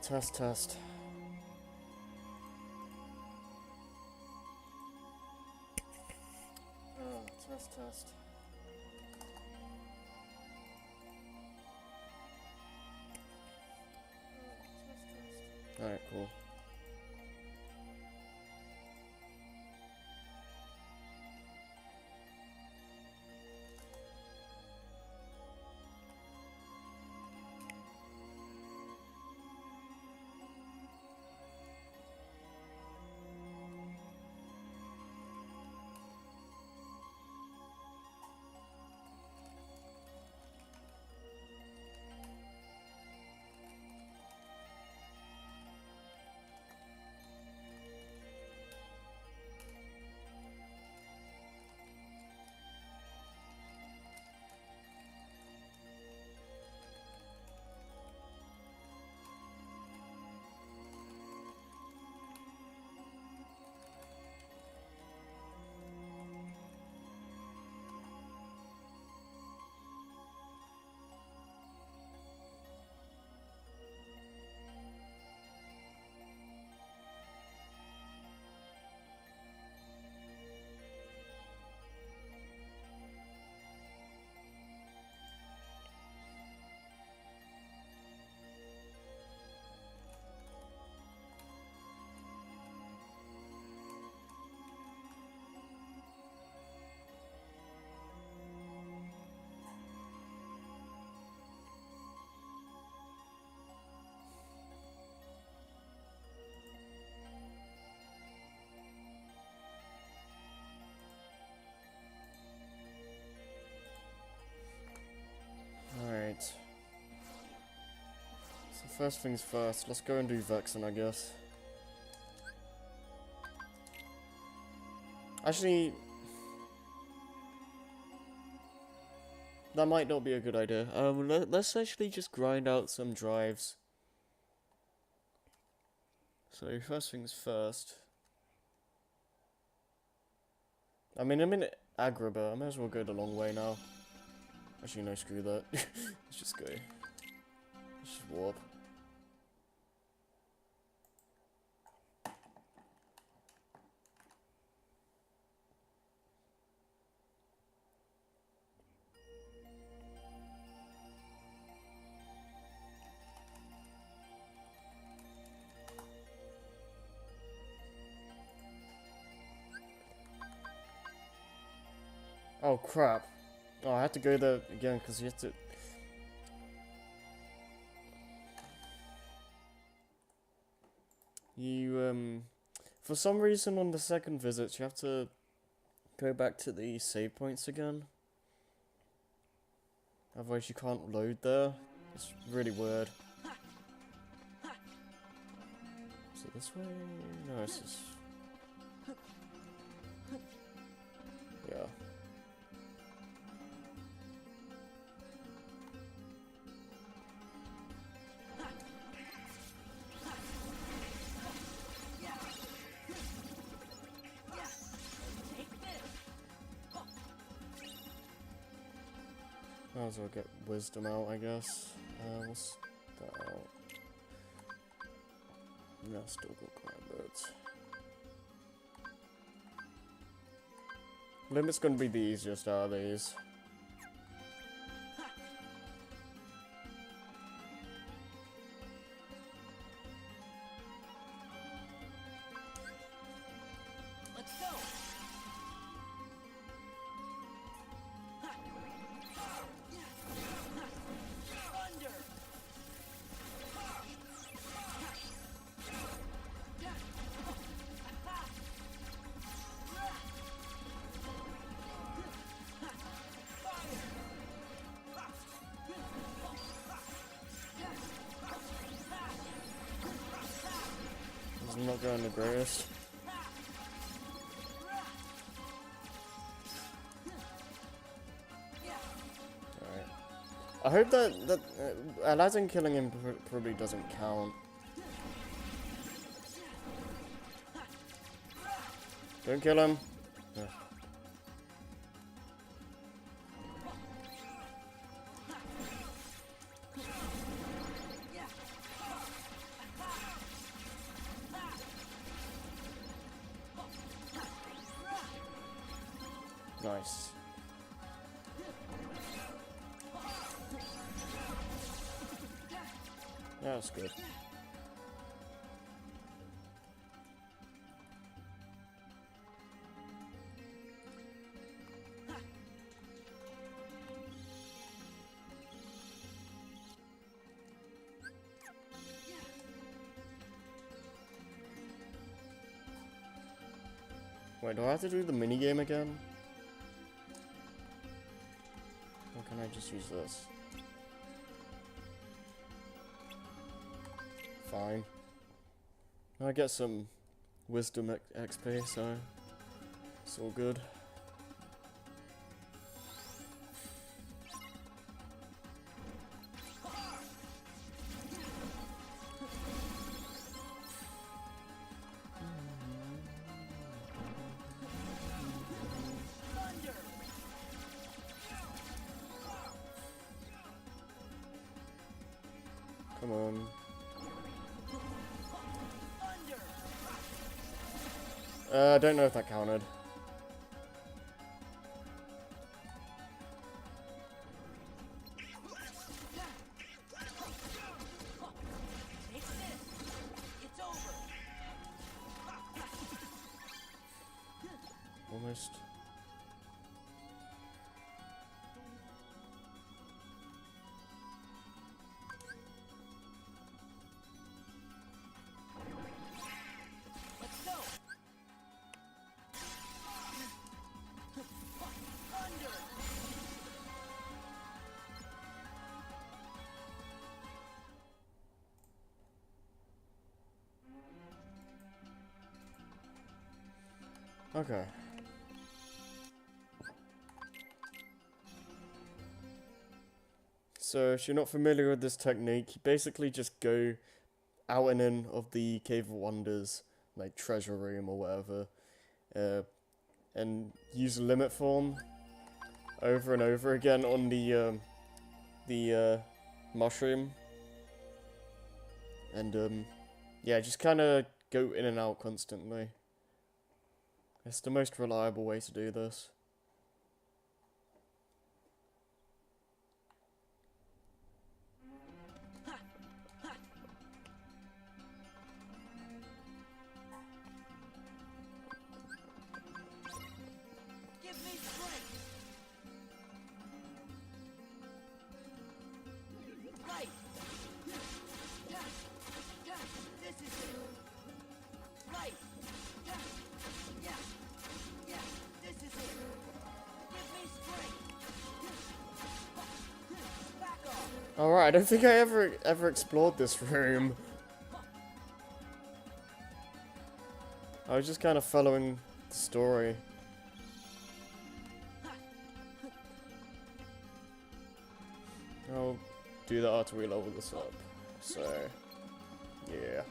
Test, test. Test, test. Alright, cool. Alright. So first things first, let's go and do Vexen, I guess. Actually, that might not be a good idea. Let's actually just grind out some drives. So first things first. I mean, I'm in Agrabah. I may as well go the long way now. Actually, no, screw that. Let's just go. Let's just warp. Oh, crap. Oh, I had to go there again because you have to... For some reason on the second visit, you have to go back to the save points again. Otherwise you can't load there. It's really weird. Is it this way? No, it's just... Yeah. Might as well get wisdom out, I guess. What's that out? No, still got quite a bit. Limit's gonna be the easiest out of these. I'm not going the greatest. Alright. I hope that Aladdin killing him probably doesn't count. Don't kill him. Yeah. Nice. Yeah, that's good. Wait, do I have to do the minigame again? Or can I just use this? Fine. I get some wisdom XP, so it's all good. Come on. I don't know if that counted. Almost. Okay. So, if you're not familiar with this technique, you basically just go out and in of the Cave of Wonders, like treasure room or whatever, and use a limit form over and over again on the mushroom, and yeah, just kind of go in and out constantly. It's the most reliable way to do this. Alright, I don't think I ever explored this room. I was just kind of following the story. I'll do that after we level this up. So, yeah.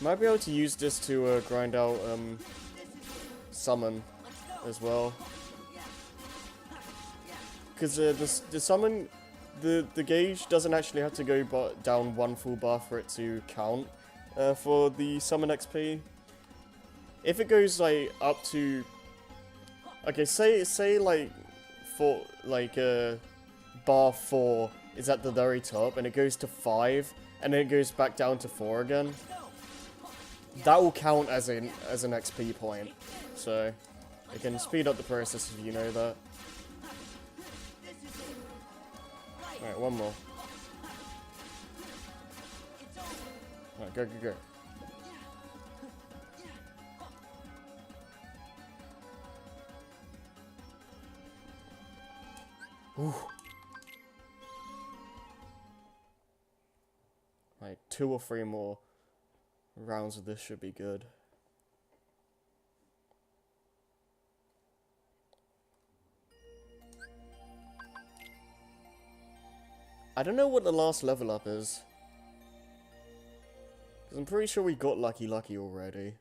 Might be able to use this to grind out summon as well. Because the summon, the gauge doesn't actually have to go down one full bar for it to count for the summon XP. If it goes like up to, okay, say like for like bar 4 is at the very top and it goes to 5 and then it goes back down to 4 again. That will count as an XP point. So it can speed up the process if you know that. Alright, one more. Alright, go, go, go. Ooh. Right, 2 or 3 more rounds of this should be good. I don't know what the last level up is. Because I'm pretty sure we got Lucky already.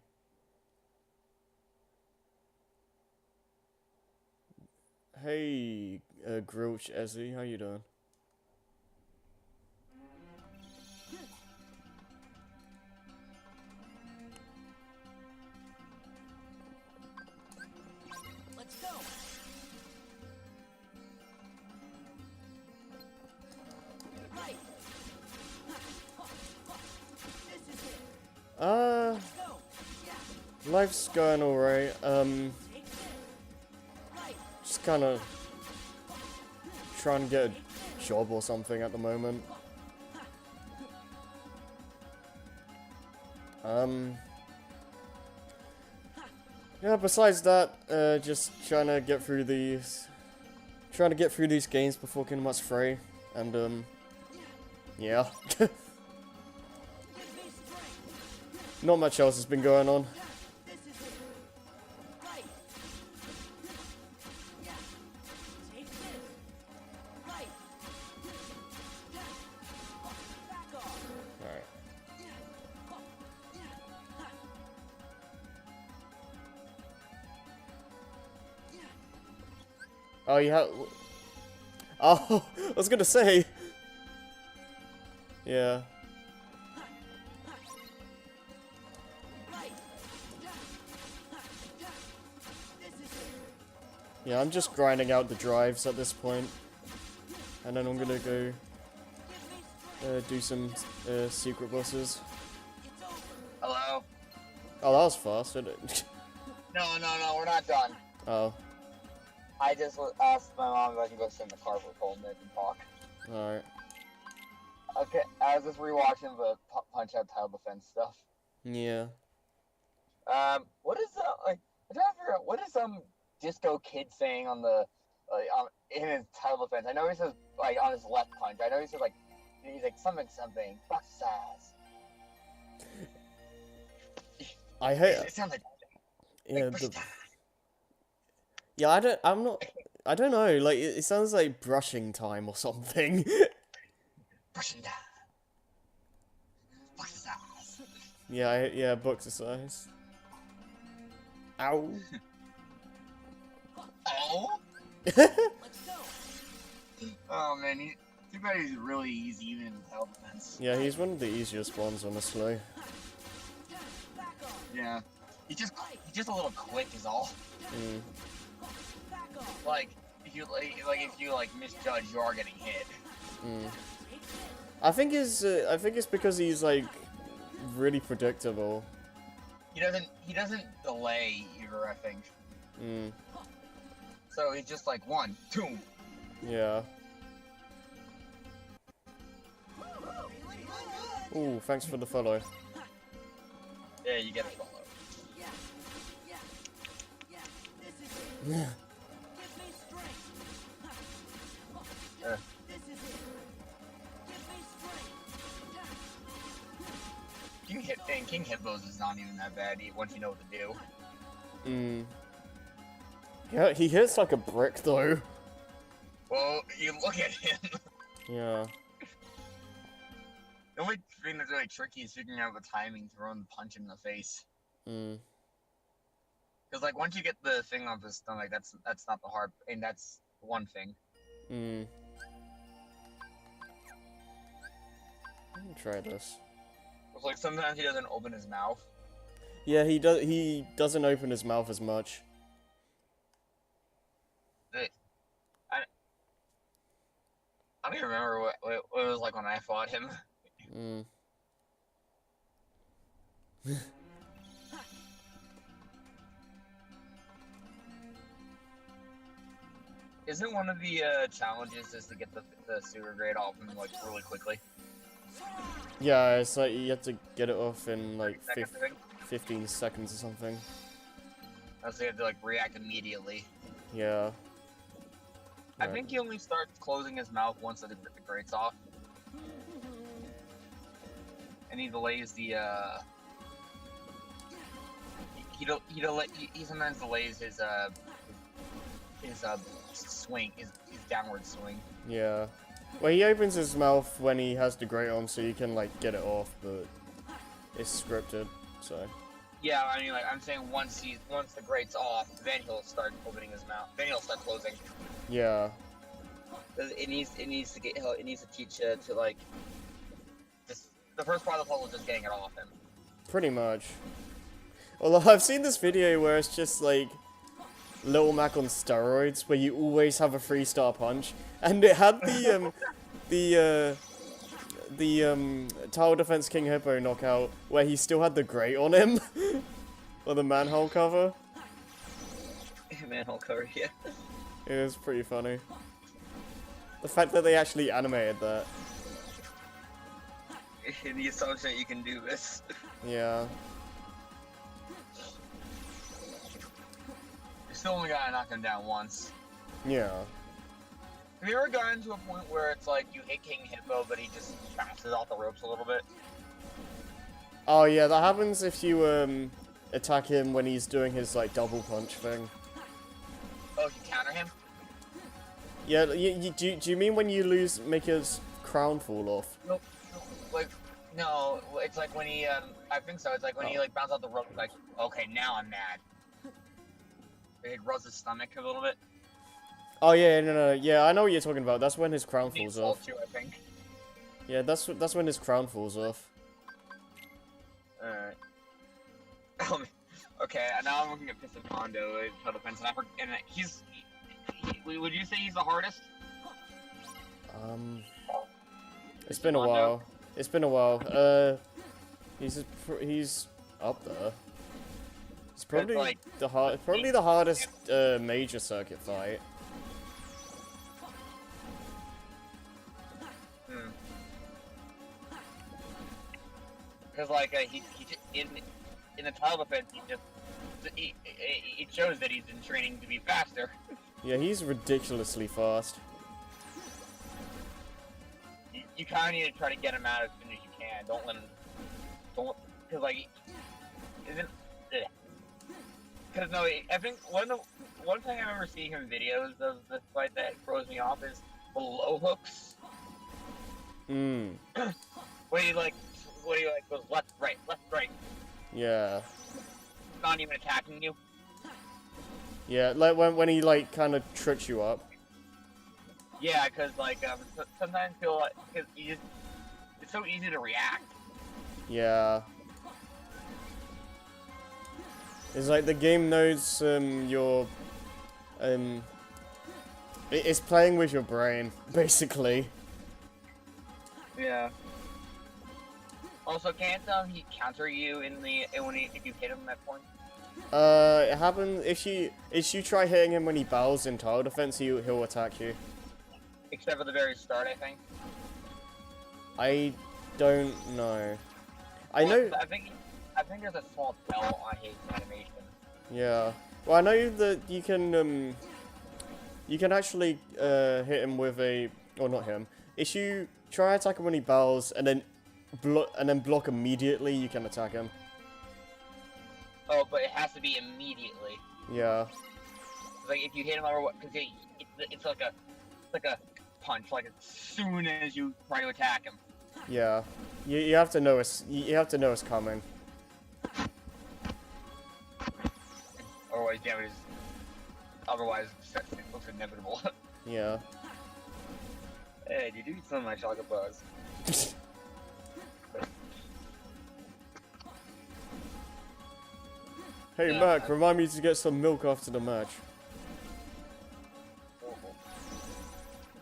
Hey, Grouch Ezzy, how you doing? Life's going alright. Just kind of trying to get a job or something at the moment. Yeah, besides that, just trying to get through these games before Kingdom Hearts 3, and yeah. Not much else has been going on. Alright. Oh, you have... Oh, I was gonna say. Yeah. Yeah, I'm just grinding out the drives at this point. And then I'm gonna go do some secret bosses. Hello? Oh, that was fast, didn't it? No, we're not done. Oh. I just asked my mom if I can go sit in the car for a couple minutes and talk. Alright. Okay, I was just rewatching the Punch-Out tile defense stuff. Yeah. What is like? I'm trying to figure out what is some disco kid saying on the in his tile defense. I know he says like on his left punch. I know he says like he's like something box size. I hate. It sounds like Yeah. Yeah, I don't know. Like it sounds like brushing time or something. Brushing time. Box size. Yeah, boxercise. Ow. Oh. Oh man, too bad he's really easy even in tile defense. Yeah, he's one of the easiest ones, honestly. Yeah, he's just a little quick is all. Mm. Like if you misjudge, you are getting hit. Mm. I think it's because he's like really predictable. He doesn't delay either, I think. Mm. So he's just like 1, 2. Yeah. Ooh, thanks for the follow. Yeah, you get a follow. King Hippos is not even that bad once you know what to do. Mm. Yeah, he hits like a brick though. Well, you look at him. Yeah. The only thing that's really tricky is figuring out the timing to run the punch him in the face. Mm. Because like once you get the thing off his stomach, that's not the hard, and that's one thing. Mm. Let me try this. It's like sometimes he doesn't open his mouth. Yeah, he doesn't open his mouth as much. I don't even remember what it was like when I fought him. Mm. Isn't one of the challenges is to get the sewer grade off him like really quickly? Yeah, it's like you have to get it off in like 15 seconds, seconds or something. So you have to like react immediately. Yeah. I think he only starts closing his mouth once the grate's off. And he delays the he sometimes delays his swing, his downward swing. Yeah. Well, he opens his mouth when he has the grate on, so you can like get it off, but it's scripted, so. Yeah, I mean, like I'm saying, once the grate's off, then he'll start opening his mouth. Then he'll start closing. Yeah. It needs to teach to like just the first part of the puzzle is just getting it off him. Pretty much. Although I've seen this video where it's just like Little Mac on steroids, where you always have a 3-star punch, and it had the Tower Defense King Hippo knockout where he still had the grate on him. Or the manhole cover. Manhole cover, yeah. It is pretty funny. The fact that they actually animated that. The assumption that you can do this. Yeah. You still only gotta knock him down once. Yeah. Have you ever gotten to a point where it's like you hit King Hippo, but he just bounces off the ropes a little bit? Oh yeah, that happens if you attack him when he's doing his like double punch thing. Oh, you counter him? Yeah, do you mean when you make his crown fall off? Nope. Like, no, it's like when he, I think so, it's like when he like bounces off the rope, like, okay, now I'm mad. It rubs his stomach a little bit. Oh yeah, no, yeah, I know what you're talking about. That's when his crown He falls off. You, I think. Yeah, that's when his crown falls off. Alright. Okay, now I'm looking at Piston Pondo, title defense, and would you say he's the hardest? It's been a while. It's been a while. He's up there. It's probably like, the hardest major circuit fight. Because like he in the title defense, it shows that he's in training to be faster. Yeah, he's ridiculously fast. You kind of need to try to get him out as soon as you can. Don't let him. Because like, because no, I think one time I remember seeing him videos of this fight that throws me off is the low hooks. Where he goes left, right. Yeah. Not even attacking you. Yeah, like when he like kind of tricks you up. Yeah, because like sometimes he'll because it's so easy to react. Yeah. It's like the game knows it's playing with your brain basically. Yeah. Also, can't he counter you if you hit him at that point? It happens if you try hitting him when he bows in tower defense, he'll attack you. Except for the very start, I think. I don't know. I know. I think there's a small tell on his animation. Yeah. Well, I know that you can actually hit him with not him. If you try attack him when he bows and then block immediately, you can attack him. Oh, but it has to be immediately. Yeah. Like if you hit him over what? Because it's like a punch. Like as soon as you try to attack him. Yeah. You have to know it's coming. Otherwise, it looks inevitable. Yeah. Hey, did you eat some of my chocolate bars? Hey, Mac, remind me to get some milk after the match.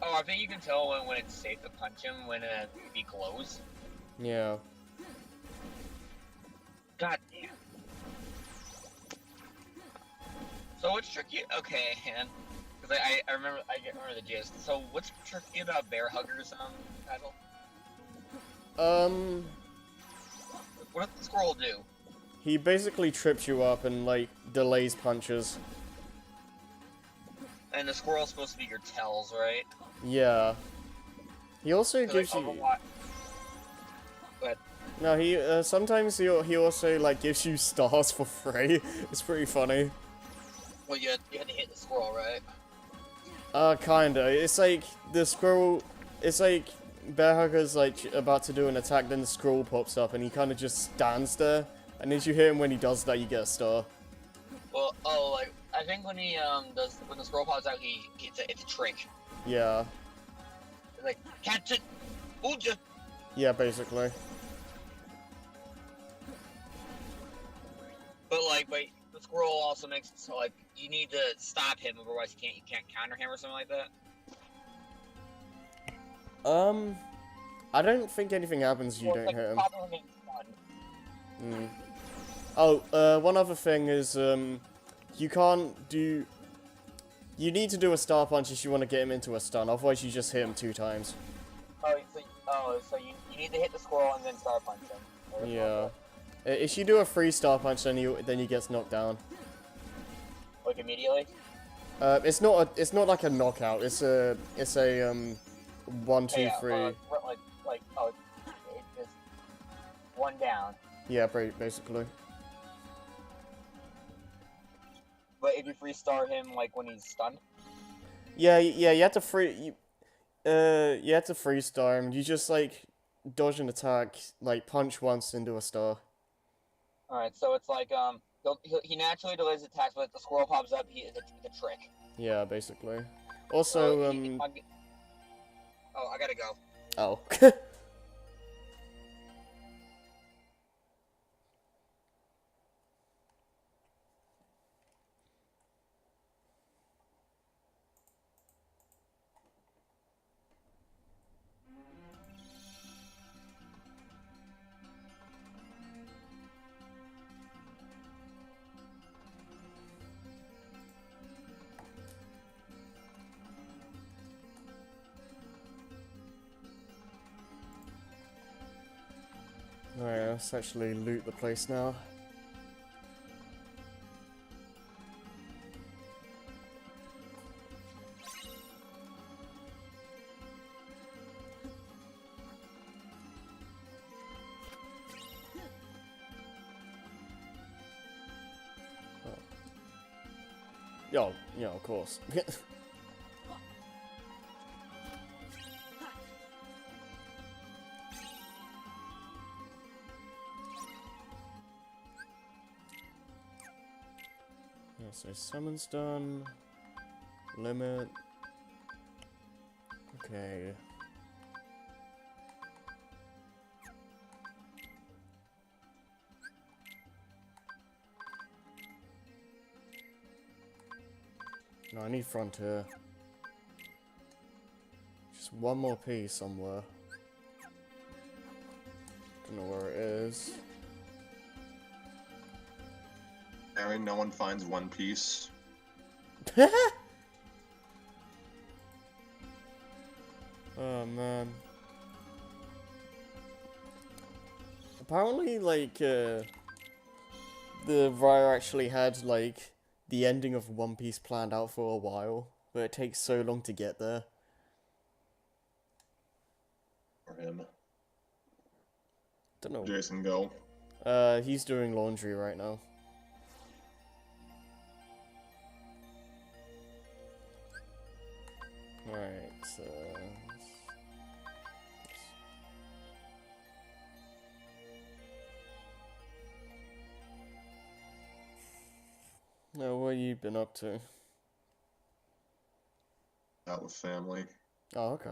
Oh, I think you can tell when it's safe to punch him when he glows. Yeah. God damn. So what's tricky? Okay, man. Because I remember the gist. So what's tricky about Bear Hugger's title? What does the squirrel do? He basically trips you up and like delays punches. And the squirrel's supposed to be your tells, right? Yeah. He also gives you. But No, he sometimes he also like gives you stars for free. It's pretty funny. well, you had to hit the squirrel, right? Kinda. It's like the squirrel. It's like Bear Hugger's like about to do an attack, then the squirrel pops up and he kind of just stands there. And as you hit him when he does that, you get a star. Well, like I think when he when the squirrel pops out, it's a trick. Yeah. It's like catch it, ooja. Yeah, basically. But the squirrel also makes it so like you need to stop him, otherwise you can't counter him or something like that. I don't think anything happens if you don't hit him. Oh, one other thing is, you can't do... You need to do a star punch if you want to get him into a stun, otherwise you just hit him 2 times. So you need to hit the squirrel and then star punch him. Yeah. If you do a 3-star punch, then he gets knocked down. Like immediately? It's not like a knockout. It's a 1, 2, 3. It's just 1 down. Yeah, basically. But if you 3-star him like when he's stunned? Yeah, you have to you have to 3-star him. You just like dodge an attack, like punch once and do a star. Alright, so it's like he naturally delays attacks, but if the squirrel pops up, it's a trick. Yeah, basically. Also, Oh, I gotta go. Oh. Alright, let's actually loot the place now. Oh. Yeah, of course. So summon's done. Limit. Okay. No, I need frontier. Just one more piece somewhere. Don't know where it is. Aaron, no one finds One Piece. Oh man. Apparently, like, the writer actually had, like, the ending of One Piece planned out for a while, but it takes so long to get there. For him. Don't know. Jason, go. He's doing laundry right now. Alright, so... Now, what have you been up to? Out with family. Oh, okay.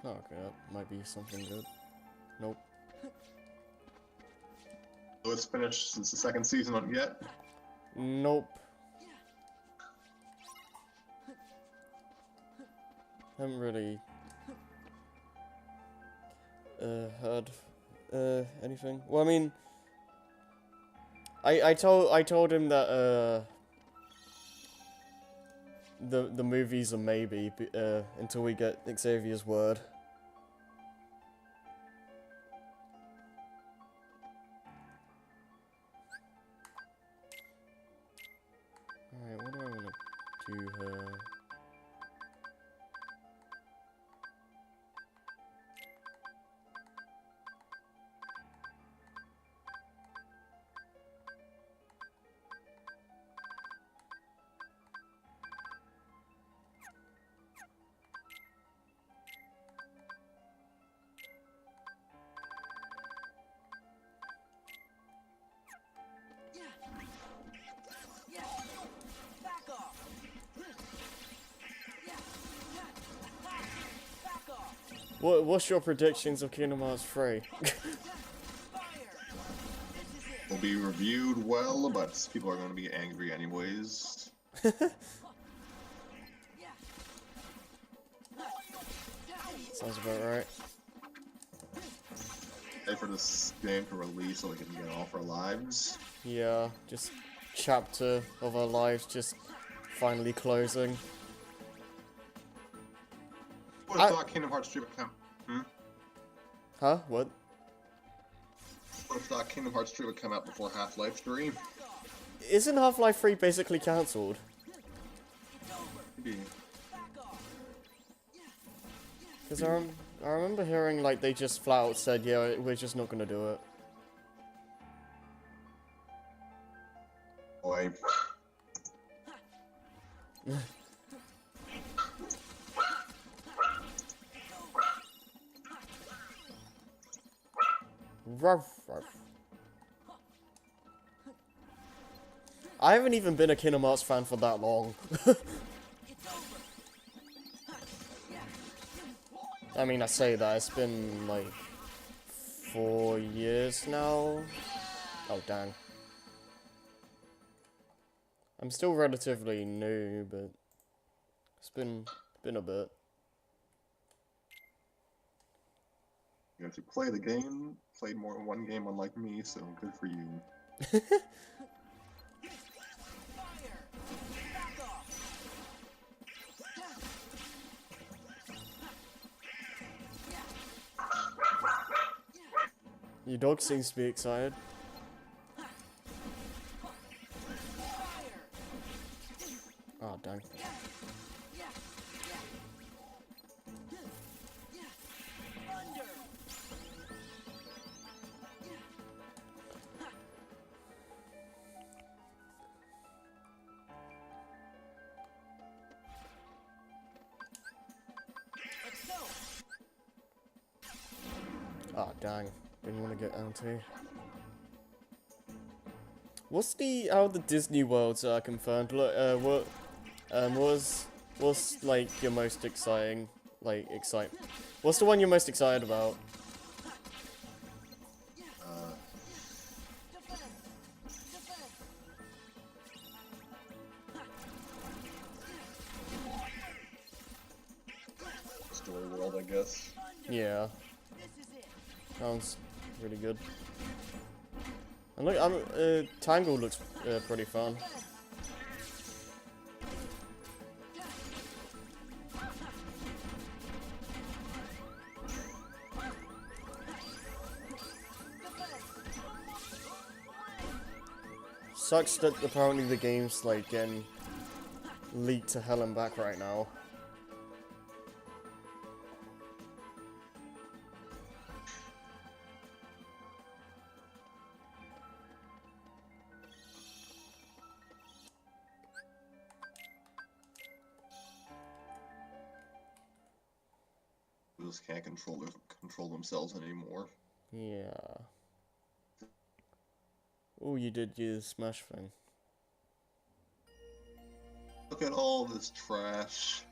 Oh, okay, that might be something good. Nope. So it's finished since the second season up yet? Nope. Haven't really heard anything. Well, I mean, I told him that the movie's a maybe until we get Xavier's word. Alright, what do I want to do here? What's your predictions of Kingdom Hearts 3? Will be reviewed well, but people are going to be angry anyways. Sounds about right. Wait for this game to release so we can get off our lives. Yeah, just chapter of our lives just finally closing. Would have thought Kingdom Hearts 3 would come. Huh? What? Would have thought Kingdom Hearts 3 would come out before Half-Life 3. Isn't Half-Life 3 basically cancelled? Maybe. Because I remember hearing like they just flat out said, yeah, we're just not gonna do it. Boy. Ruff, ruff. I haven't even been a Kingdom Hearts fan for that long. I mean, I say that, it's been like 4 years now. Oh, dang. I'm still relatively new, but it's been a bit. You have to play the game, played more than one game unlike me, so good for you. Your dog seems to be excited. Oh, dang. Oh, dang. Didn't want to get anti. What's how the Disney worlds are confirmed? Look, what's like your most exciting, what's the one you're most excited about? Story World, I guess. Yeah. Sounds really good. And look, Tangle looks pretty fun. Sucks that apparently the game's like getting leaked to hell and back right now. Just can't control themselves anymore. Yeah. Oh, you did your smash thing. Look at all this trash.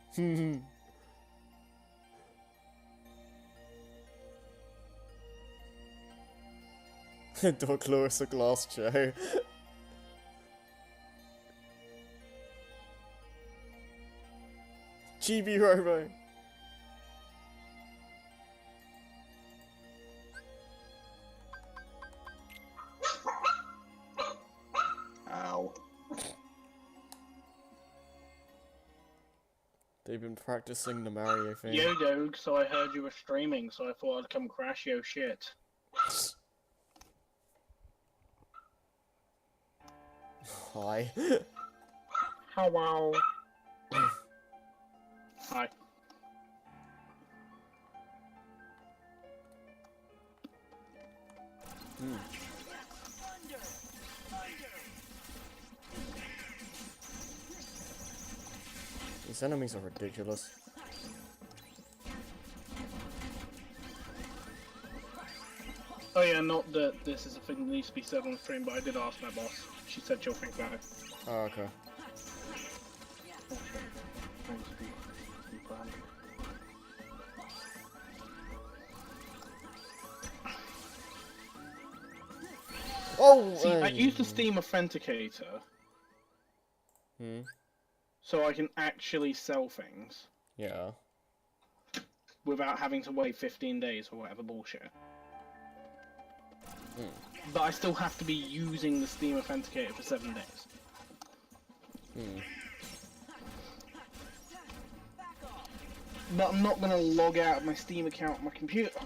Doc Lewis a glass Joe. GB Robo. Ow. They've been practicing the Mario thing. Yo, Doug, so I heard you were streaming, so I thought I'd come crash your shit. Hi. Hello. Hi. These enemies are ridiculous. Oh yeah, not that this is a thing that needs to be said on stream, but I did ask my boss. She said she'll think about it. Oh, okay. Oh! See, I use the Steam Authenticator, Hmm. so I can actually sell things Yeah. without having to wait 15 days or whatever bullshit. Hmm. But I still have to be using the Steam Authenticator for 7 days. Hmm. But I'm not going to log out of my Steam account on my computer.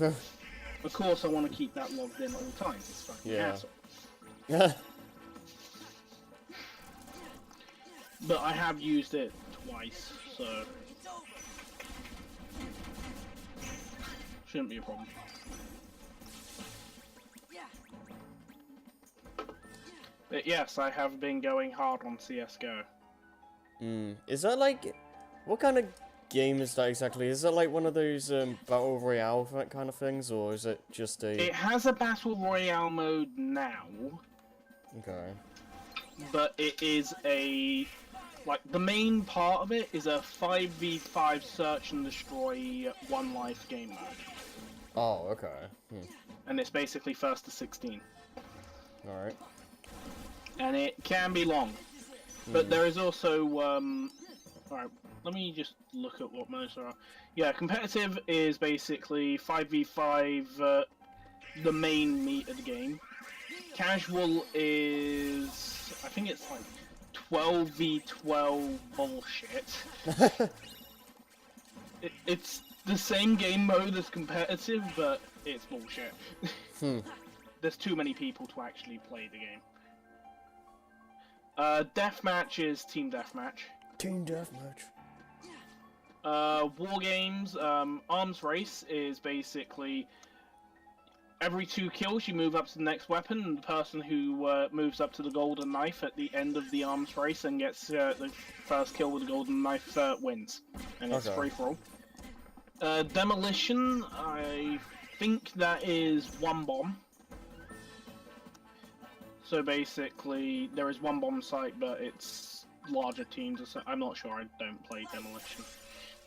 Of course, I want to keep that logged in all the time. It's fucking hassle. But I have used it twice, so shouldn't be a problem. But yes, I have been going hard on CS:GO. Is that like... What kind of game is that exactly? Is that like one of those Battle Royale kind of things, or is it just a... It has a Battle Royale mode now, Okay. but it is a... Like, the main part of it is a 5v5 search and destroy one life game mode. Oh, okay. And it's basically first to 16. Alright. And it can be long. But there is also, alright, let me just look at what modes there are. Yeah, competitive is basically 5v5, the main meat of the game. Casual is, I think it's like 12v12 bullshit. It's the same game mode as competitive, but it's bullshit. There's too many people to actually play the game. Deathmatch is team deathmatch. Team Deathmatch. War games, arms race is basically every 2 kills you move up to the next weapon, and the person who moves up to the golden knife at the end of the arms race and gets the first kill with the golden knife wins. And it's free for all. Demolition, I think that is 1 bomb. So basically, there is 1 bomb site, but it's larger teams. So I'm not sure. I don't play Demolition.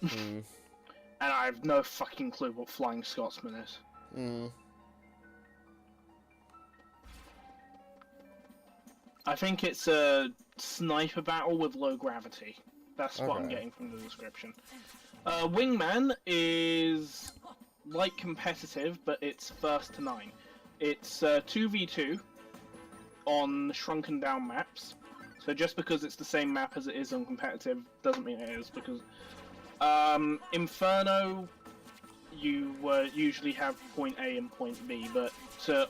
And I have no fucking clue what Flying Scotsman is. I think it's a sniper battle with low gravity. That's what I'm getting from the description. Wingman is like competitive, but it's first to 9. It's 2v2 on shrunken down maps. So just because it's the same map as it is on competitive doesn't mean it is, because Inferno, you usually have point A and point B, but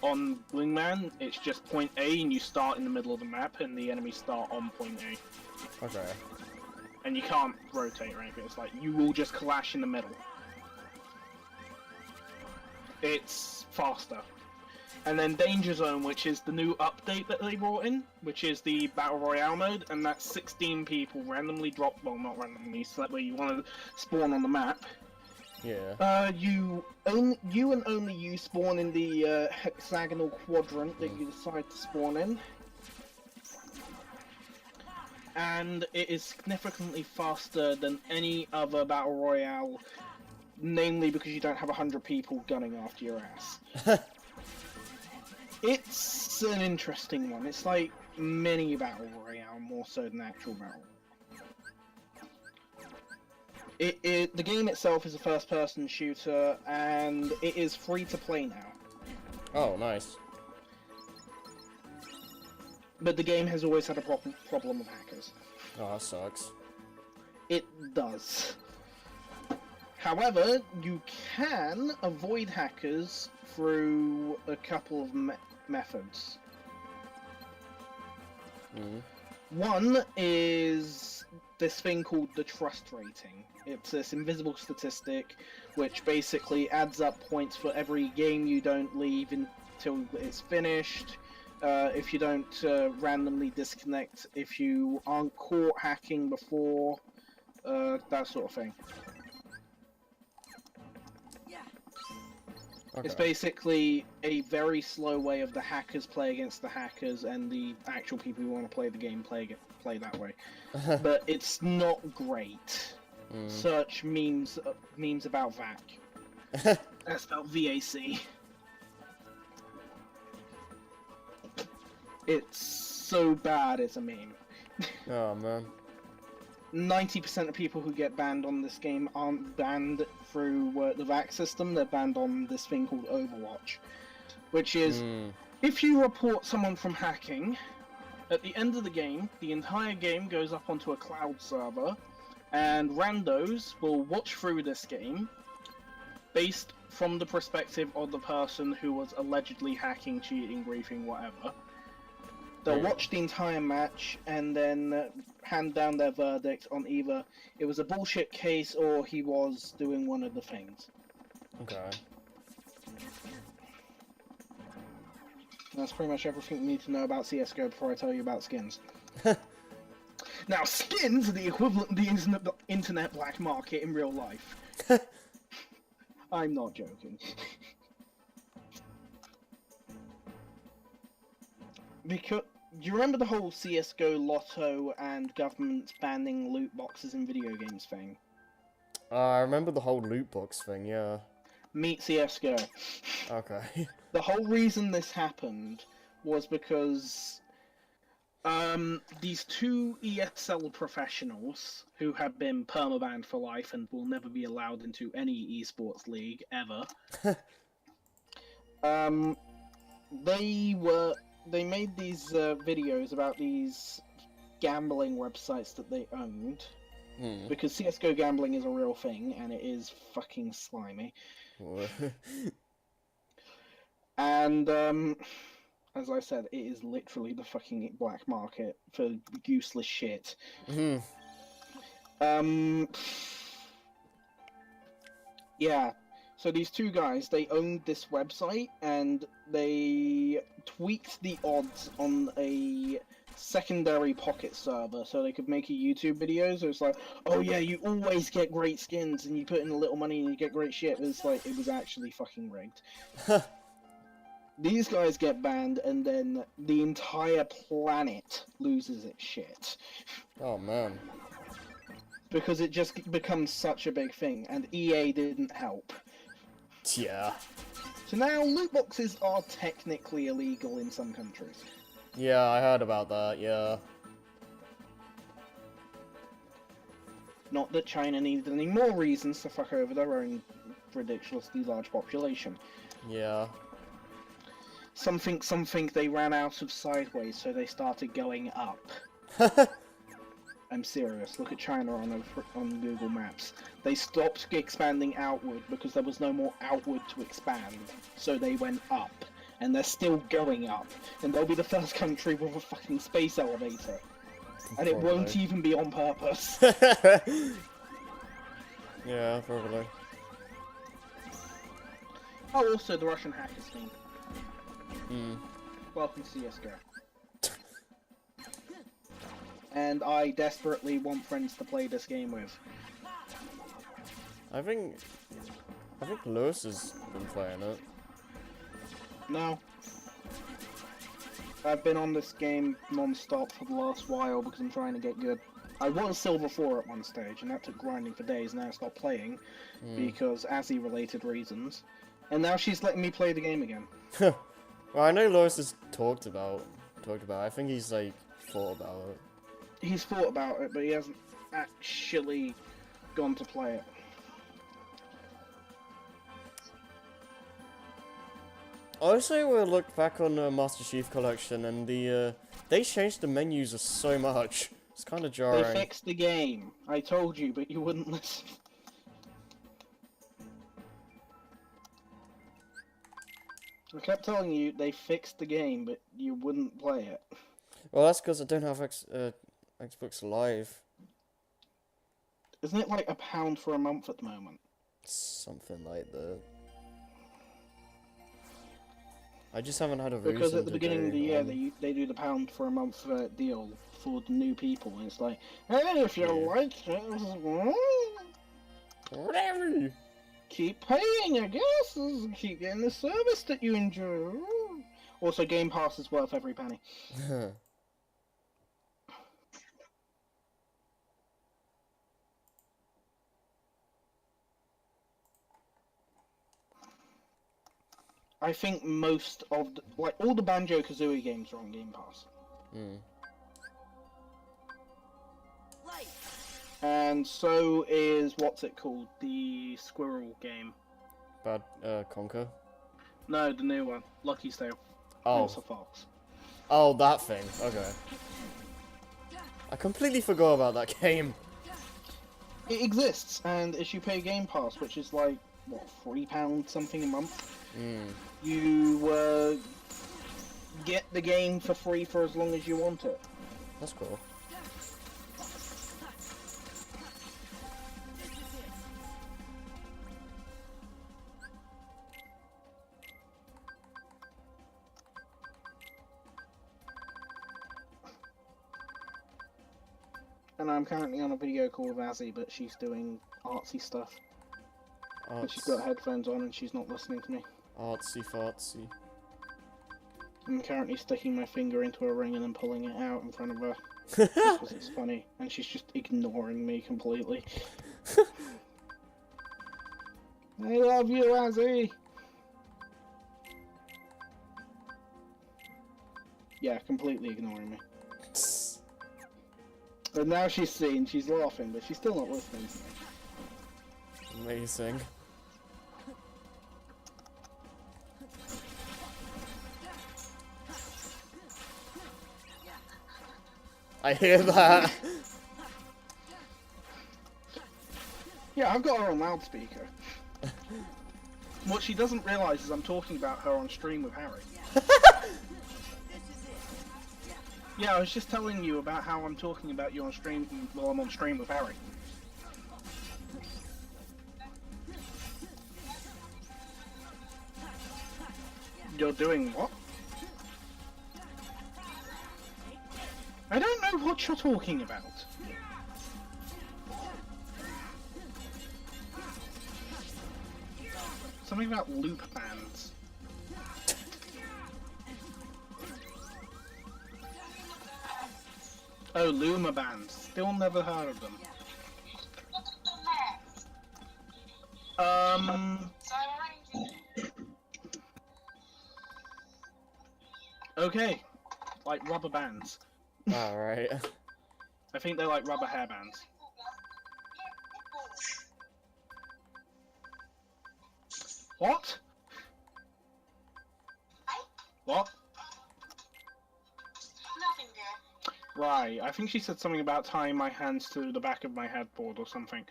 on Wingman, it's just point A and you start in the middle of the map and the enemies start on point A. Okay. And you can't rotate or anything, it's like, you will just clash in the middle. It's faster. And then Danger Zone, which is the new update that they brought in, which is the Battle Royale mode, and that's 16 people randomly dropped, well, not randomly, so that way you want to spawn on the map. Yeah. You and only you spawn in the hexagonal quadrant that you decide to spawn in. And it is significantly faster than any other Battle Royale, namely because you don't have 100 people gunning after your ass. It's an interesting one. It's like mini Battle Royale, more so than actual Battle. The game itself is a first-person shooter, and it is free to play now. Oh, nice. But the game has always had a problem with hackers. Oh, that sucks. It does. However, you can avoid hackers through a couple of methods. One is this thing called the trust rating. It's this invisible statistic which basically adds up points for every game you don't leave until it's finished, if you don't randomly disconnect, if you aren't caught hacking before, that sort of thing. Okay. It's basically a very slow way of the hackers play against the hackers, and the actual people who want to play the game play that way. But it's not great. Search memes about VAC. That's spelled VAC. It's so bad it's a meme. Oh man. 90% of people who get banned on this game aren't banned through the VAC system, they're banned on this thing called Overwatch. Which is, if you report someone from hacking, at the end of the game, the entire game goes up onto a cloud server, and randos will watch through this game, based from the perspective of the person who was allegedly hacking, cheating, griefing, whatever. They'll watch the entire match and then hand down their verdict on either it was a bullshit case or he was doing one of the things. Okay. That's pretty much everything you need to know about CSGO before I tell you about skins. Now, skins are the equivalent of the internet black market in real life. I'm not joking. Because, do you remember the whole CSGO lotto and government banning loot boxes in video games thing? I remember the whole loot box thing, yeah. Meet CSGO. Okay. The whole reason this happened was because these two ESL professionals who have been permabanned for life and will never be allowed into any esports league ever. They made these videos about these gambling websites that they owned. Because CSGO gambling is a real thing and it is fucking slimy. And as I said, it is literally the fucking black market for useless shit. Yeah. So these two guys, they owned this website and they tweaked the odds on a secondary pocket server so they could make a YouTube video. So it's like, oh yeah, you always get great skins and you put in a little money and you get great shit. But it's like, it was actually fucking rigged. These guys get banned and then the entire planet loses its shit. Oh man. Because it just becomes such a big thing and EA didn't help. Yeah. So now loot boxes are technically illegal in some countries. Yeah, I heard about that, yeah. Not that China needed any more reasons to fuck over their own ridiculously large population. Yeah. Something they ran out of sideways, so they started going up. I'm serious. Look at China on Google Maps. They stopped expanding outward because there was no more outward to expand, so they went up. And they're still going up. And they'll be the first country with a fucking space elevator. And it won't even be on purpose. Yeah, probably. Oh, also the Russian hackers thing. Welcome to CSGO. And I desperately want friends to play this game with. I think Lewis has been playing it. No. I've been on this game non-stop for the last while because I'm trying to get good. I was Silver 4 at one stage, and that took grinding for days, and then I stopped playing because Azzy-related reasons. And now she's letting me play the game again. Well, I know Lewis has talked about it. I think he's, like, thought about it. He's thought about it, but he hasn't actually gone to play it. Also, we'll look back on the Master Chief Collection, and they changed the menus so much. It's kind of jarring. They fixed the game. I told you, but you wouldn't listen. I kept telling you they fixed the game, but you wouldn't play it. Well, that's because I don't have Xbox Live. Isn't it like £1 for a month at the moment? Something like that. I just haven't had a reason Because at the to beginning of the year, one. they do the £1 for a month deal for the new people, and it's like, hey, if you like it, Whatever. keep paying, I guess. Keep getting the service that you enjoy. Also, Game Pass is worth every penny. I think most of all the Banjo-Kazooie games are on Game Pass. Hmm. And so is, what's it called? The squirrel game. Bad Conker. No, the new one. Lucky's Tale. Oh. It's a fox. Oh, that thing. Okay. I completely forgot about that game. It exists, and if you pay Game Pass, which is like, what, £3 something a month, you get the game for free for as long as you want it. That's cool. And I'm currently on a video call with Azzy, but she's doing artsy stuff. And she's got headphones on and she's not listening to me. Artsy fartsy. I'm currently sticking my finger into a ring and then pulling it out in front of her. Because it's funny. And she's just ignoring me completely. I love you, Azzy! Yeah, completely ignoring me. But now she's seen, she's laughing, but she's still not listening to me. Amazing. I hear that. Yeah, I've got her on loudspeaker. What she doesn't realise is I'm talking about her on stream with Harry. Yeah, I was just telling you about how I'm talking about you on stream while I'm on stream with Harry. You're doing what? I don't know what you're talking about. Something about loop bands. Oh, Luma bands. Still never heard of them. Okay. Like rubber bands. Alright. I think they're like rubber hair bands. What? What? Nothing, dear. Right, I think she said something about tying my hands to the back of my headboard or something.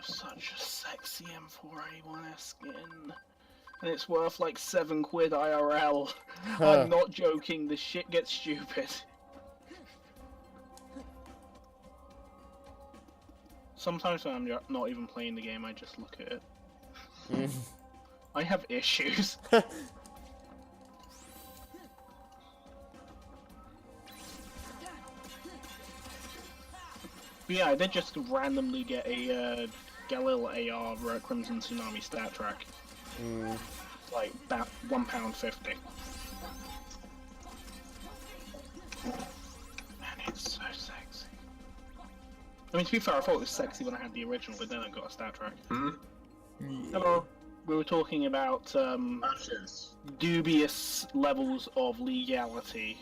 Such a sexy M4A1S skin. And it's worth like £7 IRL. I'm not joking, this shit gets stupid. Sometimes when I'm not even playing the game, I just look at it. I have issues. But yeah, I did just randomly get a Galil AR Crimson Tsunami stat track. Like about £1.50. And it's so sexy. I mean, to be fair, I thought it was sexy when I had the original, but then I got a stat track. Hello. We were talking about dubious levels of legality.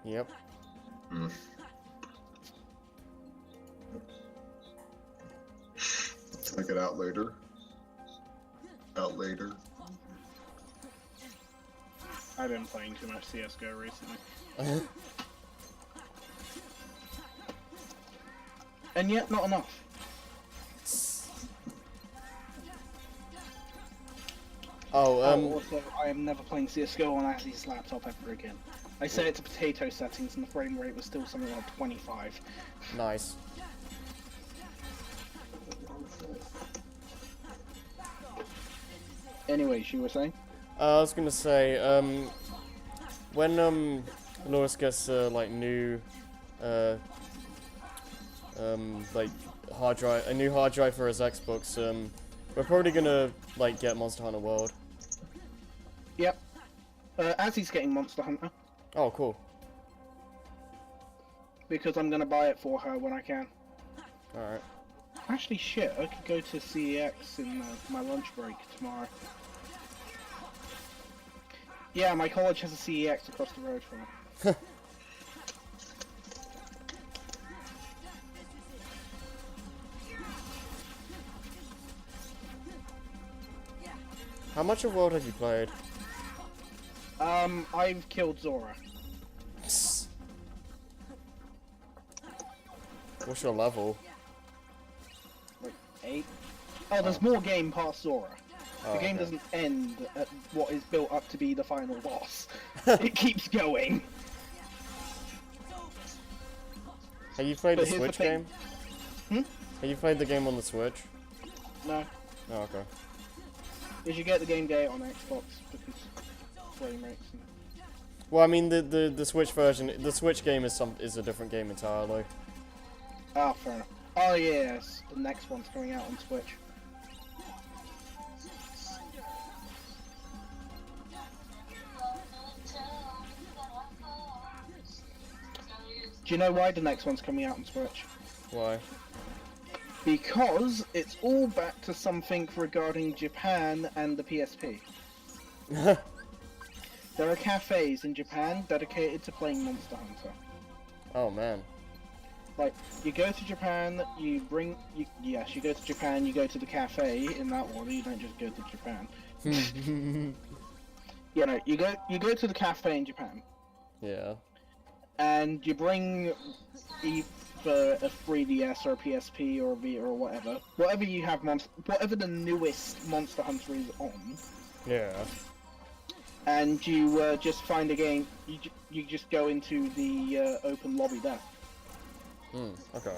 Yep. Check it out later. I've been playing too much CSGO recently. And yet, not enough. Also, I am never playing CSGO on Azzy's laptop ever again. I set it to potato settings and the frame rate was still something like 25. Nice. Anyways, you were saying? I was gonna say, when Loris gets like new, like a new hard drive for his Xbox, we're probably gonna like get Monster Hunter World. Yep. Azzy's getting Monster Hunter. Oh, cool. because I'm gonna buy it for her when I can. Alright. Actually, shit, I could go to CEX in my lunch break tomorrow. Yeah, my college has a CEX across the road from it. How much of World have you played? I've killed Zora. What's your level? Like 8? Oh, there's more game past Zora. Oh, The game okay. doesn't end at what is built up to be the final boss. It keeps going. Have you played But the here's the Switch thing. game? Have you played the game on the Switch? No. Oh, okay. You should get the game day on Xbox because frame rates and... Well, I mean, the Switch version, the Switch game is a different game entirely. Oh, fair enough. Oh, yes. The next one's coming out on Switch. Do you know why the next one's coming out on Switch? Why? Because it's all back to something regarding Japan and the PSP. There are cafes in Japan dedicated to playing Monster Hunter. Oh man. Like, you go to Japan, you go to Japan, you go to the cafe in that order, you don't just go to Japan. You know, you go to the cafe in Japan, Yeah. and you bring either a 3DS or a PSP or a Vita or whatever you have, whatever the newest Monster Hunter is on, Yeah. and you just find a game, you just go into the open lobby there. Okay.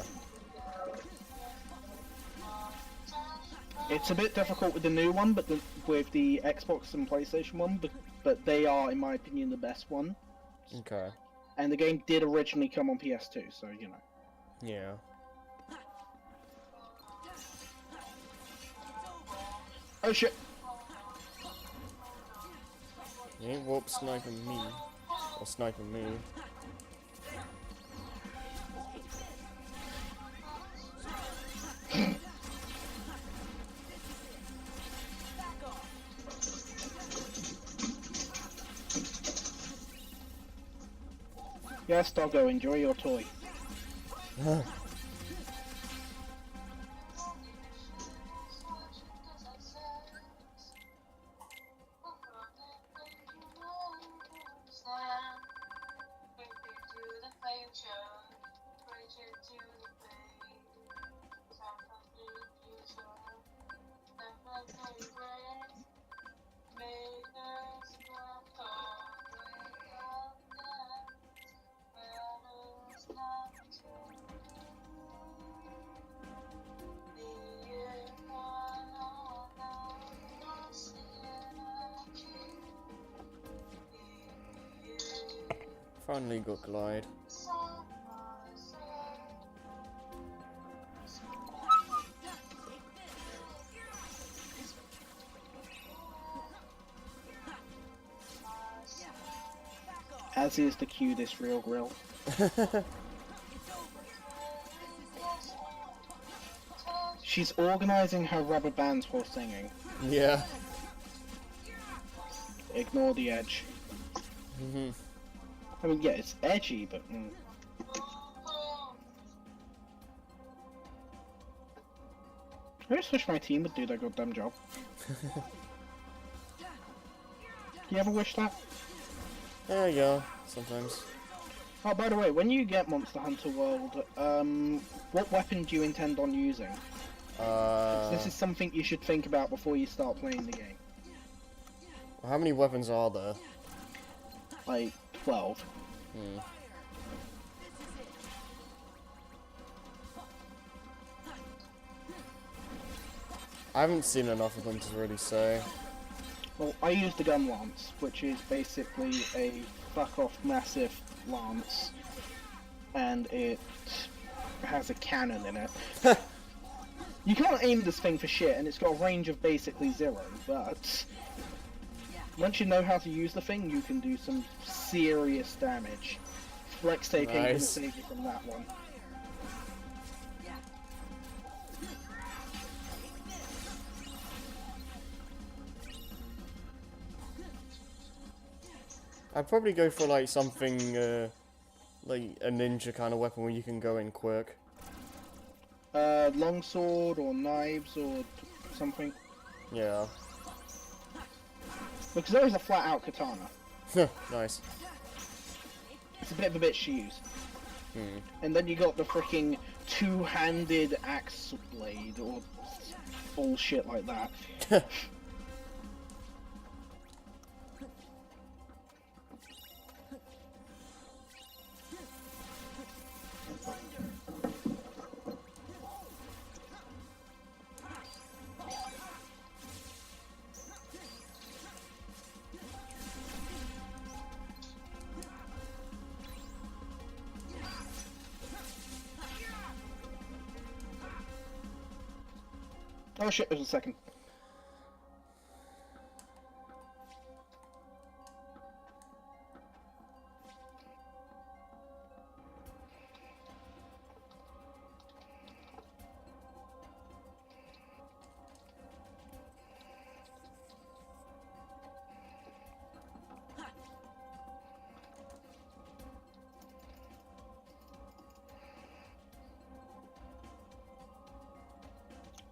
It's a bit difficult with the new one, but with the Xbox and PlayStation one, but they are, in my opinion, the best one. Okay. And the game did originally come on PS2, so you know. Yeah. Oh shit! You ain't warp sniping me. Or sniping me. Yes, doggo, enjoy your toy. Finally got glide. As is the cutest real grill. She's organising her rubber bands while singing. Yeah. Ignore the edge. I mean, yeah, it's edgy, but... I just wish my team would do their goddamn job. You ever wish that? Yeah, sometimes. Oh, by the way, when you get Monster Hunter World, what weapon do you intend on using? This is something you should think about before you start playing the game. How many weapons are there? Like, 12. I haven't seen enough of them to really say. Well, I use the gun lance, which is basically a fuck-off massive lance, and it has a cannon in it. You can't aim this thing for shit, and it's got a range of basically 0, but once you know how to use the thing, you can do some serious damage Flex tape ain't gonna Nice. save you from that one. I'd probably go for like something like a ninja kind of weapon where you can go in quick. Longsword or knives or something. Yeah. Because there is a flat out katana. Nice. It's a bit of a bitch to use. Hmm. And then you got the freaking two-handed axe blade or bullshit like that. Oh shit, there's a second.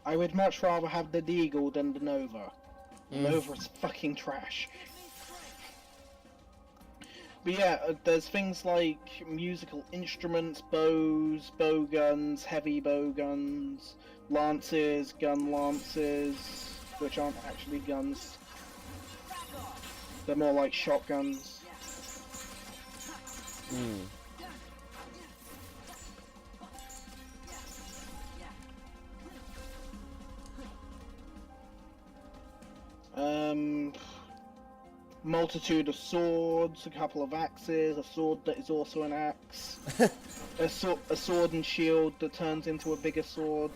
I would much rather have the Deagle than the Nova. The Nova's fucking trash. But yeah, there's things like musical instruments, bows, bow guns, heavy bow guns, lances, gun lances, which aren't actually guns. They're more like shotguns. Hmm. Multitude of swords, a couple of axes, a sword that is also an axe, a sword and shield that turns into a bigger sword.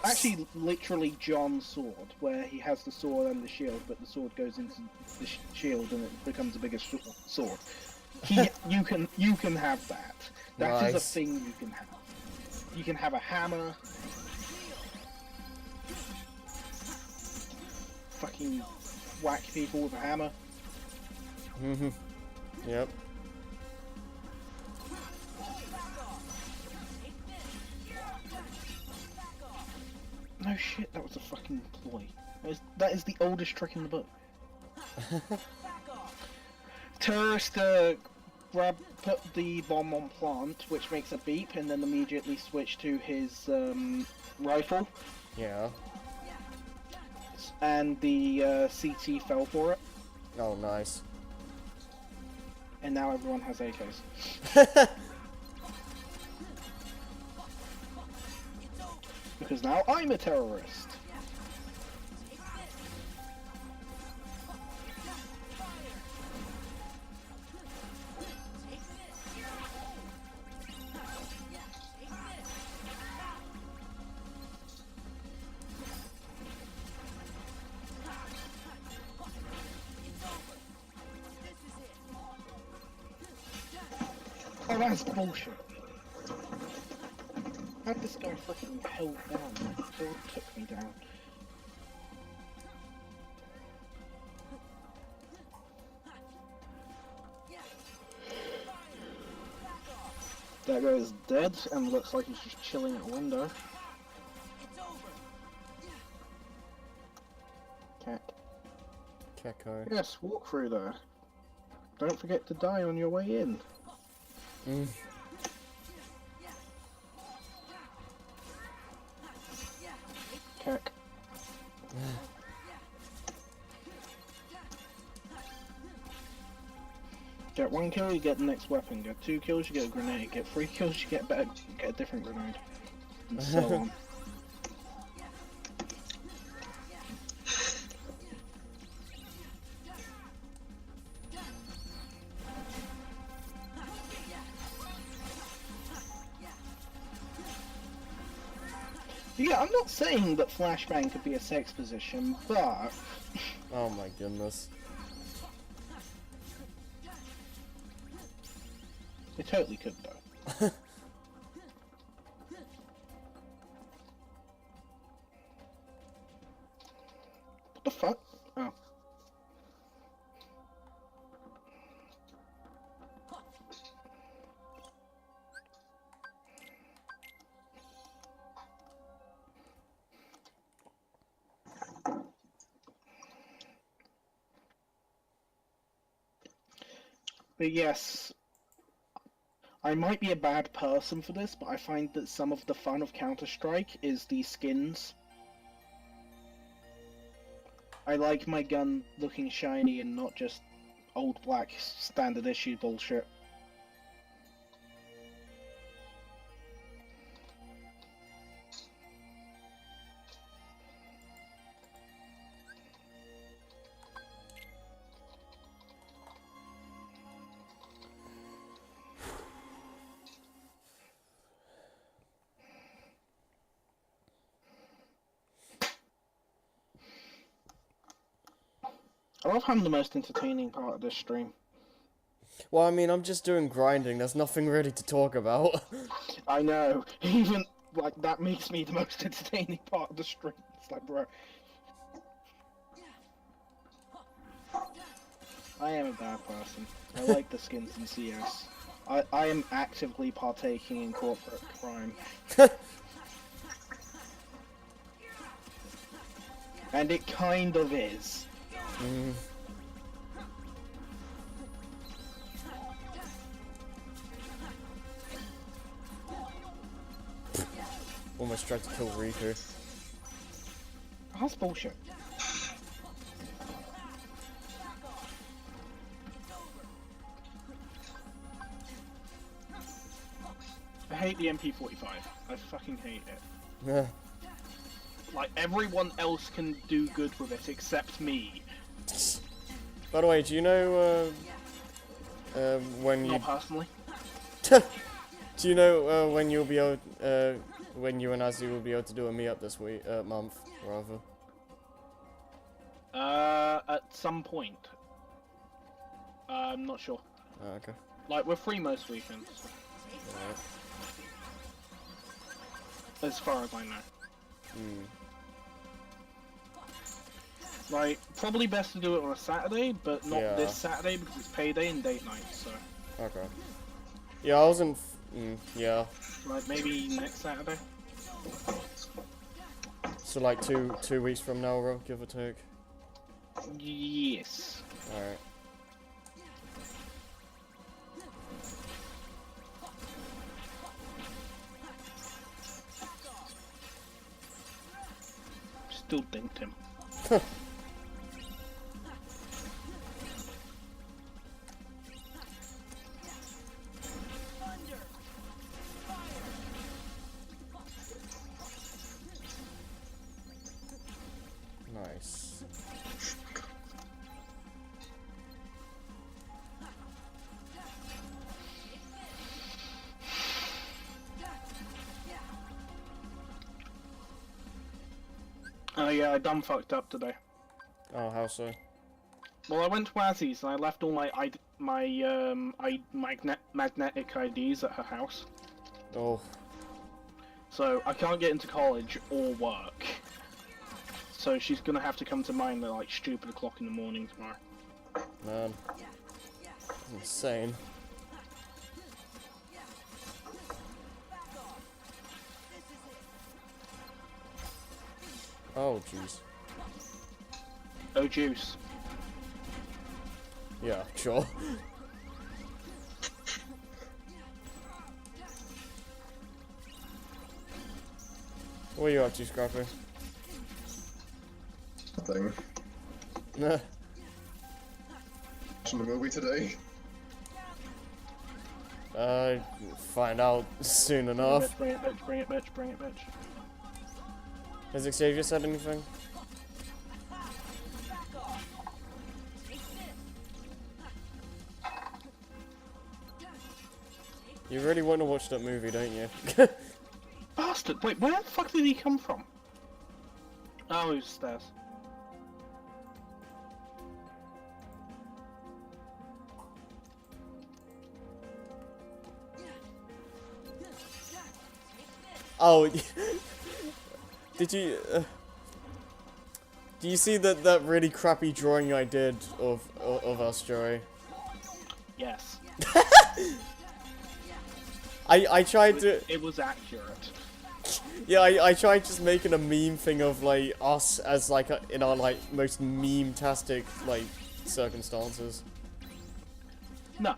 Actually, literally John's sword, where he has the sword and the shield, but the sword goes into the shield and it becomes a bigger sword. You can have that. That is a Nice. thing you can have. You can have a hammer. Fucking whack people with a hammer. Mhm. Yep. No shit, that was a fucking ploy. That is the oldest trick in the book. Terrorist put the bomb on plant, which makes a beep, and then immediately switch to his rifle, Yeah. and the CT fell for it, Oh, nice. and now everyone has AKs. Because now I'm a terrorist. Oh, that's bullshit. How'd this guy freaking held down? Still took me down. That guy is dead and looks like he's just chilling at a window. Cat. Keko. Yes, walk through there. Don't forget to die on your way in. Cack. Get 1 kill, you get the next weapon. Get 2 kills, you get a grenade. Get 3 kills, you get a different grenade. And so on. Yeah, I'm not saying that flashbang could be a sex position, but Oh my goodness. It totally could, though. What the fuck? Oh. But yes, I might be a bad person for this, but I find that some of the fun of Counter-Strike is the skins. I like my gun looking shiny and not just old black standard issue bullshit. I love having the most entertaining part of this stream. Well, I mean, I'm just doing grinding. There's nothing really to talk about. I know, even, like, that makes me the most entertaining part of the stream. It's like, bro. I am a bad person. I like the skins in CS. I am actively partaking in corporate crime. And it kind of is. Mm. Almost tried to kill Riku. That's bullshit. I hate the MP45. I fucking hate it. Yeah. Like, everyone else can do good with it except me. By the way, do you know when you? Not personally. Do you know when you'll be able, when you and Azzy will be able to do a meetup this week, month, rather? At some point. I'm not sure. Oh, okay. Like, we're free most weekends, Alright. as far as I know. Hmm. Like, probably best to do it on a Saturday, but not Yeah. this Saturday because it's payday and date night, so... Okay. Yeah, I wasn't. Yeah. Like, maybe next Saturday? So like two weeks from now, Rob, give or take. Yes. Alright. Still dinked him. Nice. Oh yeah, I done fucked up today. Oh, how so? Well, I went to Azzy's and I left all my magnetic IDs at her house. Oh. So I can't get into college or work. So she's gonna have to come to mine at like stupid o'clock in the morning tomorrow. Man. Insane. Oh, jeez. Oh, juice. Yeah, sure. What are you up to, Scrappy? Nothing. Nah. Watching the movie today. Find out soon enough. Bring it, bitch, bring it, bitch, bring it, bitch. Has Xavier said anything? You really want to watch that movie, don't you? Bastard! Wait, where the fuck did he come from? Oh, he was stairs. Oh, did you? Do you see that really crappy drawing I did of us, Joey? Yes. I tried to. It was accurate. Yeah, I tried just making a meme thing of like us as like in our like most meme-tastic like circumstances. No.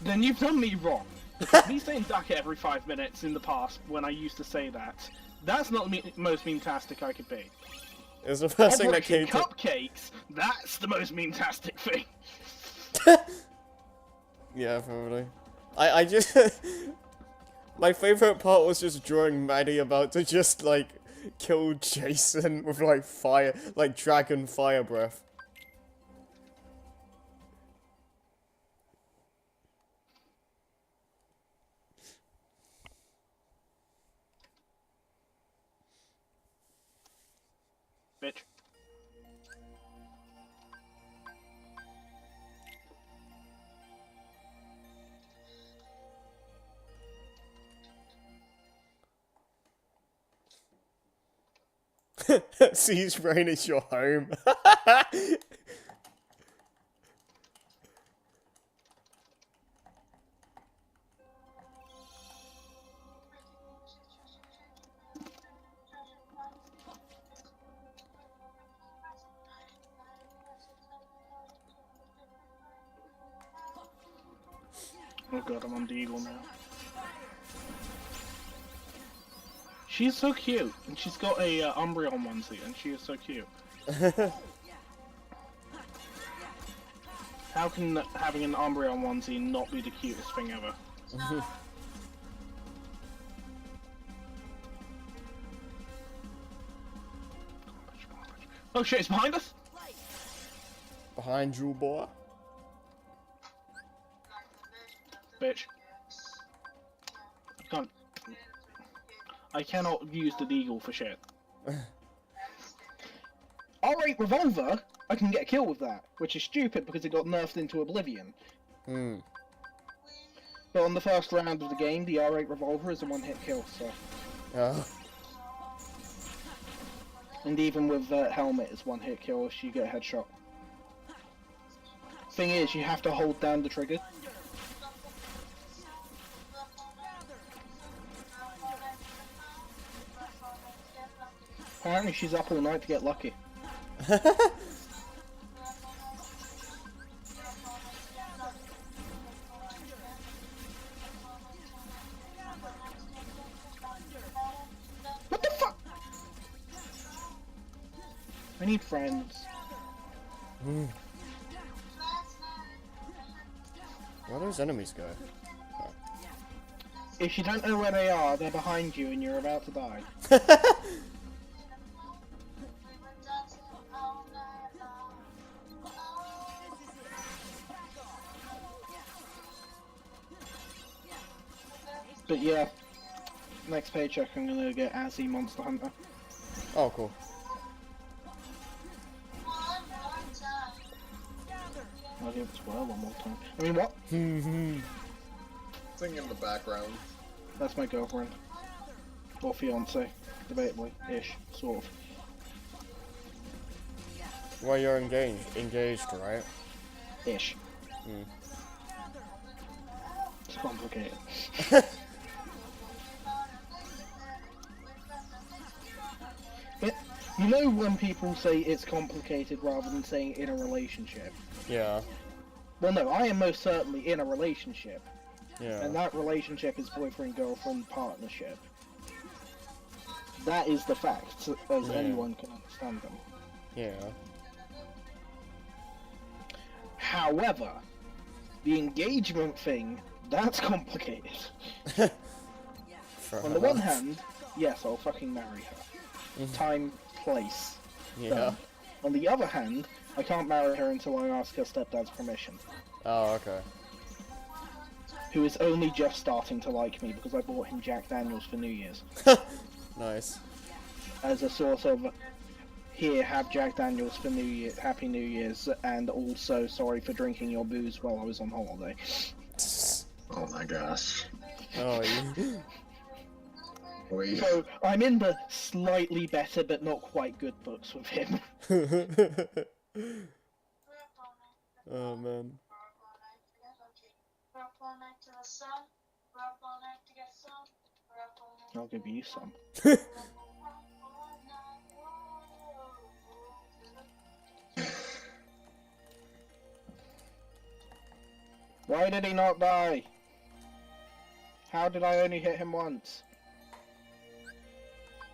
Then you've done me wrong. Because me saying duck it every 5 minutes in the past when I used to say that, that's not the most meme-tastic I could be. It was the first thing that Operation came to. Cupcakes, that's the most meme-tastic thing. Yeah, probably. I just. My favorite part was just drawing Maddie about to just like kill Jason with like fire, like dragon fire breath. Bitch. Siege Brain is your home. Oh god, I'm on Deagle now. She's so cute, and she's got a Umbreon onesie, and she is so cute. How can having an Umbreon onesie not be the cutest thing ever? Oh shit, it's behind us! Behind you, boy. Bitch. I cannot use the Deagle for shit. R8 Revolver, I can get a kill with that, which is stupid because it got nerfed into Oblivion. Hmm. But on the first round of the game, the R8 Revolver is a one-hit kill, so... Oh. And even with Helmet, it's one-hit kill if you get a headshot. Thing is, you have to hold down the trigger. Apparently she's up all night to get lucky. What the fuck? I need friends. Where do those enemies go? If you don't know where they are, they're behind you and you're about to die. But yeah, next paycheck I'm gonna get Azzy Monster Hunter. Oh, cool. I'll give it to Well one more time. I mean, what? Thing in the background. That's my girlfriend. Or fiance. Debatably. Ish. Sort of. Well, you're engaged, right? Ish. Hmm. It's complicated. You know when people say it's complicated rather than saying in a relationship? Yeah. Well, no, I am most certainly in a relationship. Yeah. And that relationship is boyfriend-girlfriend partnership. That is the fact, as Yeah. anyone can understand them. Yeah. However, the engagement thing, that's complicated. Fair On the one enough. hand, yes, I'll fucking marry her. Time, place. Yeah. Done. On the other hand, I can't marry her until I ask her stepdad's permission. Oh, okay. Who is only just starting to like me because I bought him Jack Daniels for New Year's. Nice. As a sort of, here, have Jack Daniels for New Year, Happy New Year's, and also sorry for drinking your booze while I was on holiday. Oh my gosh. Oh, you... Wait. So I'm in the slightly better but not quite good books with him. Oh man. I'll give you some. Why did he not die? How did I only hit him once?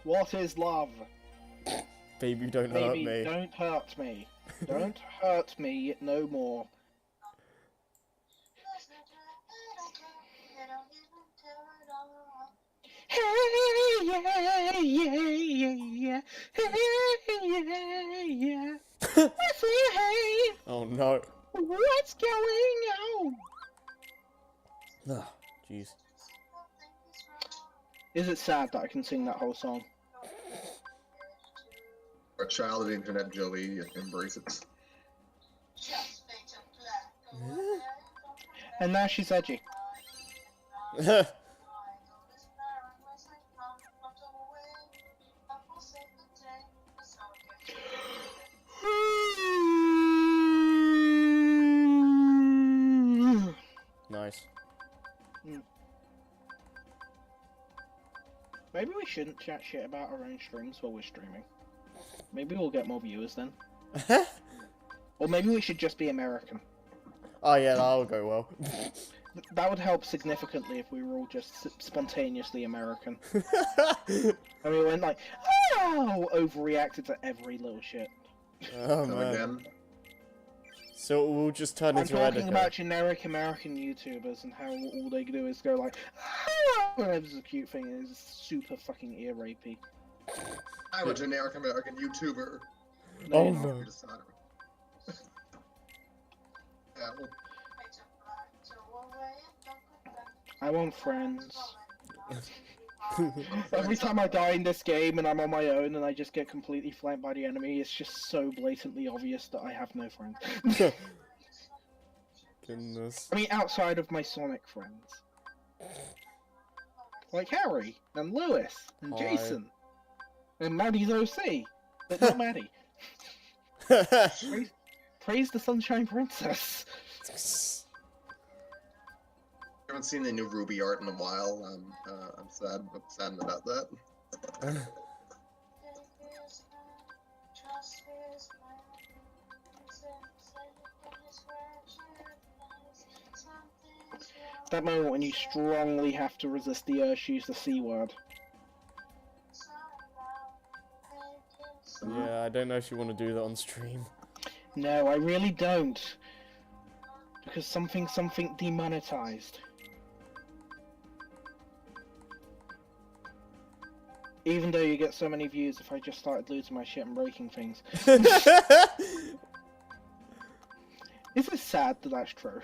What is love? Baby, don't hurt Baby, me. don't hurt me. Don't hurt me no more. Hey, yeah, yeah, yeah, yeah. Hey, yeah, yeah. I say hey. Oh no. What's going on? Ah, jeez. Is it sad that I can sing that whole song? For a child of the internet, Joey, embrace it. And now she's edgy. Nice. Maybe we shouldn't chat shit about our own streams while we're streaming. Maybe we'll get more viewers then. Or maybe we should just be American. Oh yeah, that'll go well. That would help significantly if we were all just spontaneously American. And we went like, oh, overreacted to every little shit. Oh Come man. again. So it will just turn I'm into talking Edica. about generic American YouTubers and how all they do is go like, oh, this is a cute thing, and it's super fucking ear rapey. I'm a generic American YouTuber. Oh you're not. no. You decided. Yeah, well, I want friends. Every time I die in this game and I'm on my own and I just get completely flanked by the enemy, it's just so blatantly obvious that I have no friends. Goodness. I mean, outside of my Sonic friends. Like Harry, and Lewis, and Hi. Jason, and Maddie's OC, but not Maddie. Praise the Sunshine Princess. I haven't seen the new Ruby art in a while. I'm saddened about that. That moment when you strongly have to resist the urge to use the C word. Yeah, I don't know if you want to do that on stream. No, I really don't. Because something demonetized. Even though you get so many views if I just started losing my shit and breaking things. Is it sad that that's true?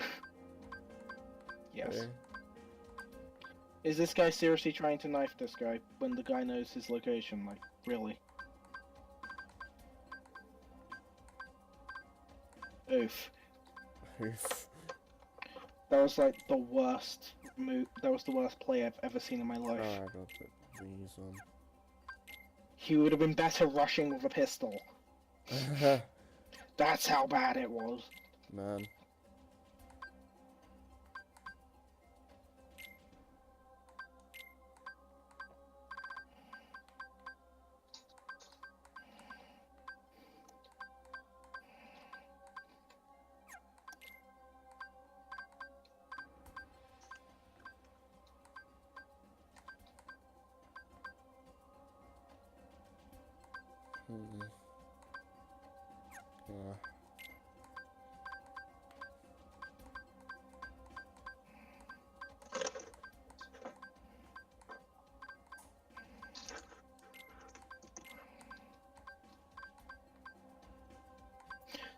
Yes. Okay. Is this guy seriously trying to knife this guy when the guy knows his location? Like, really? Oof. Oof. That was like the worst move. That was the worst play I've ever seen in my life. Oh, I gotta put these He would have been better rushing with a pistol. on. That's how bad it was. Man.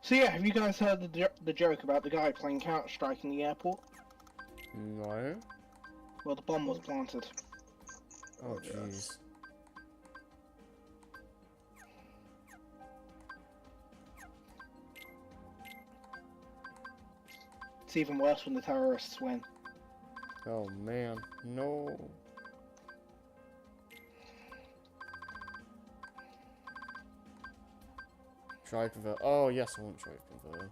So yeah, have you guys heard the joke about the guy playing Counter-Strike in the airport? No. Well, the bomb was planted. Oh jeez. It's even worse when the terrorists win. Oh man. No. Drive converter. Oh, yes, I want drive converter.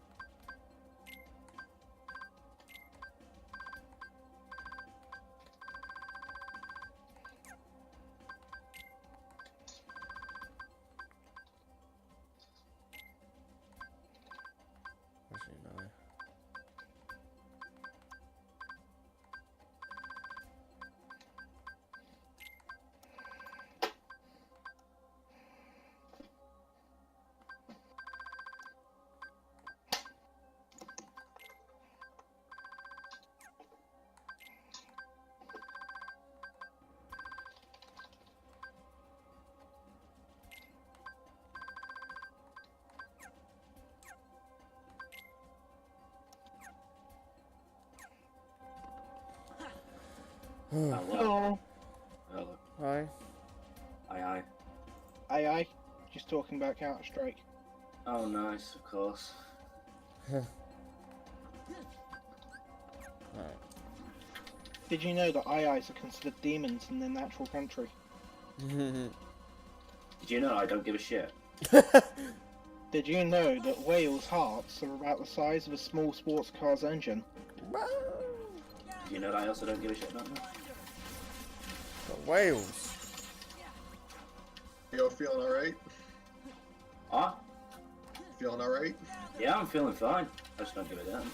Actually, no. Hello. Hello. Hi. Aye. Aye. Just talking about Counter-Strike. Oh, nice, of course. Alright. Did you know that AIs are considered demons in their natural country? Did you know I don't give a shit? Did you know that whales' hearts are about the size of a small sports car's engine? Did you know that I also don't give a shit about that? But Wales. Yo, feeling alright? Huh? Feeling alright? Yeah, I'm feeling fine. I just don't give a damn.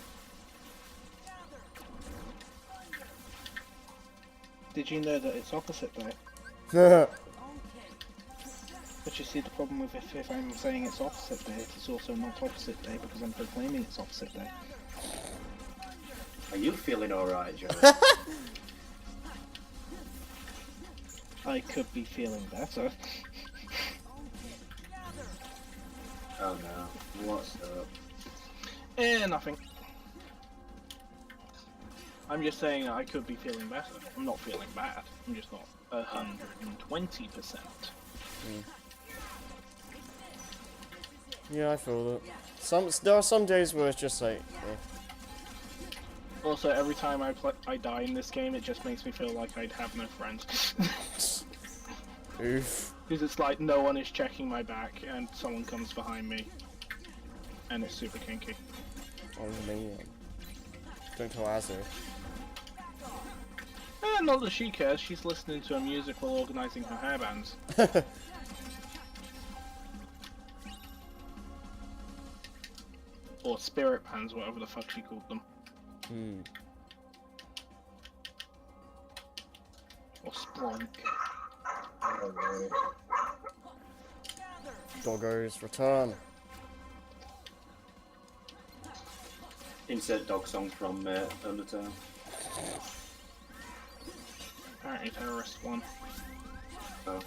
Did you know that it's opposite day? But you see, the problem with if I'm saying it's opposite day, it's also not opposite day because I'm proclaiming it's opposite day. Are you feeling alright, Joe? I could be feeling better. Oh no. What's up? Nothing. I'm just saying I could be feeling better. I'm not feeling bad. I'm just not 120%. Yeah, I feel that. There are some days where it's just like, Also, every time I die in this game, it just makes me feel like I'd have no friends. oof. Because it's like no one is checking my back, and someone comes behind me, and it's super kinky. Oh man. Don't tell Azzo. Not that she cares. She's listening to her music while organising her hairbands. Or spirit bands, whatever the fuck she called them. Or Splunk. Alright. Doggos, return. Insert dog song from Undertale. Apparently terrorist one. Oh.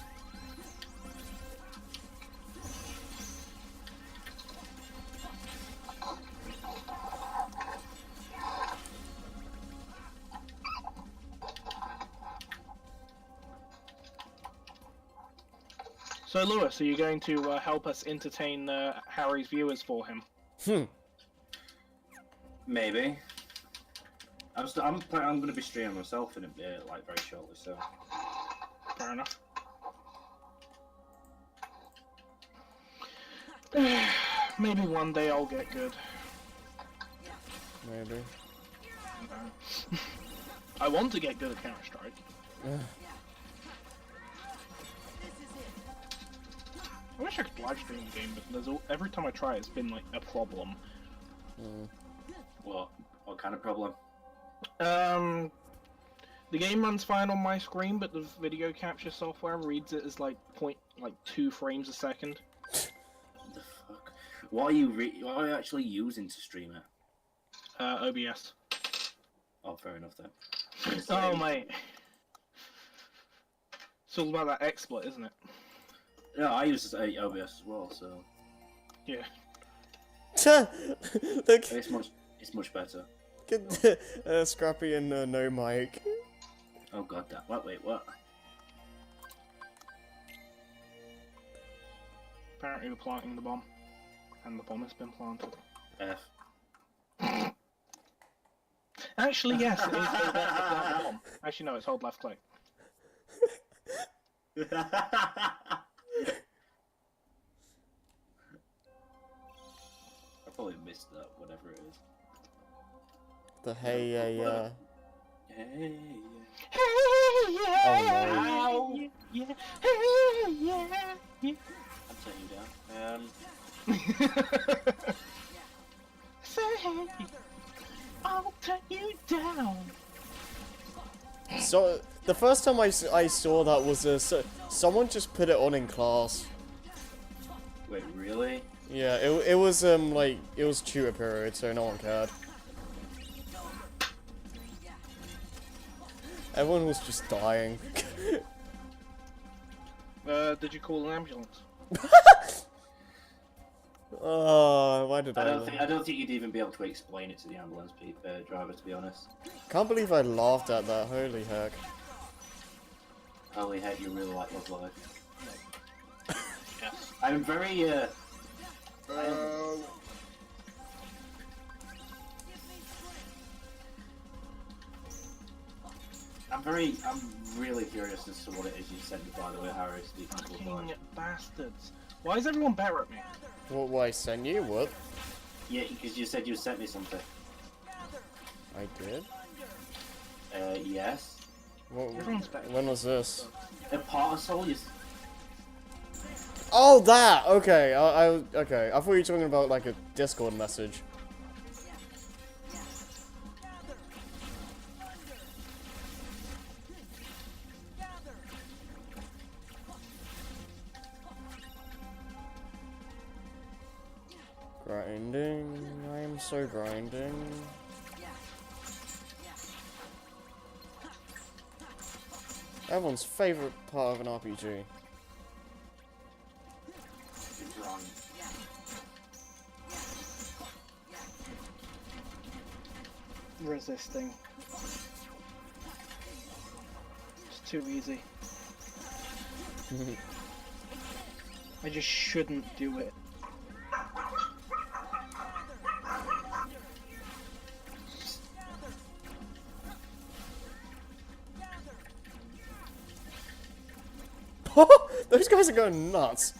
So Lewis, are you going to help us entertain Harry's viewers for him? Maybe. I'm going to be streaming myself in it, like very shortly. So. Fair enough. Maybe one day I'll get good. Maybe. I want to get good at Counter-Strike. I wish I could live stream the game, but every time I try, it's been like a problem. What kind of problem? The game runs fine on my screen, but the video capture software reads it as like 2 frames a second. What the fuck? What are you actually using to stream it? OBS. Oh, fair enough then. Oh mate, it's all about that XSplit, isn't it? No, I use OBS as well, so Yeah. Look, it's much better. get Scrappy and no mic. Oh god, that. Wait, what? Apparently we're planting the bomb, and the bomb has been planted. F. Actually, yes, it is hold left to plant the bomb. Actually, no, it's hold left click. probably missed that, whatever it is. The hey, yeah, yeah. Hey, Hey, yeah, Oh, no. yeah, hey, yeah, yeah. I'm turning you down. Say, I'll turn you down. So, the first time I saw that was someone just put it on in class. Wait, really? Yeah, it was like it was tutor period, so no one cared. Everyone was just dying. Did you call an ambulance? Oh, why did I I? don't think you'd even be able to explain it to the ambulance driver, to be honest. Can't believe I laughed at that. Holy heck. Holy heck, you really like Love Life. I'm very I'm really curious as to what it is you sent me, by the way, Harry, speaking of Love Fucking Life. bastards. Why is everyone better at me? What I sent you? What? Yeah, because you said you sent me something. I did? Yes. Everyone's better. When was this? A parcel, Oh, that! Okay, okay. I thought you were talking about like a Discord message. Grinding. I am so grinding. Everyone's favorite part of an RPG. Resisting. It's too easy. I just shouldn't do it. Those guys are going nuts.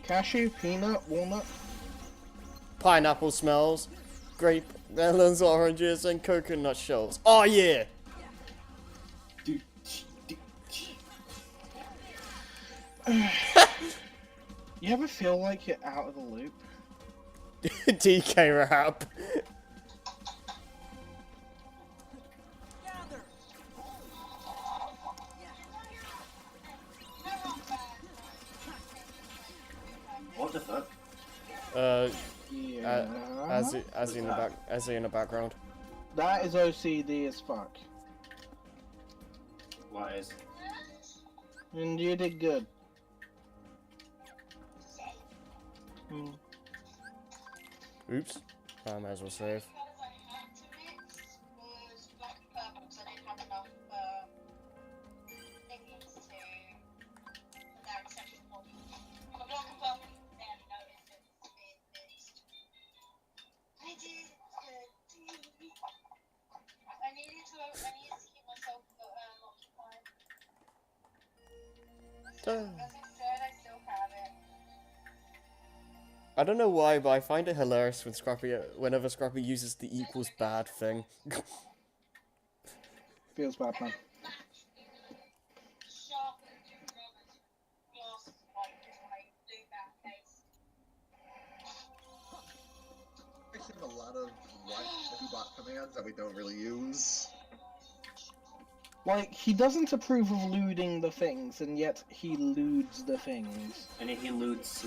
Cashew, peanut, walnut. Pineapple smells, grape, melons, oranges, and coconut shells. Oh yeah! You ever feel like you're out of the loop? DK rap. What the fuck? Yeah. As in the background. That is OCD as fuck. What is? And you did good. Oops. I might as well save. I don't know why, but I find it hilarious when whenever Scrappy uses the equals bad thing. Feels bad, man. A lot of bot commands that we don't really use. Like, he doesn't approve of looting the things, and yet he loots the things. And he loots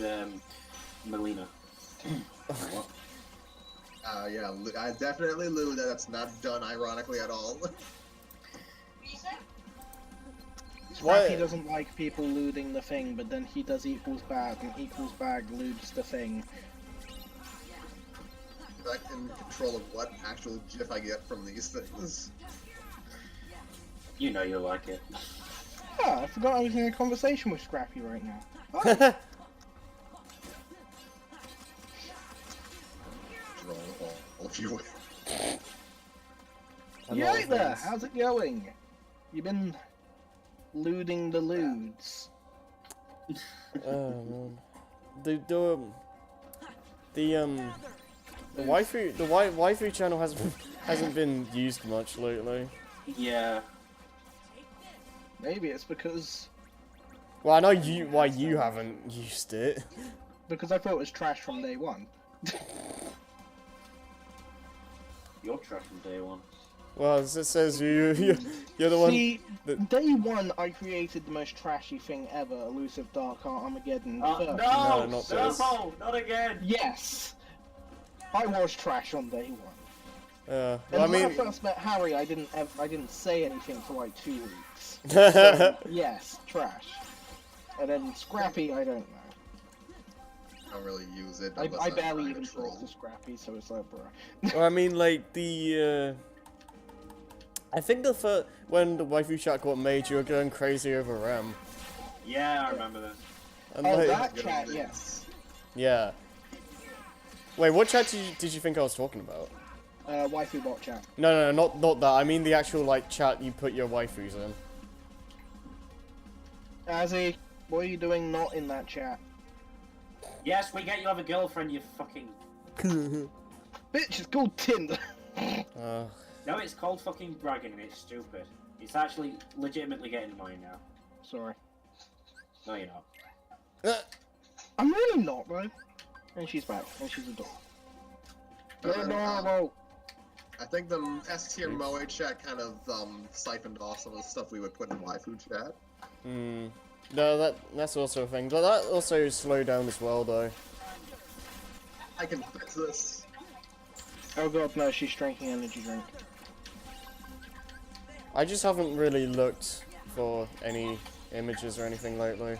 Melina. What? Yeah, I definitely loot that. That's not done ironically at all. Scrappy doesn't like people looting the thing, but then he does equals bad, and equals bad loots the thing. I'm in control of what actual GIF I get from these things. You know you like it. Ah, I forgot I was in a conversation with Scrappy right now. Oh. All of you. You right there? How's it going? You been Looting the lewds. Oh man. The waifu channel hasn't been used much lately. Yeah. Maybe it's because Well, I know why you haven't used it. I thought it was trash from day one. You're trash from day one. Well, as it says, you're the one. See, that- day one I created the most trashy thing ever, Elusive Dark Armageddon. No, first. No, not this. not again. Yes! I was trash on day one. Well, And I when I mean, first met Harry, I didn't say anything for like 2 weeks. So, yes, trash. And then Scrappy, I don't know. I don't really use it. I unless I'm barely trying even to troll. talk to Scrappy, so it's like, bro. well, I mean, like the. I think when the waifu chat got made, you were going crazy over RAM. Yeah, I remember this. And Oh, like, that chat, yes. yeah. Wait, what chat did you think I was talking about? Waifu bot chat. No, not that. I mean the actual like chat you put your waifus in. Azzy, what are you doing not in that chat? Yes, we get you have a girlfriend, you fucking... Bitch, it's called Tinder. No, it's called fucking bragging and it's stupid. It's actually legitimately getting annoying now. Sorry. No, you're not. I'm really not, bro. And she's back, and she's adorable. You're adorable. I think the S tier Moe chat kind of siphoned off some of the stuff we would put in waifu chat. Hmm. No, that's also a thing. But that also slowed down as well, though. I can fix this. Oh god, no, she's drinking energy drink. I just haven't really looked for any images or anything lately.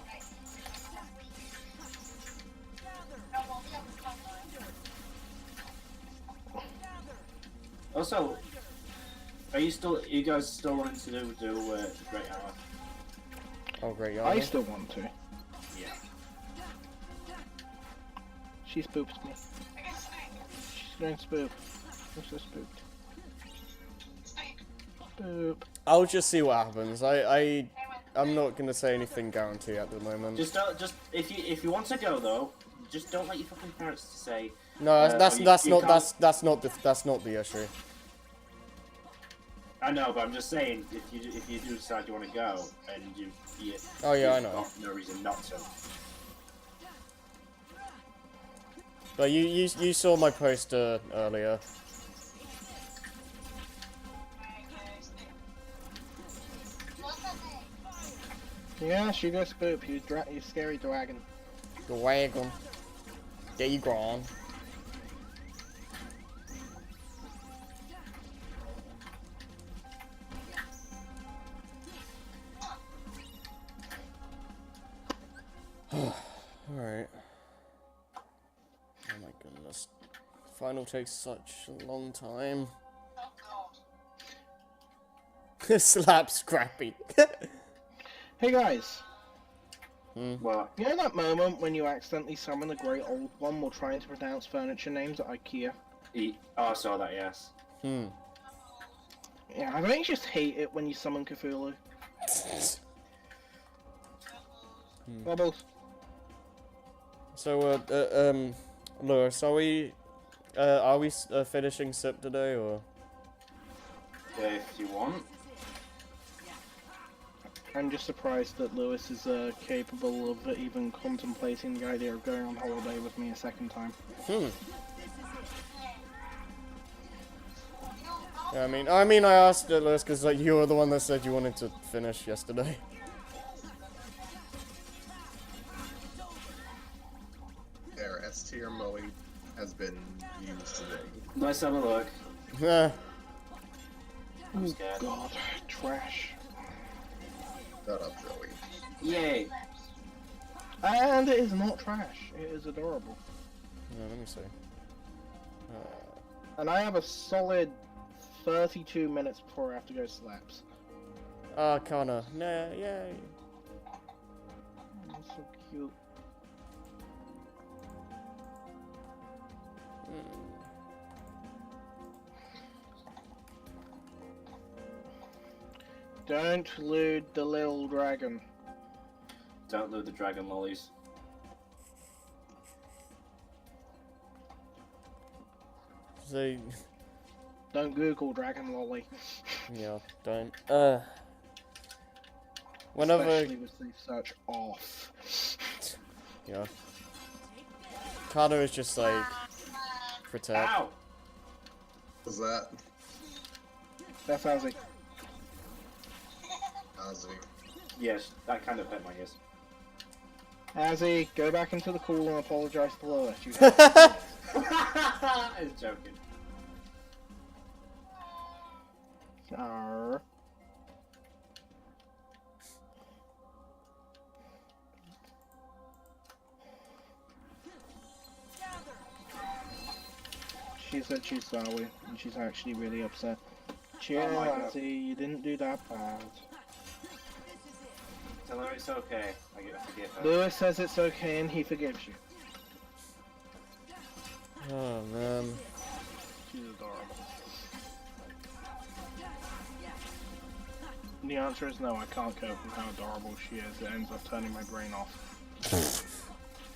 Also, are you guys still wanting to do Great Hour? Oh, great, I yeah. still want to. Yeah. She spooked me. She's going spook. I'm so spooked. Spoop. I'll just see what happens. I'm not gonna say anything guarantee at the moment. Just if you want to go though, just don't let your fucking parents say. No, that's you not can't- that's not the issue. I know, but I'm just saying if you do decide you want to go and you Oh yeah, I there's know. no reason not to. But you saw my poster earlier. Yeah, she goes spoop, you scary dragon. The wagon. There you go on. Alright. Oh my goodness. Final takes such a long time. Slap Scrappy. Hey guys, Well, you know that moment when you accidentally summon the Great Old One while trying to pronounce furniture names at IKEA? I saw that. Yes. Yeah, I don't you just hate it when you summon Cthulhu? Bubbles. So, Lewis, are we finishing SIP today, or? If you want. I'm just surprised that Lewis is capable of even contemplating the idea of going on holiday with me a second time. Yeah, I mean, I asked Lewis because like you were the one that said you wanted to finish yesterday. Their S tier Moe has been used today. Let's have a look. Yeah. I'm scared. God, trash. Shut up, Joey. Yay! And it is not trash. It is adorable. Yeah, let me see. And I have a solid 32 minutes before I have to go slaps. Connor. Nah, yay. That's so cute. Don't loot the little dragon. Don't loot the dragon lollies. So, Don't Google dragon lolly. yeah, don't. Whenever, Especially with the search off. yeah. Kado is just like protect. Ow! Was that That's Ozzy. Ozzy? Yes, that kind of hurt my ears. Ozzy, go back into the pool and apologise to Lewis. You I was joking. Arr. She said she's sorry, and she's actually really upset. Chill, Oh my God. Ozzy, you didn't do that bad. Tell her it's okay. I forgive her. Lewis says it's okay and he forgives you. Oh man. She's adorable. The answer is no, I can't cope with how adorable she is. It ends up turning my brain off.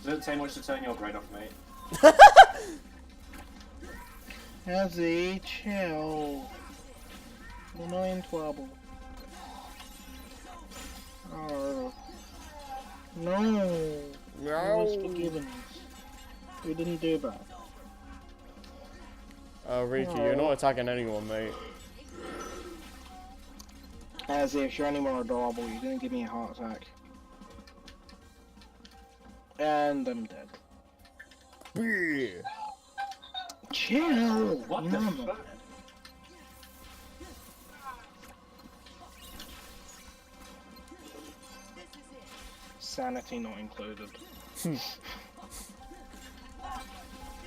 Doesn't take much to turn your brain off, mate. Ozzy, chill. You're not in trouble. Oh. No. No. Was forgiven. We didn't do that. Oh, Ricky, you're not attacking anyone, mate. As if you're any more adorable, you're gonna give me a heart attack. And I'm dead. Yeah. Chill! What You the know I'm not fuck? dead. Sanity not included.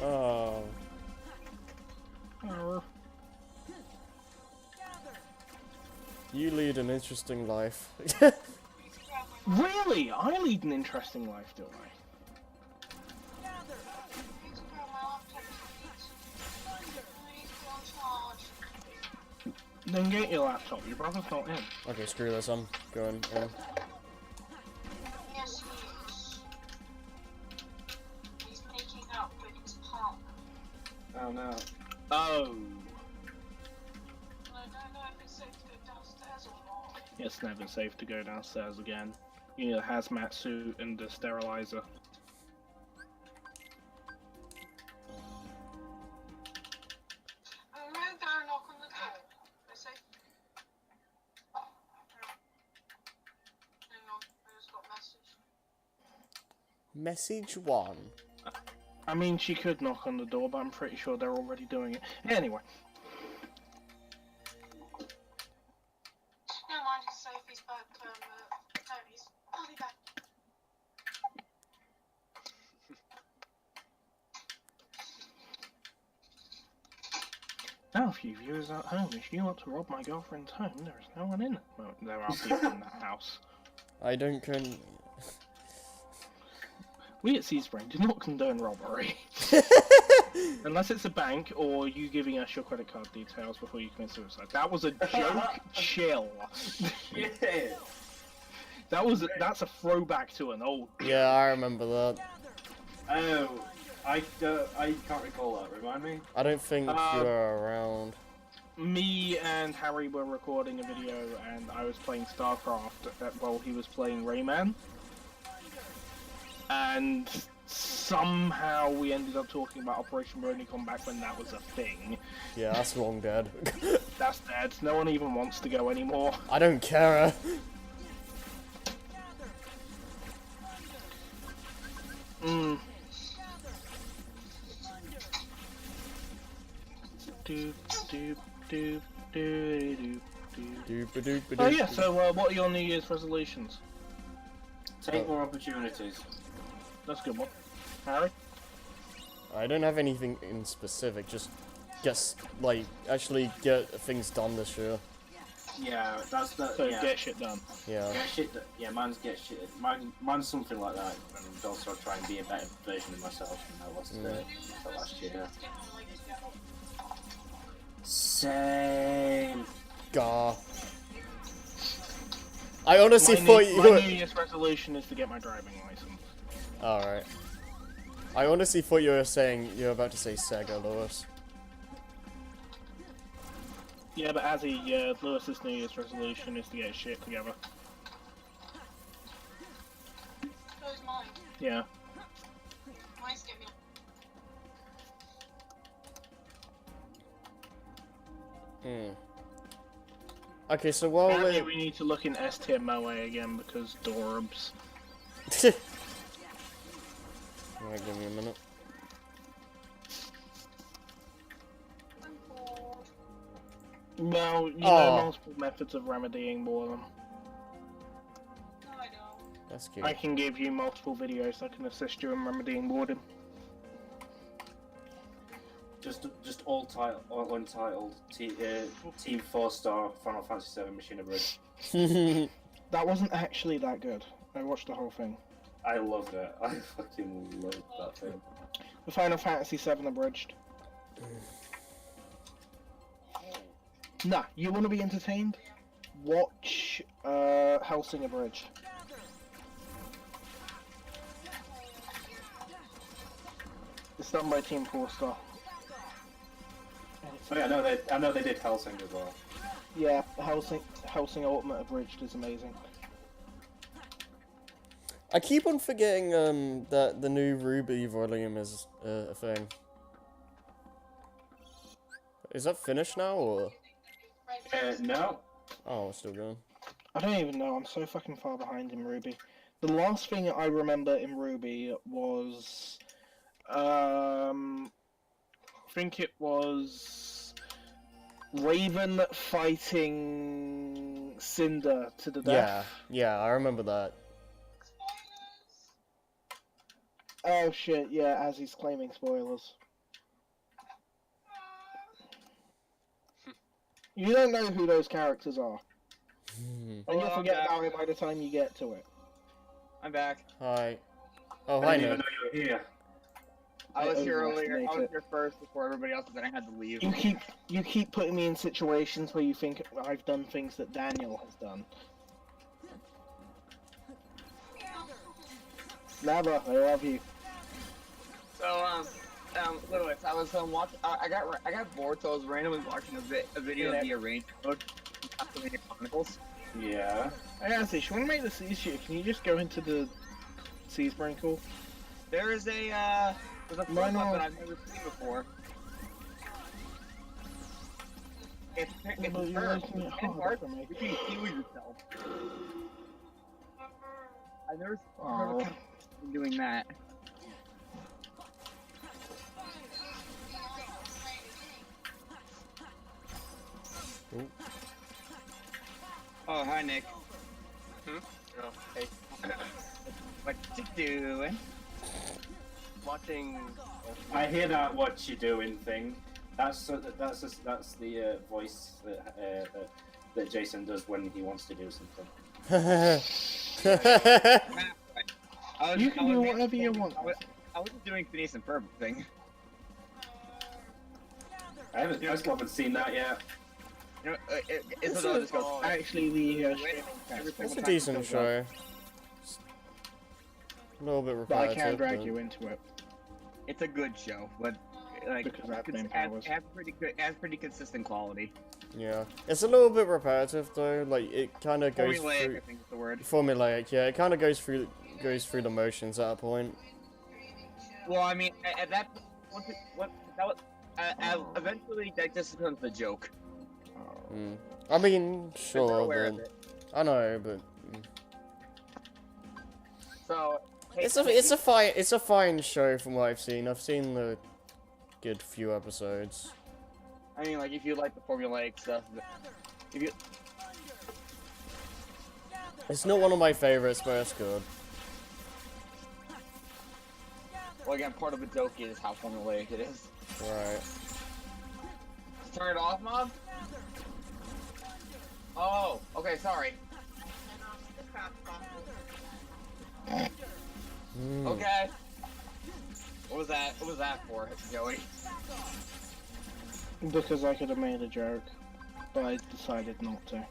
Oh. Arr. You lead an interesting life. Really? I lead an interesting life, do I? Then get your laptop, your brother's not in. Okay, screw this, I'm going in. Yes, he is. He's making up with his partner. Oh no. Oh. I don't know if it's safe to go downstairs or not. It's never safe to go downstairs again. You need a hazmat suit and a sterilizer. I'm going to go knock on the door. I say. Hang on, I just got a message. Message 1. I mean, she could knock on the door, but I'm pretty sure they're already doing it. Anyway. Never mind, he's safe. He's back. I'll be back. Now, for you viewers at home, if you want to rob my girlfriend's home, there is no one in it. Well, there are people in that house. I don't con... We at Seaspring do not condone robbery. Unless it's a bank or you giving us your credit card details before you commit suicide. That was a joke. Chill. Yeah. That's a throwback to an old. Yeah, I remember that. Oh, I can't recall that. Remind me. I don't think you were around. Me and Harry were recording a video, and I was playing StarCraft while he was playing Rayman. And somehow we ended up talking about Operation Ronicon back when that was a thing. Yeah, that's long dead. That's dead. No one even wants to go anymore. I don't care. Mm. Doop, doop, doop, doop, doop. Doop-a-doop-a-doop. Oh yeah, so what are your New Year's resolutions? Take more opportunities. That's a good one. Harry? I don't have anything in specific, just actually get things done this year. Yeah, that's the. So yeah. get shit done. Yeah. Get shit. Yeah, mine's get shit. Mine's something like that, and also try and be a better version of myself than I was the last year. Get my legs together. Same. Gah. I honestly thought you my were... New Year's resolution is to get my driving license. Alright. I honestly thought you were about to say Sega, Lewis. Yeah, but Lewis's New Year's resolution is to get his shit together. So is mine. Yeah. Mine's getting Okay, so while Apparently we're... we need to look in S tier Moe again because Dorbs. Alright, give me a minute. I'm bored. Well, you know Oh. multiple methods of remedying boredom. No, I don't. That's cute. I can give you multiple videos that can assist you in remedying boredom. Just all untitled Team 4-star Final Fantasy 7 Machine Abridged. That wasn't actually that good. I watched the whole thing. I loved it. I fucking loved that thing. The Final Fantasy 7 abridged. Nah, you want to be entertained? Watch Helsing abridged. It's done by Team 4-star. Oh yeah, I know they did Helsing as well. Yeah, Helsing Ultimate abridged is amazing. I keep on forgetting that the new Ruby volume is a thing. Is that finished now, or...? No. Oh, we're still going. I don't even know, I'm so fucking far behind in Ruby. The last thing I remember in Ruby was... I think it was... Raven fighting Cinder to the death. Yeah, I remember that. Oh shit, yeah, as he's claiming spoilers. You don't know who those characters are. And you'll Hello, forget I'm about it by the time you get to it. I'm back. Hi. Oh, I hi, didn't even Nick. know you were here. I was I here earlier. I was overestimated. here first before everybody else, and then I had to leave. You keep putting me in situations where you think I've done things that Daniel has done. Never, I love you. So Lewis, I was watching. I got bored, so I was randomly watching a video of the arranged mode of Castlevania Chronicles. Yeah. Hey Azish, you want to make this easier? Can you just go into the Sea Sprinkle? There's a front Why not? weapon I've never seen before. It's Well, a you're turn. making it In harder part, for me. you can heal yourself. I've never Oh. heard of a Castlevania doing that. Ooh. Oh, hi, Nick. Oh, hey. What you doing? Watching. I hear that "what you doing" thing. That's the voice that Jason does when he wants to do something. You can do whatever you want. I wasn't doing Phineas and Ferb thing. I still haven't seen that yet. You know, It's Isabella a- just goes. Actually, the streaming test. It's a decent show. A little bit But I repetitive. can't drag but- you into it. It's a good show, but like Because I have name has powers. pretty consistent quality. Yeah. It's a little bit repetitive though, like it kind of goes Formulaic, through... I think is the word. Formulaic, yeah, it kind of goes through the motions at a point. Well, I mean, at that once it, what that was, eventually that just becomes the joke. Mm. I mean, They're sure, aware of but... it. I know, but... So hey, It's a fine show from what I've seen. I've seen the good few episodes. I mean, like if you like the formulaic stuff, if you It's not one of my favorites, but it's good. well again, part of the joke is how formulaic it is. Right. Turn it off, Mom. Oh, okay, sorry. Mm. Okay. What was that? What was that for, Joey? Because I could have made a joke, but I decided not to.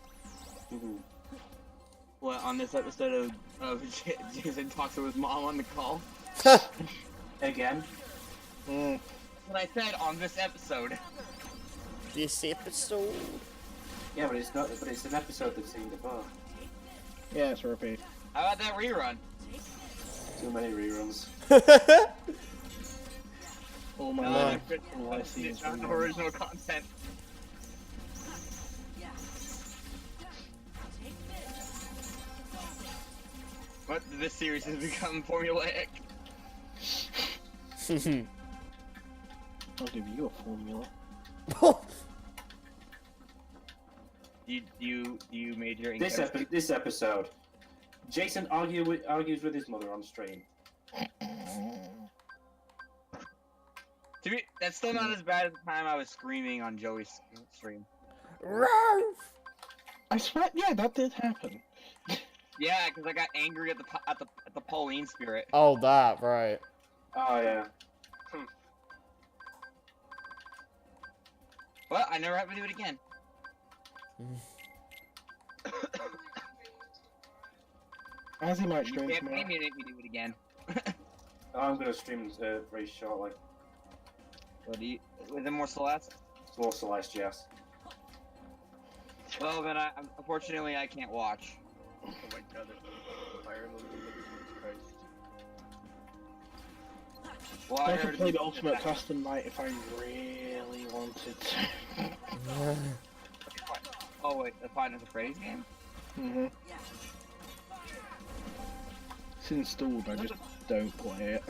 What, on this episode of Jason talks to his mom on the call? Again. That's what I said on this episode. This episode. Yeah, but it's not. But it's an episode that's seen before. Yeah, it's a repeat. How about that rerun? Too many reruns. All my No. life, all I see is It's not reruns. original content. What? This series has become formulaic. I'll give you a formula. Do you major in This chemistry? this episode, Jason argues with his mother on stream. That's still not as bad as the time I was screaming on Joey's stream. I swear, yeah, that did happen. Yeah, because I got angry at the Pauline spirit. Oh, that, right. Oh yeah. Well, I never have to do it again. As he might You stream can't tomorrow. pay me to make me do it again. I'm gonna stream very shortly. What do you? Was it more Celeste? More Celeste, yes. Well, then unfortunately I can't watch. Oh my god, that's Fire Emblem. Christ. Well, I I could heard play the Ultimate Custom Night if I really wanted to. Oh wait, the Five Nights at Freddy's game? Mm-hmm. It's installed, I just don't play it.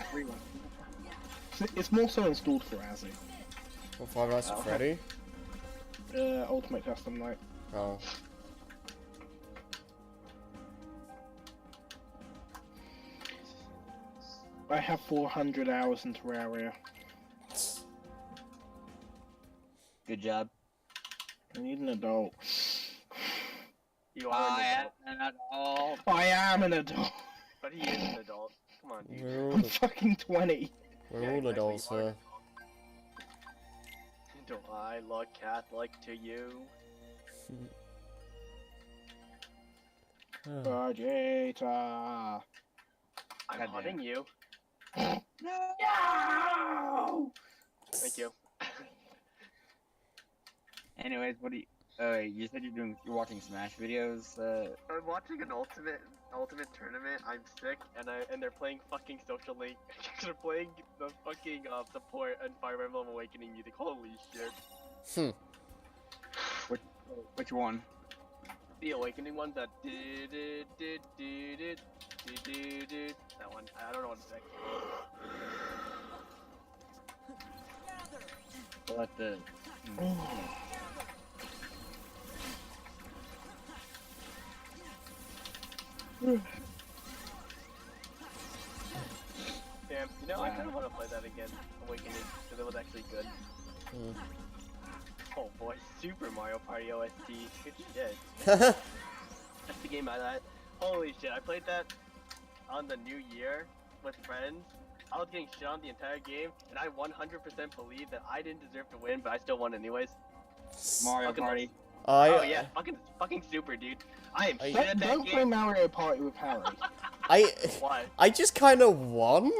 It's more so installed for Azzy. What, Five Nights at Oh. Freddy? Ultimate Custom Night. Oh. I have 400 hours in Terraria. Good job. I need an adult. You are I an am adult, an adult. I am an adult. but he is an adult. Come on, dude. We're all, I'm fucking 20. we're Yeah, all exactly, adults you are. here. Do I look Catholic to you? Vegeta. I'm God damn. hunting you. No. Thank you. Anyways, what do you? You said you're watching Smash videos. I'm watching an ultimate tournament. I'm sick, and they're playing fucking Social Link. They're playing the fucking support and Fire Emblem Awakening music. Holy shit! Which one? The Awakening one, that that one. I don't know what it's like. We'll have to. Damn, you know, I kind of want to play that again, Awakening, because it was actually good. Hmm. Oh boy, Super Mario Party OST, good shit. That's the game holy shit, I played that on the new year with friends. I was getting shit on the entire game, and I 100% believe that I didn't deserve to win, but I still won anyways. Mario Fucking- Party. Oh yeah, fucking super, dude. I am shit at that Don't play game. Mario Party with Harry. Why? I just kind of won.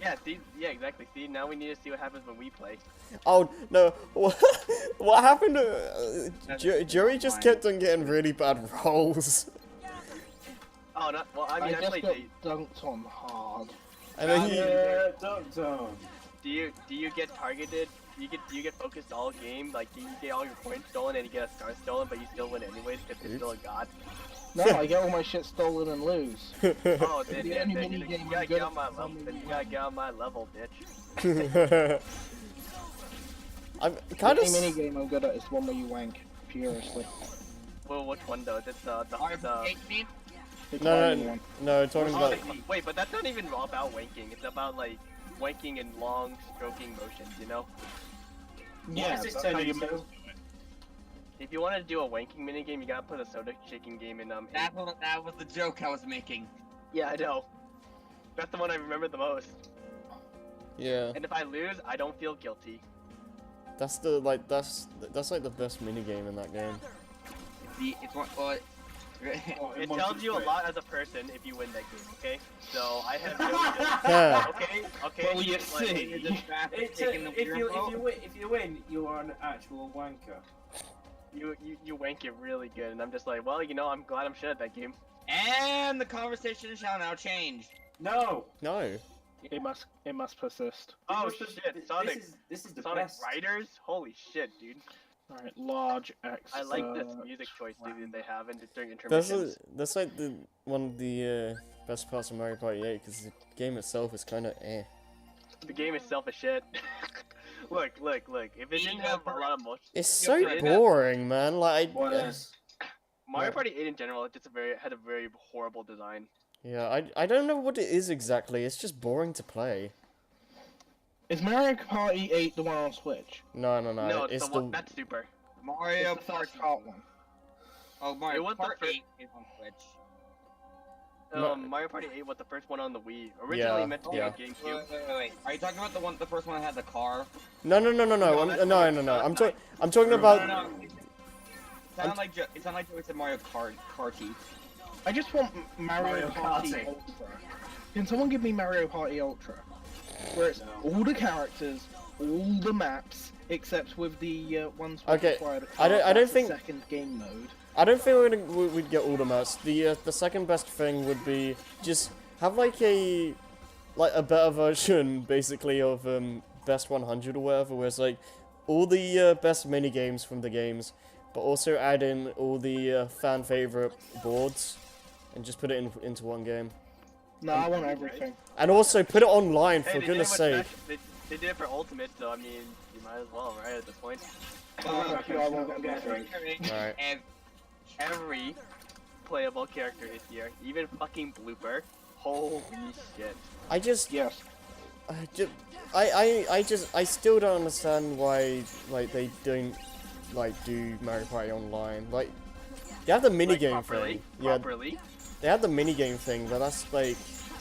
Yeah, see, yeah, exactly. See, now we need to see what happens when we play. Oh no! What happened? Joey just kept on getting really bad rolls, Oh, not well. I mean, I just played. got dunked on hard. and then he. Yeah, don't. Do you get targeted? Do you get focused all game? Like you get all your points stolen and you get a star stolen, but you still win anyways because you're still a god. No, I get all my shit stolen and lose. Oh, The then only you minigame I'm gotta good get at on my is level. on Then the you gotta get on my level, bitch. I'm The kind only of. minigame I'm good at is the one where you wank furiously. Well, which one though? That's Mario Party 18? The No, climbing no, one. no. Talking Oh, about. wait, but that's not even about wanking. It's about like wanking and long stroking motions. You know? Yeah, What is this that's how turning you into? If you want to do a wanking minigame, you gotta put a soda shaking game in That was the joke I was making. Yeah, I know. That's the one I remember the most. Yeah, And if I lose, I don't feel guilty. that's like the best minigame in that game. It's one. Well, It tells you a lot as a person if you win that game, okay? So I have Huh. okay. Well, you like, see. If you win, you are an actual wanker. you wank it really good, and I'm just like, well, I'm glad I'm shit at that game. And the conversation shall now change. No. No. It must persist. Oh This is- shit, Sonic. This is the Sonic best. Riders? Holy shit, dude. Alright, large X. I like this music choice dude, that they have during That's intermissions. that's like one of the best parts of Mario Party 8 because the game itself is kind of eh. The game itself is shit. Look. If it didn't have a lot of motion, It's so Yeah. boring, man. Like, Yes. Mario Yeah. Party 8 in general, it just had a very horrible design. yeah, I don't know what it is exactly. It's just boring to play. Is Mario Party 8 the one on Switch? No, No, it's the one that's super. Mario It's the Party. first part one. Oh, Mario It was the Party first- 8 is on Switch. Mario Party 8 was the first one on the Wii. Originally Yeah, meant to be yeah. on GameCube. Wait. Are you talking about the first one that had the car? No. No, No. I'm talking No, about. no. It sounded like Joey said Mario Karty. I just want Mario Mario Party Party. Ultra. Can someone give me Mario Party Ultra? Where it's all the characters, all the maps, except with the ones which Okay, require the I don't that's the think- second game mode. I don't think we'd get all the maps. The second best thing would be just have like a better version basically of best 100 or whatever, where it's like all the best mini games from the games, but also add in all the fan favorite boards and just put it into one game. No, I want everything. And also put it online Hey, for they goodness did it sake. with they did it for Ultimate, so I mean, you might as well, right, at this point. Okay, I won't get everything. Alright. Every playable character is here, even fucking Blooper. Holy shit. I just Yes. I still don't understand why like they don't like do Mario Party Online. Like they have the minigame properly, thing. Yeah, properly. they have the minigame thing, but that's like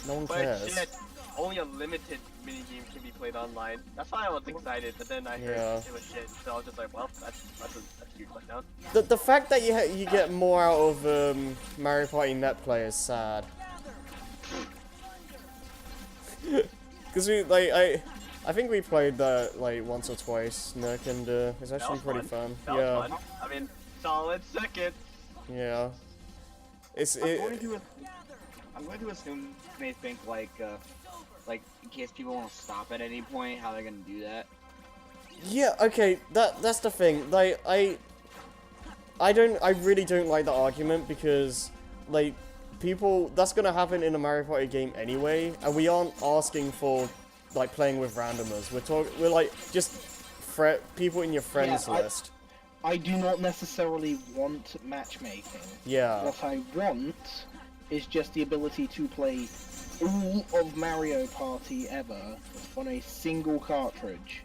no one But cares. shit, only a limited minigame can be played online. That's why I was excited, but then I heard Yeah. it was shit, so I was just like, well, that's a huge letdown. The fact that you get more out of Mario Party net play is sad. Cause I think we played that like once or twice, Nick, and it's actually was pretty fun. That Yeah, was fun. I mean, solid second. yeah. I'm going to assume they think like in case people want to stop at any point, how they're gonna do that. Yeah, okay, that's the thing. Like I really don't like the argument because like that's gonna happen in a Mario Party game anyway, and we aren't asking for like playing with randomers. We're like just people in your friends Yeah, list. I do not necessarily want matchmaking. Yeah. What I want is just the ability to play all of Mario Party ever on a single cartridge.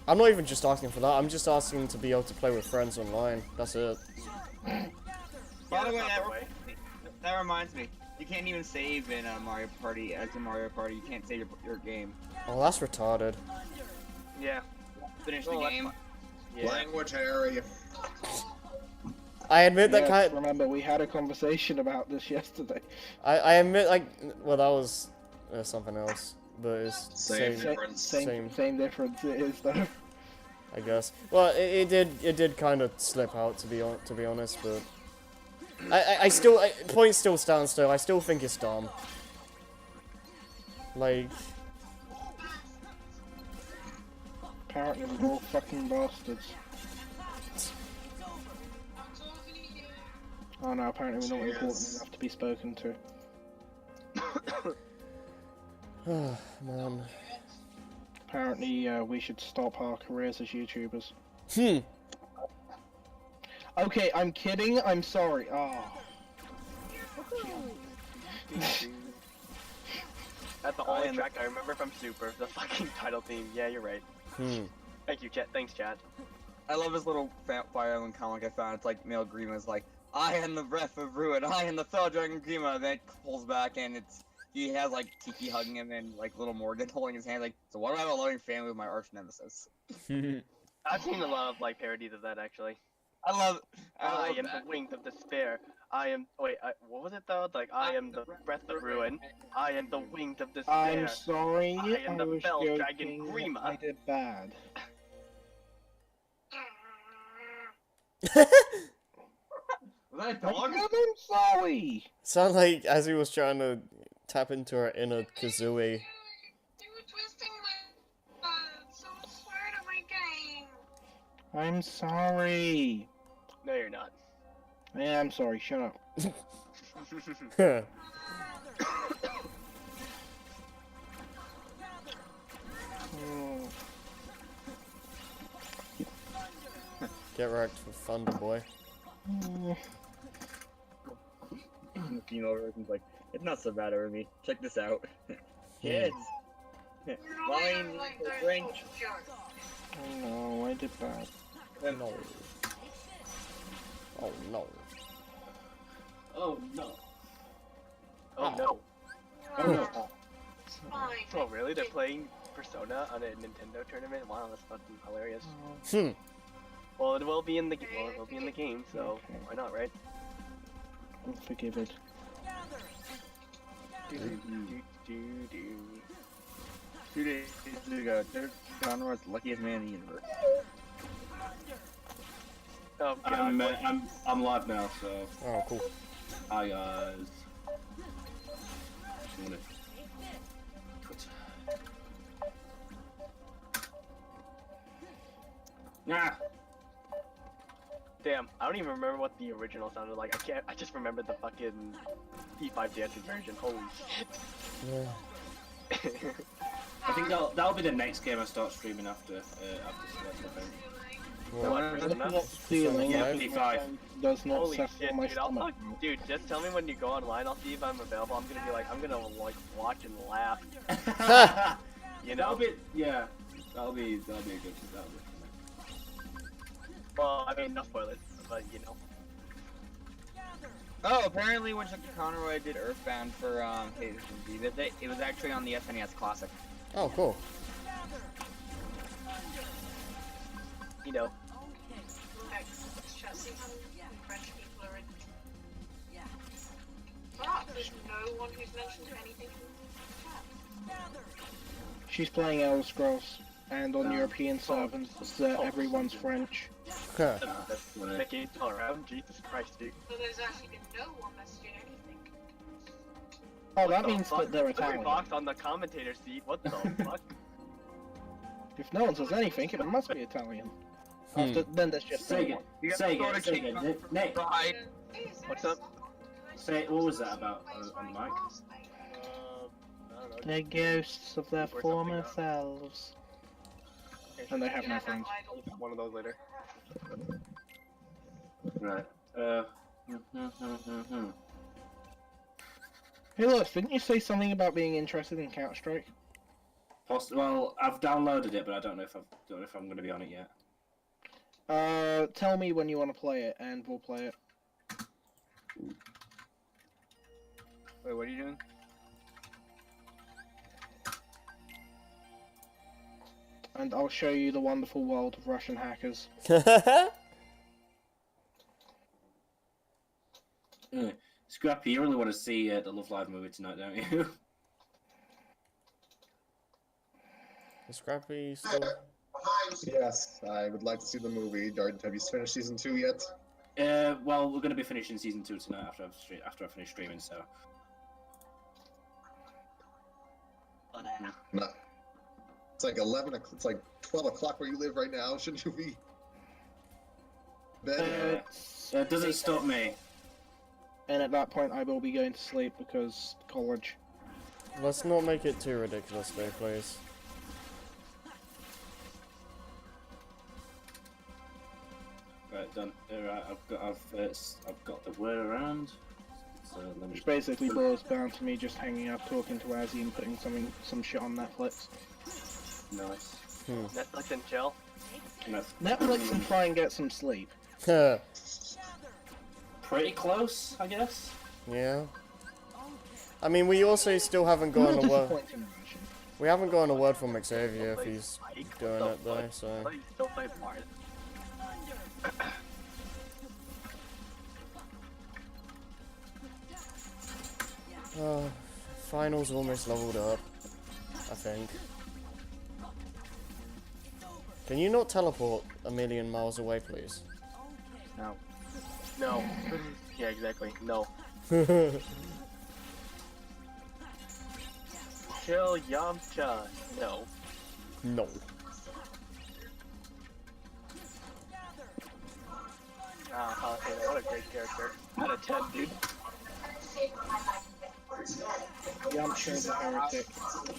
I'm not even just asking for that. I'm just asking to be able to play with friends online. That's it. By the way, that's not the way. that reminds me, you can't even save in Mario Party as a Mario Party. You can't save your game. Oh, that's retarded. Yeah. Finish Well, the that's game. fine. Yeah. Language area. I admit that Yes, remember, we had a conversation about this yesterday. I admit well that was something else, but it's Same same difference. Same difference it is though. I guess. Well, it did kind of slip out to be honest, but I still point still stands though. I still think it's dumb. Like Apparently we're all fucking bastards. Oh no, apparently we're not important Cheers. enough to be spoken to. man. Apparently we should stop our careers as YouTubers. Okay, I'm kidding, I'm sorry. Oh. That's the only track I remember from Super, the fucking title theme. Yeah, you're right. Thank you, chat. Thanks, chat. I love his little Fire Island comic I found. It's like Male Grima's like, I am the breath of ruin, I am the fell dragon Grima. Then it pulls back and he has like Tiki hugging him and like little Morgan holding his hand. Like, so what about a loving family with my arch nemesis? I've seen a lot of like parodies of that actually. I I am the wings of despair. I am. Wait, what was it though? Like, I am the breath of ruin. I am the wings of despair. I'm sorry. I am the was fell joking. dragon Grima. I did bad. Was that a dog? I'm sorry. Sound like as he was trying to tap into her inner Kazooie. You were twisting my so swear to my game. I'm sorry. No, you're not. Yeah, I'm sorry. Shut up. Oh. Get wrecked for Thunder Boy. Looking over and like, it's not so bad over me. Check this out. Kids! You're Mine like is those French. little jerks. Oh no, I did bad. No. Oh no. Oh no. Oh no. Oh, no. it's fine. Oh really? They're playing Persona on a Nintendo tournament? Wow, that's fucking hilarious. Hmm. Well, it will be in the it will be in the game, so why not, right? I'm forgiven. Do, do, do. 2 days ago, third Connor was the luckiest man in the universe. Oh god. I'm live now, so Oh, cool. hi guys. I'm gonna quit. Ah. Damn, I don't even remember what the original sounded like. I just remember the fucking P5 dancing version. Holy Yeah. shit. I think that'll be the next game I start streaming after Celeste, I think. What? Persona? Feeling Yeah, like P5. does not Holy settle shit, my dude, I'll stomach. fuck, dude, just tell me when you go online, I'll see if I'm available. I'm gonna be like, I'm gonna like watch and laugh. You know? That'll be that'll be a good that'll be. Well, I mean, no spoilers, but you know. Oh, apparently when Chuck Conroy did Earthbound for his visit, it was actually on the SNES Classic. Oh, cool. You know. Like, chat, see how French people are in. But there's no one who's mentioned anything in the chat. She's playing Elder Scrolls, and on European servers, everyone's French. Huh. The game's all around, Jesus Christ, dude. So there's actually been no one messaging anything. Oh, What that the means fuck? that they're Every Italian. box on the commentator seat, what the fuck? If no one says anything, it must be Italian. After, then there's just Say it. Say it. Nick. Hey, What's up? Say what was that about on the mic? I don't know. They're ghosts of their Or former something selves. And they have no friends. One of those later. Right. Hey look, didn't you say something about being interested in Counter-Strike? Well, I've downloaded it, but I don't know if I'm going to be on it yet. Tell me when you want to play it, and we'll play it. Wait, what are you doing? And I'll show you the wonderful world of Russian hackers. Scrappy, you really want to see the Love Live movie tonight, don't you? Is Scrappy still? Yes, I would like to see the movie. Have you finished season 2 yet? Well, we're going to be finishing season 2 tonight after I finish streaming. So. No. It's like 11. It's like 12 o'clock where you live right now. Shouldn't you be? Bed? It doesn't stop me. And at that point, I will be going to sleep because college. Let's not make it too ridiculous, though, please. Right, done. Right, I've got the word around. So let me. Which basically boils down to me just hanging out, talking to Azzy, and putting some shit on Netflix. Nice. Netflix and chill. Netflix and try and get some sleep. Pretty close, I guess. Yeah. I mean, we also still haven't gotten a word. Disappointing version. We haven't gotten a word from Xavier if he's doing it though. So. But he still plays Mars. Finals almost leveled up, I think. Can you not teleport a million miles away, please? No. No. Yeah, exactly. No. Kill Yamcha. No. No. Ah, what a great character. Out of 10, dude. Yamcha is a heretic.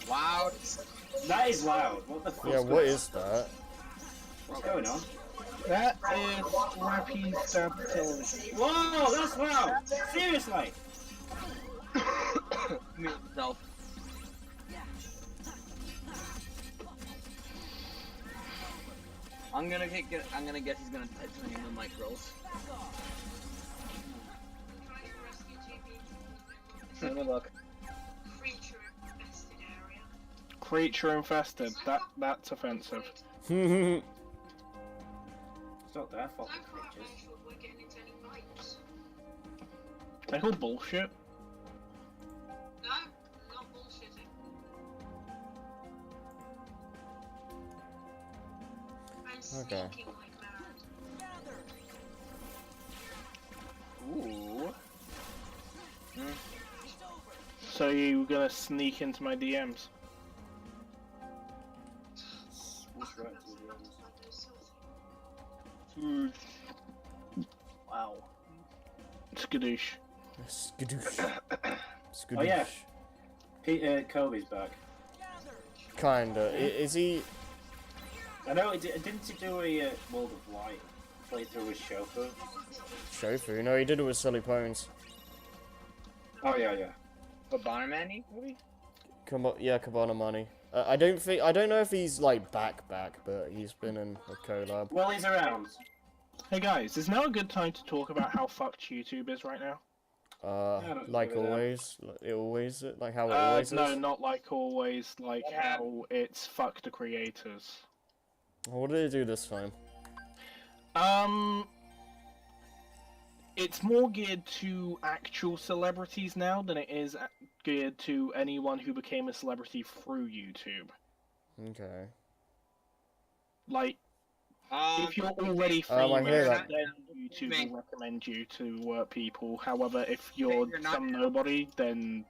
Loud. That is loud. What the fuck? Yeah, what is that? What's going on? That is Rappy's dad television. Whoa, that's loud! Seriously! Mute himself. I'm gonna guess he's gonna turn him the mic rolls. Let me look. Creature infested. That's offensive. It's not their fault, the creatures. They call bullshit. No, not bullshitting. I'm Okay. sneaking like mad. Ooh. So you gonna sneak into my DMs? What's right to the others? Wow. Skadoosh. Skadoosh. Skadoosh. Oh, yeah. Kobe's back. Kinda. Is he? I know, didn't he do a World of Light playthrough with Shofu? Shofu? No, he did it with Silly Pones. Oh, yeah, yeah. The Bonnerman movie? Come on, yeah, Cabana Money. I don't know if he's like back, but he's been in a collab. Well, he's around. Hey guys, is now a good time to talk about how fucked YouTube is right now? Like always, like how it always is. No, not like always, like how it's fuck the creators. What did they do this time? It's more geared to actual celebrities now than it is geared to anyone who became a celebrity through YouTube. Okay. Like, if you're already I famous, hear that. then YouTube will recommend you to people. However, if you're some nobody, then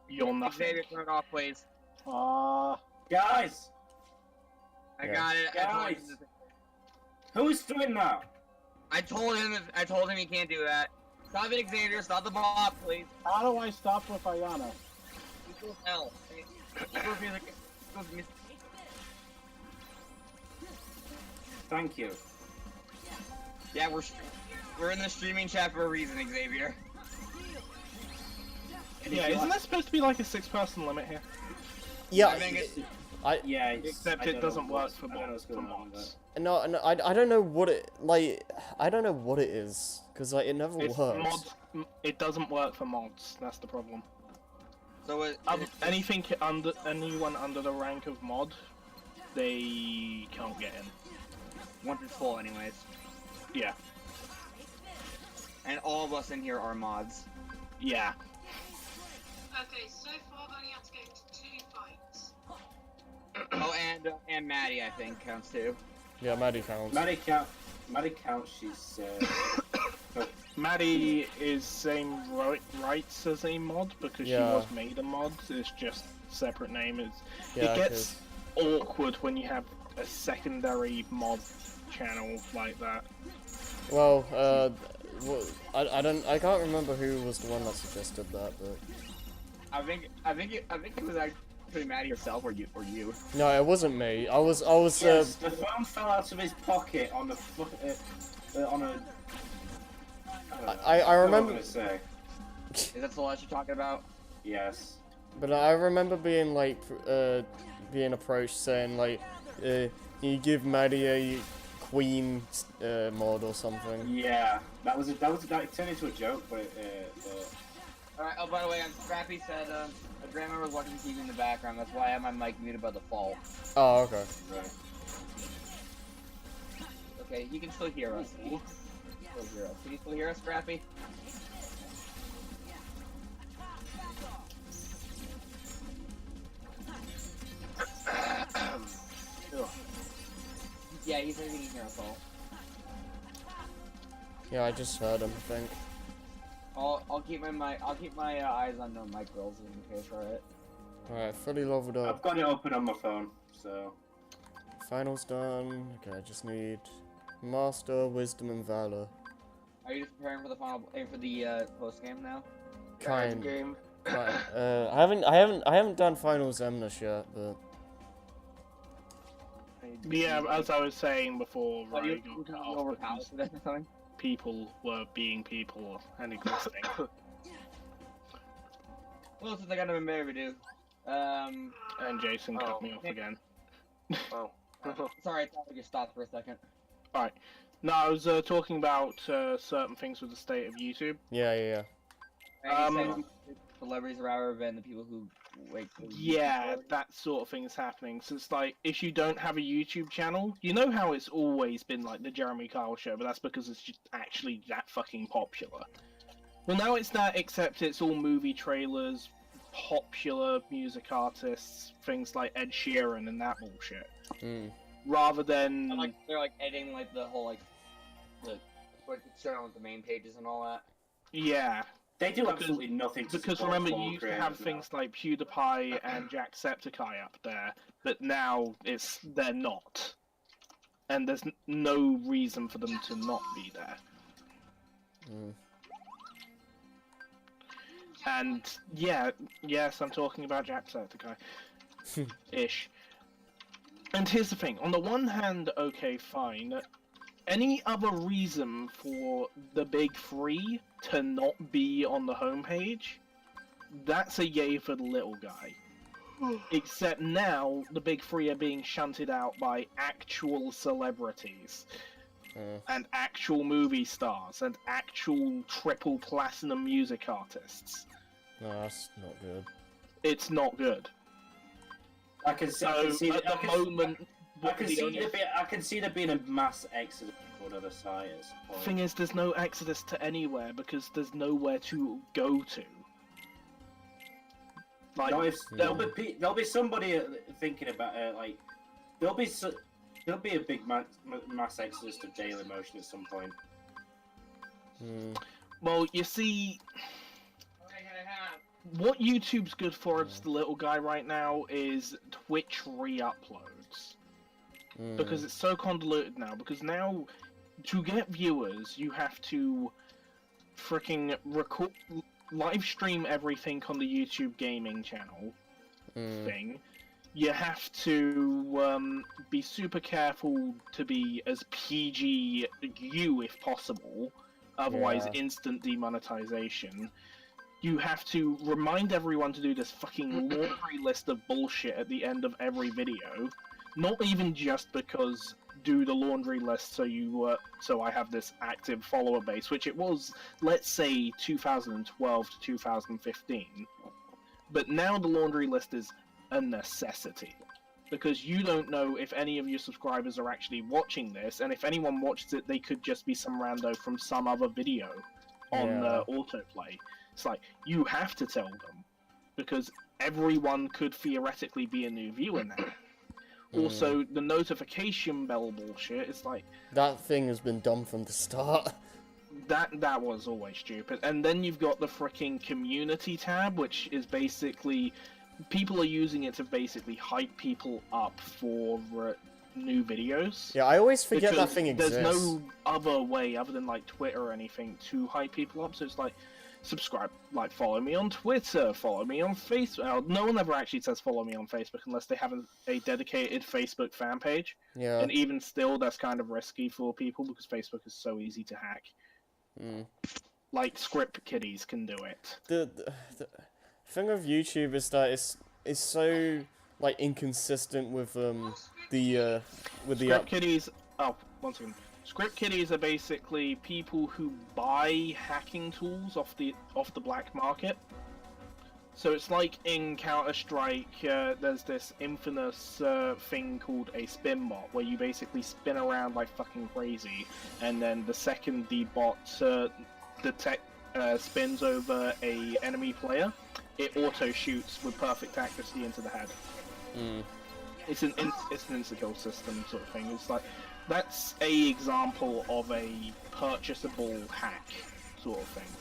you're nothing. Xavier, turn it off, please. Guys! I got it. Guys! Who's doing that? I told him he can't do that. Stop it, Xavier. Stop the bot, please. How do I stop with Ayana? Equals L. Equals music. Equals music. Thank you. Yeah, we're in the streaming chat for a reason, Xavier. Yeah, isn't there supposed to be like a 6-person limit here? Yeah. Yeah, except it doesn't work for mods. No, I don't know what it I don't know what it is because like it never works. Mods, it doesn't work for mods. That's the problem. So anyone under the rank of mod, they can't get in. Once it's full, anyways. Yeah. And all of us in here are mods. Yeah. Okay, so far I've only had to get into 2 fights. Oh, and Maddie, I think, counts too. Yeah, Maddie counts. Maddie counts, she's... Maddie is same rights as a mod because she was made a mod. It's just separate name. It gets awkward when you have a secondary mod channel like that. Well, I can't remember who was the one that suggested that, but I think it was actually Maddie herself or you. No, it wasn't me. I was. Yes, the phone fell out of his pocket on a. I remember. Is that the lot you're talking about? Yes. But I remember being like, being approached saying like, you give Maddie a Queen mod or something. Yeah, that turned into a joke, but. Alright. Oh, by the way, Scrappy said a grandma was watching TV in the background. That's why I have my mic muted by default. Oh, okay. Right. Okay, he can still hear us. Can you still hear us, Scrappy? Yeah, he's leaving here, Paul. Yeah, I just heard him, I think. I'll keep my eyes on the mic rolls in case, alright? Alright, fully leveled I've up. got it open on my phone, so. Finals done. Okay, I just need Master, Wisdom, and Valor. Are you just preparing for the post game now? Kind. Game. I haven't done Finals Emnus yet, but Yeah, as I was saying before, What, right, you got cut can off over because palace or something? people were being people and existing. Well, since I got him in Mary do. And Jason cut Oh. me off again. Oh. Sorry, I thought you stopped for a second. No, I was talking about certain things with the state of YouTube. yeah. And you said celebrities are rather than the people who wait for Yeah, that sort of thing is happening. So it's like, if you don't have a YouTube channel, you know how it's always been like the Jeremy Kyle show, but that's because it's just actually that fucking popular. Well, now it's that, except it's all movie trailers, popular music artists, things like Ed Sheeran and that bullshit. Mm. Rather than... they're like editing like the whole the showing with the main pages and all that. Yeah. They do absolutely nothing to Because support remember, small you used to have creators now. things like PewDiePie and Jacksepticeye up there, but now they're not. And there's no reason for them to not be there. Mm. And yeah, yes, I'm talking about Jacksepticeye. Ish. And here's the thing, on the one hand, okay, fine. Any other reason for the big three to not be on the homepage, that's a yay for the little guy. Except now, the big three are being shunted out by actual celebrities, and actual movie stars, and actual triple platinum music artists. No, that's not good. It's not good. I can see at the moment, I can see there being a mass exodus to another site at some point. thing is, there's no exodus to anywhere because there's nowhere to go to. Like, No, there'll be somebody thinking about like there'll be a big mass exodus to Dailymotion at some point. Mm. well, you see, what YouTube's good for as the little guy right now is Twitch re-uploads. Mm. Because it's so convoluted now. Because now, to get viewers, you have to freaking record, live stream everything on the YouTube gaming channel thing. You have to be super careful to be as PGU if possible, otherwise instant demonetization. You have to remind everyone to do this fucking laundry list of bullshit at the end of every video. Not even just because do the laundry list so I have this active follower base, which it was, let's say, 2012 to 2015. But now the laundry list is a necessity. Because you don't know if any of your subscribers are actually watching this, and if anyone watches it, they could just be some rando from some other video on autoplay. It's like, you have to tell them, because everyone could theoretically be a new viewer now. Also, the notification bell bullshit, it's like... That thing has been done from the start. That was always stupid. And then you've got the fricking community tab, which is basically... People are using it to basically hype people up for new videos. Yeah, I always forget because that thing exists. There's no other way, other than like Twitter or anything, to hype people up. So it's like, subscribe, like follow me on Twitter, follow me on Facebook. No one ever actually says follow me on Facebook unless they have a dedicated Facebook fan page. Yeah. And even still, that's kind of risky for people because Facebook is so easy to hack. Like script kiddies can do it. The thing with YouTube is that it's so like inconsistent with the Script kiddies. Oh, one second. Script kiddies are basically people who buy hacking tools off the black market. So it's like in Counter-Strike, there's this infamous thing called a spin bot, where you basically spin around like fucking crazy, and then the second the bot spins over a enemy player, it auto shoots with perfect accuracy into the head. It's an insta-kill system sort of thing. It's like, That's a example of a purchasable hack sort of thing.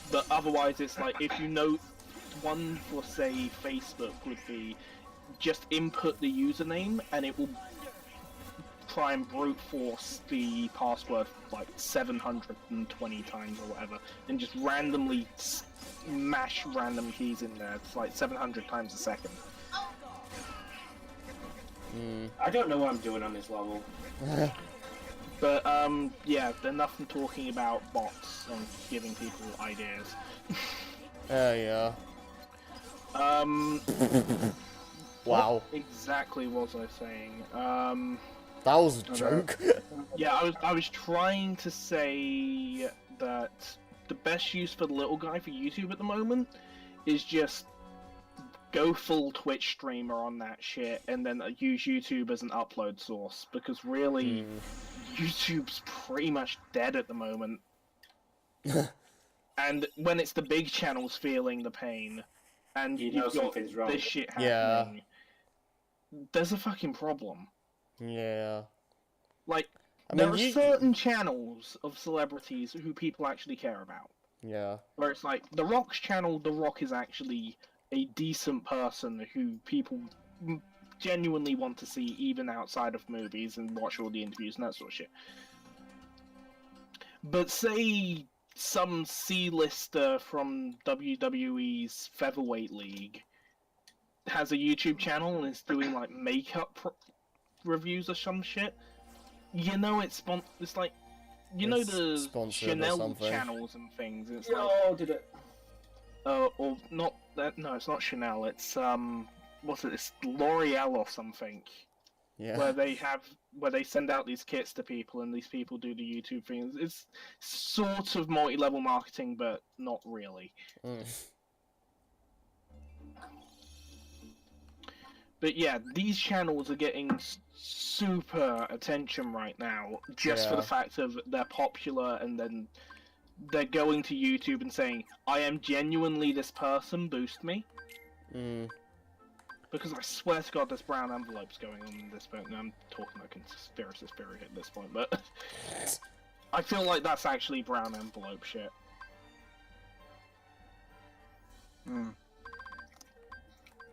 But otherwise, it's like if you know one for say Facebook would be just input the username and it will try and brute force the password like 720 times or whatever, and just randomly mash random keys in there. It's like 700 times a second. I don't know what I'm doing on this level. But yeah, enough from talking about bots and giving people ideas. Yeah. Wow. What exactly was I saying? That was a joke. Yeah, I was trying to say that the best use for the little guy for YouTube at the moment is just go full Twitch streamer on that shit and then use YouTube as an upload source, because really YouTube's pretty much dead at the moment. And when it's the big channels feeling the pain and You know you've got something's wrong. this shit happening, there's a fucking problem. Yeah. Like, I there mean, are certain channels of celebrities who people actually care about. Yeah. Where it's like, The Rock's channel, The Rock is actually a decent person who people genuinely want to see even outside of movies and watch all the interviews and that sort of shit. But say some C-lister from WWE's Featherweight League has a YouTube channel and is doing like makeup reviews or some shit. You know it's like, you know the Chanel channels and things. It's like, did it? or not that? No, it's not Chanel. It's what's it? It's L'Oreal or something. Yeah. Where they send out these kits to people and these people do the YouTube things. It's sort of multi-level marketing, but not really. But yeah, these channels are getting super attention right now, just for the fact of they're popular, and then they're going to YouTube and saying, I am genuinely this person, boost me. Because I swear to God, there's brown envelopes going on in this point. I'm talking like conspiracy theory at this point, but I feel like that's actually brown envelope shit.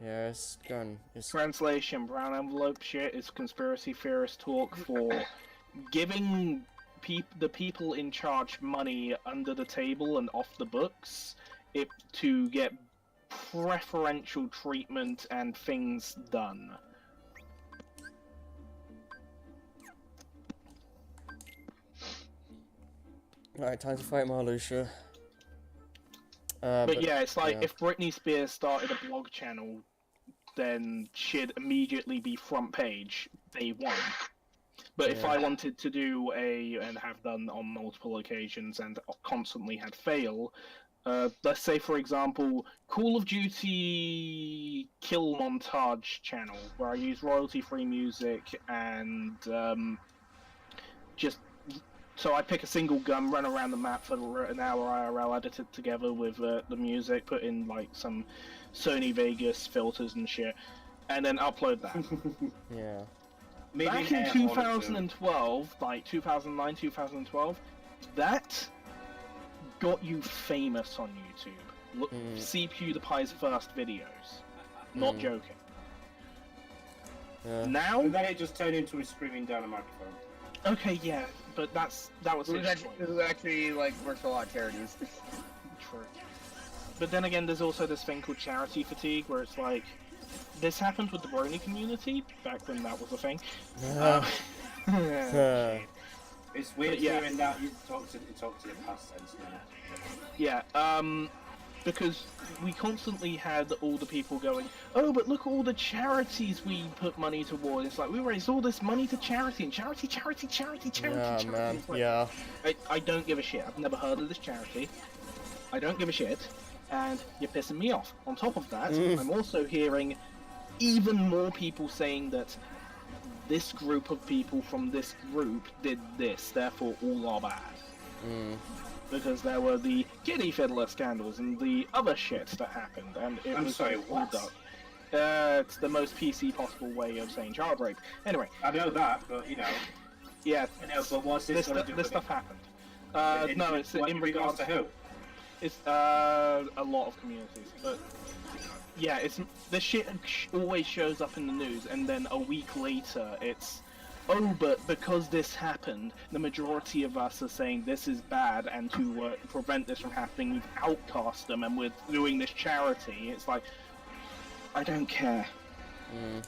Yeah, it's gone. Translation: brown envelope shit is conspiracy theorist talk for giving the people in charge money under the table and off the books to get preferential treatment and things done. Alright, time to fight Marluxia. But yeah, it's like if Britney Spears started a blog channel, then she'd immediately be front page day one. But if I wanted to do and have done on multiple occasions and constantly had fail, let's say for example, Call of Duty kill montage channel, where I use royalty-free music and so I pick a single gun, run around the map for an hour IRL, edit it together with the music, put in like some Sony Vegas filters and shit, and then upload that. Yeah. Maybe back in 2012, like 2009, 2012, that got you famous on YouTube. Look, see PewDiePie's first videos. Not joking. Now? And then it just turned into him screaming down a microphone. Okay, yeah, but that was his choice. This is actually like works for a lot of charities. True. But then again, there's also this thing called charity fatigue, where it's like, this happened with the Brony community back when that was a thing. It's weird hearing that you talk to the past tense now. Yeah, because we constantly had all the people going, oh, but look at all the charities we put money towards. It's like, we raised all this money to charity, and charity. Yeah, man, like, I don't give a shit. I've never heard of this charity. I don't give a shit, and you're pissing me off. On top of that, I'm also hearing even more people saying that this group of people from this group did this, therefore all are bad. Because there were the Giddy Fiddler scandals and the other shit that happened, and it was all dark. It's the most PC possible way of saying child rape. Anyway. I know that, but you know. Yeah. I know, but what's this got to do with stuff it? happened. No, it's in regards to who? It's a lot of communities, but yeah, it's the shit always shows up in the news, and then a week later, it's but because this happened, the majority of us are saying this is bad, and to prevent this from happening, we've outcast them, and we're doing this charity. It's like, I don't care.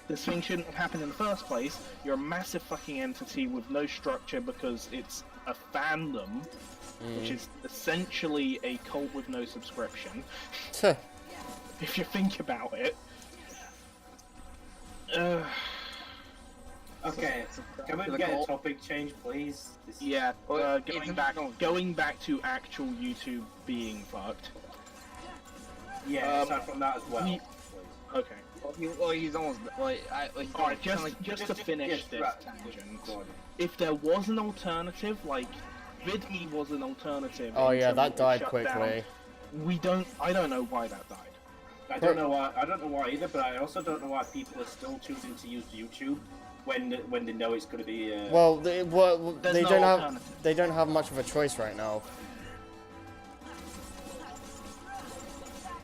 This thing shouldn't have happened in the first place. You're a massive fucking entity with no structure because it's a fandom, which is essentially a cult with no subscription. If you think about it. Okay, can we get a topic change, please? Yeah, going back to actual YouTube being fucked. Yeah, aside from that as well. Okay. Well, he's almost. Alright, just to finish this tangent. If there was an alternative, like VidMe was an alternative. Oh yeah, that died shut quickly. Down, I don't know why that died. I don't know why either, but I also don't know why people are still choosing to use YouTube when they know it's going to be. Well, they don't have much of a choice right now.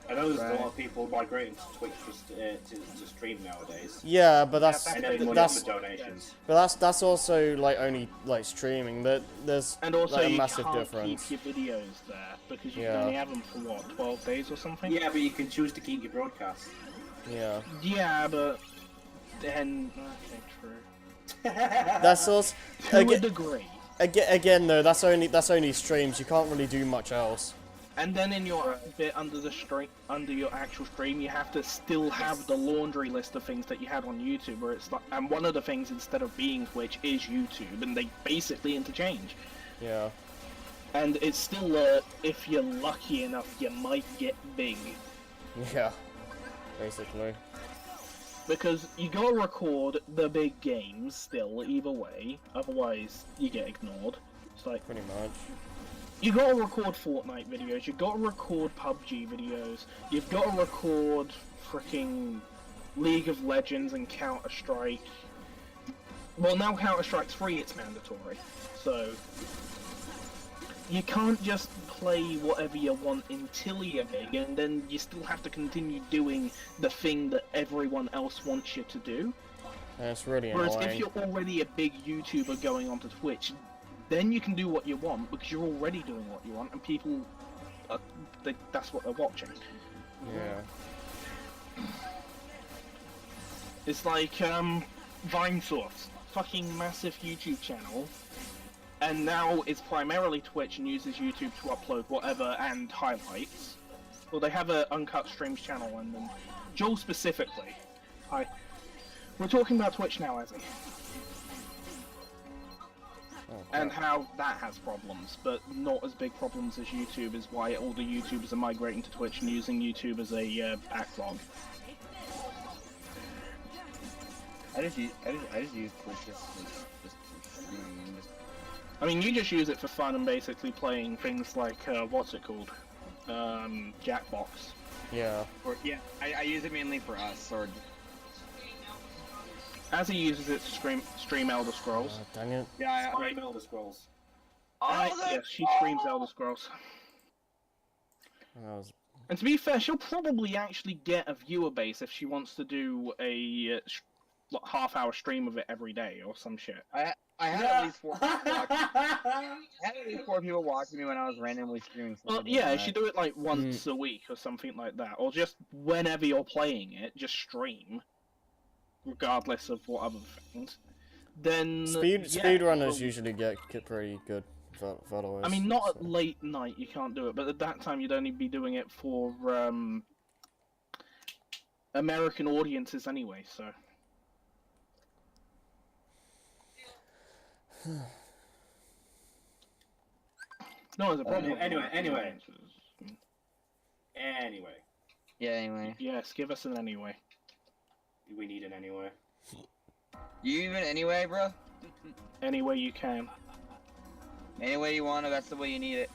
I know there's a lot of people migrating to Twitch to stream nowadays. Yeah, but that's donations. But that's also like only like streaming. There's and also like, a you massive can't difference. keep your videos there because you can only have them for what, 12 days or something. Yeah, but you can choose to keep your broadcasts. Yeah. Yeah, but then okay, true. That's also to a degree. Again, though, that's only streams. You can't really do much else. And then in your bit under your actual stream, you have to still have the laundry list of things that you had on YouTube, where it's like, and one of the things instead of being Twitch is YouTube, and they basically interchange. Yeah. And it's still, if you're lucky enough, you might get big. Yeah. Basically. Because you gotta record the big games still, either way, otherwise you get ignored. It's like pretty much. You gotta record Fortnite videos, you gotta record PUBG videos, you've gotta record fricking League of Legends and Counter-Strike. Well, now Counter-Strike's free, it's mandatory. So, you can't just play whatever you want until you're big, and then you still have to continue doing the thing that everyone else wants you to do. That's really Whereas annoying. if you're already a big YouTuber going onto Twitch, then you can do what you want because you're already doing what you want, and people, that's what they're watching. Yeah. It's like Vinesource, fucking massive YouTube channel, and now it's primarily Twitch and uses YouTube to upload whatever and highlights. Well, they have a uncut streams channel, and then Joel specifically. Hi. We're talking about Twitch now, Azzy. And how that has problems, but not as big problems as YouTube is why all the YouTubers are migrating to Twitch and using YouTube as a backlog. I just use Twitch just streaming. I mean, you just use it for fun and basically playing things like, what's it called? Jackbox. Yeah. I use it mainly for us, or... As he uses it to stream Elder Scrolls. Dang it. Yeah, stream Elder Scrolls. Yes, she streams Elder Scrolls. And to be fair, she'll probably actually get a viewer base if she wants to do a half-hour stream of it every day or some shit. I had at least 4 people watching. I had at least 4 people watching me when I was randomly streaming. Well, yeah, you should do it like once a week or something like that, or just whenever you're playing it, just stream, regardless of what other things. Then speedrunners usually get pretty good followers. I mean, not at late night, you can't do it, but at that time you'd only be doing it for American audiences anyway, so. No, there's a problem. Anyway. Yeah, anyway. Yes, give us an anyway. We need an anyway. You even anyway, bro? Any way you can. Any way you want it, that's the way you need it.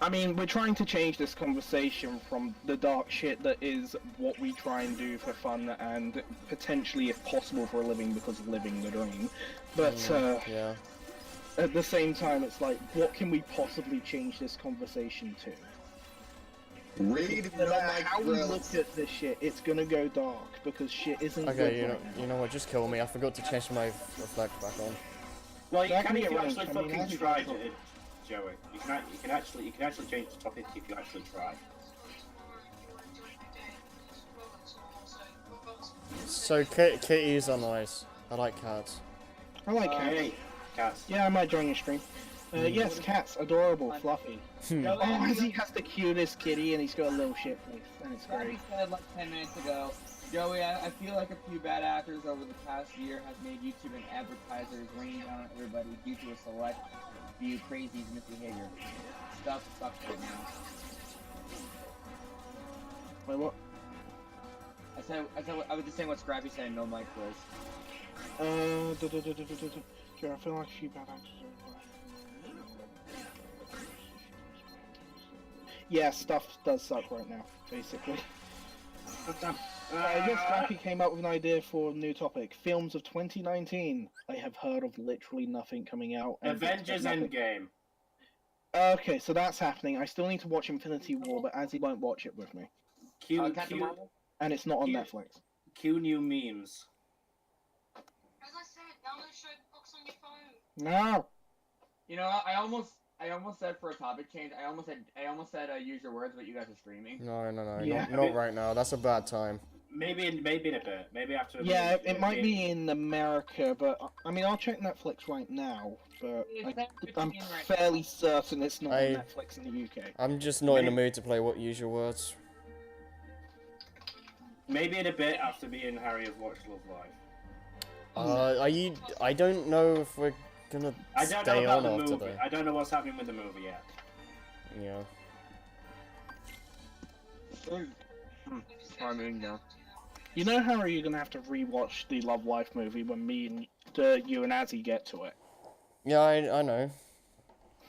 I mean, we're trying to change this conversation from the dark shit that is what we try and do for fun and potentially, if possible, for a living because living the dream. But yeah. at the same time, it's like, what can we possibly change this conversation to? Read No no matter Mike how we Grills. look at this shit, it's gonna go dark because shit isn't good Okay, right now. you know what? Just kill me. I forgot to change my reflect back on. Well, you That can can if be you arranged. actually I mean, fucking as you tried guys it, Joey. You can actually change the topic if you actually try. So kitties are nice. I like cats. I like cats. Hey, cats. Yeah, I might join your stream. Yes, cats, adorable, fluffy. Joey, Oh, Izzy has the cutest kitty, and he's got a little shit face, and it's Scrappy great. said like 10 minutes ago, Joey, I feel like a few bad actors over the past year have made YouTube and advertisers raining down on everybody due to a select few crazies misbehavior. Stuff sucks right now. Wait, what? I was just saying what Scrappy said in No Mic Quiz. Yeah, I feel like a few bad actors. Yeah, stuff does suck right now, basically. Yes, Scrappy came up with an idea for a new topic. Films of 2019. I have heard of literally nothing coming out. and Avengers nothing. Endgame. Okay, so that's happening. I still need to watch Infinity War, but Azzy won't watch it with me. Captain Marvel? And it's not on Cute. Netflix. Cue new memes. As I said, download show books on your phone. No! You know, I almost said for a topic change. I almost said use your words, but you guys are streaming. No, Yeah. not right now. That's a bad time. Maybe in a bit. Maybe after. Yeah, it might be in America, but I mean, I'll check Netflix right now, but I'm fairly certain it's not on Netflix in the UK. I'm just not in the mood to play Use Your Words. Maybe in a bit after me and Harry have watched Love Live. I don't know if we're gonna I don't know stay about on the after movie. that. I don't know what's happening with the movie yet. Yeah. You know, Harry, you're gonna have to rewatch the Love Life movie when me and you and Azzy get to it. Yeah, I know.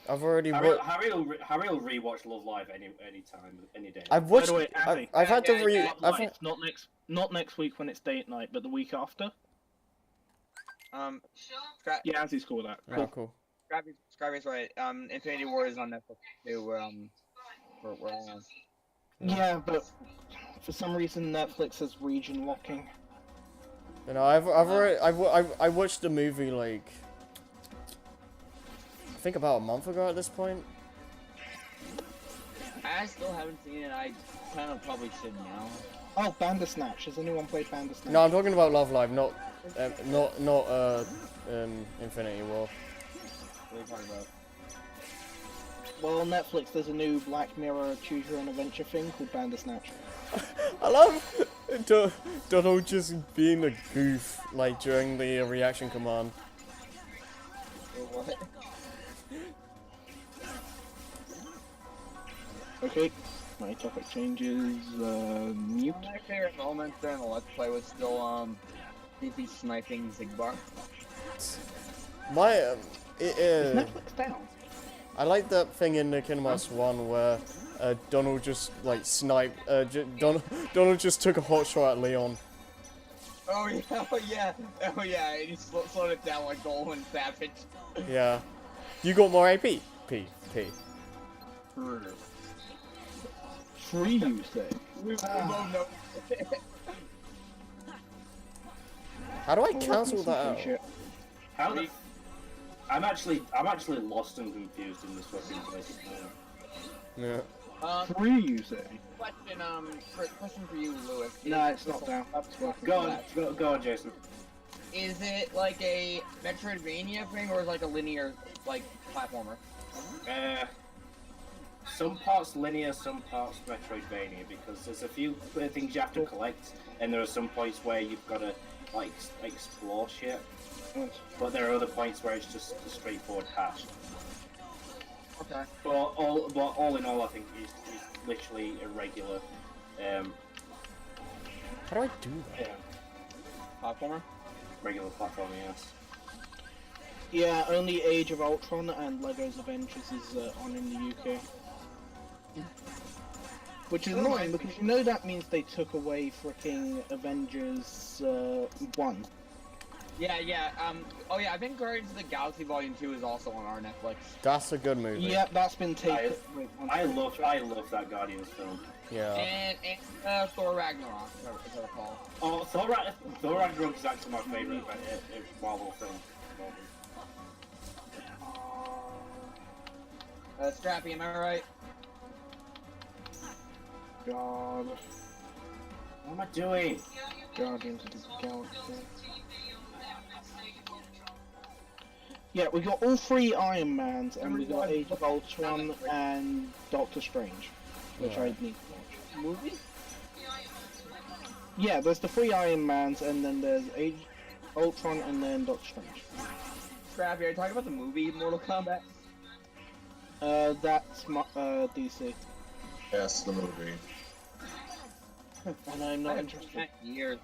I've already Harry watched. will rewatch Love Live any time, any day. I've watched. By the way, Azzy, I've had to re. Love I've Life, not next week when it's date night, but the week after. Yeah, Azzy's cool with that. Oh, cool. Scrappy's right. Infinity War is on Netflix too. We're on. Yeah, but for some reason Netflix has region locking. You know, I watched the movie like I think about a month ago at this point. I still haven't seen it. I kind of probably should now. Oh, Bandersnatch. Has anyone played Bandersnatch? No, I'm talking about Love Live, not Infinity War. What are you talking about? Well, on Netflix, there's a new Black Mirror Choose Your Own Adventure thing called Bandersnatch. I love Donald just being a goof like during the reaction command. What? Okay, my topic changes. Mute. My favorite moment during the Let's Play was still Beefy sniping Zigbar. My Is Netflix down? I like that thing in the Kingdom Hearts 1 where Donald just like sniped. Donald just took a hot shot at Leon. Oh yeah. And he slowed it down like Golden Savage. Yeah. You got more AP. P. Free, you say? We both know. How do I cancel that out? Shit. How the? I'm actually lost and confused in this fucking place. Yeah. Free, you say? Question for you, Lewis. No, it's not down. It's working. Go on, Jason. Is it like a Metroidvania thing, or is it like a linear, like, platformer? Some parts linear, some parts Metroidvania, because there's a few things you have to collect, and there are some points where you've got to like explore shit. But there are other points where it's just a straightforward path. Okay. But all in all, I think it's literally a regular. How do I do that? Yeah, Platformer? regular platform, yes. Yeah, only Age of Ultron and Lego's Avengers is on in the UK. Which is annoying because you know that means they took away freaking Avengers 1. Yeah. Oh yeah, I think Guardians of the Galaxy Volume 2 is also on our Netflix. That's a good movie. Yep, that's been taken. I love that Guardians film. Yeah. And Thor Ragnarok, as I recall. Oh, Thor Ragnarok is actually my favorite Marvel film. Scrappy, am I right? God. What am I doing? Guardians of the Galaxy. Yeah, we got all 3 Iron Mans, and we got Age of Ultron and Doctor Strange, which I need to watch. Movie? Yeah, there's the 3 Iron Mans, and then there's Age Ultron, and then Doctor Strange. Scrappy, are you talking about the movie Mortal Kombat? That's DC. Yes, the movie. And I'm not interested. Years.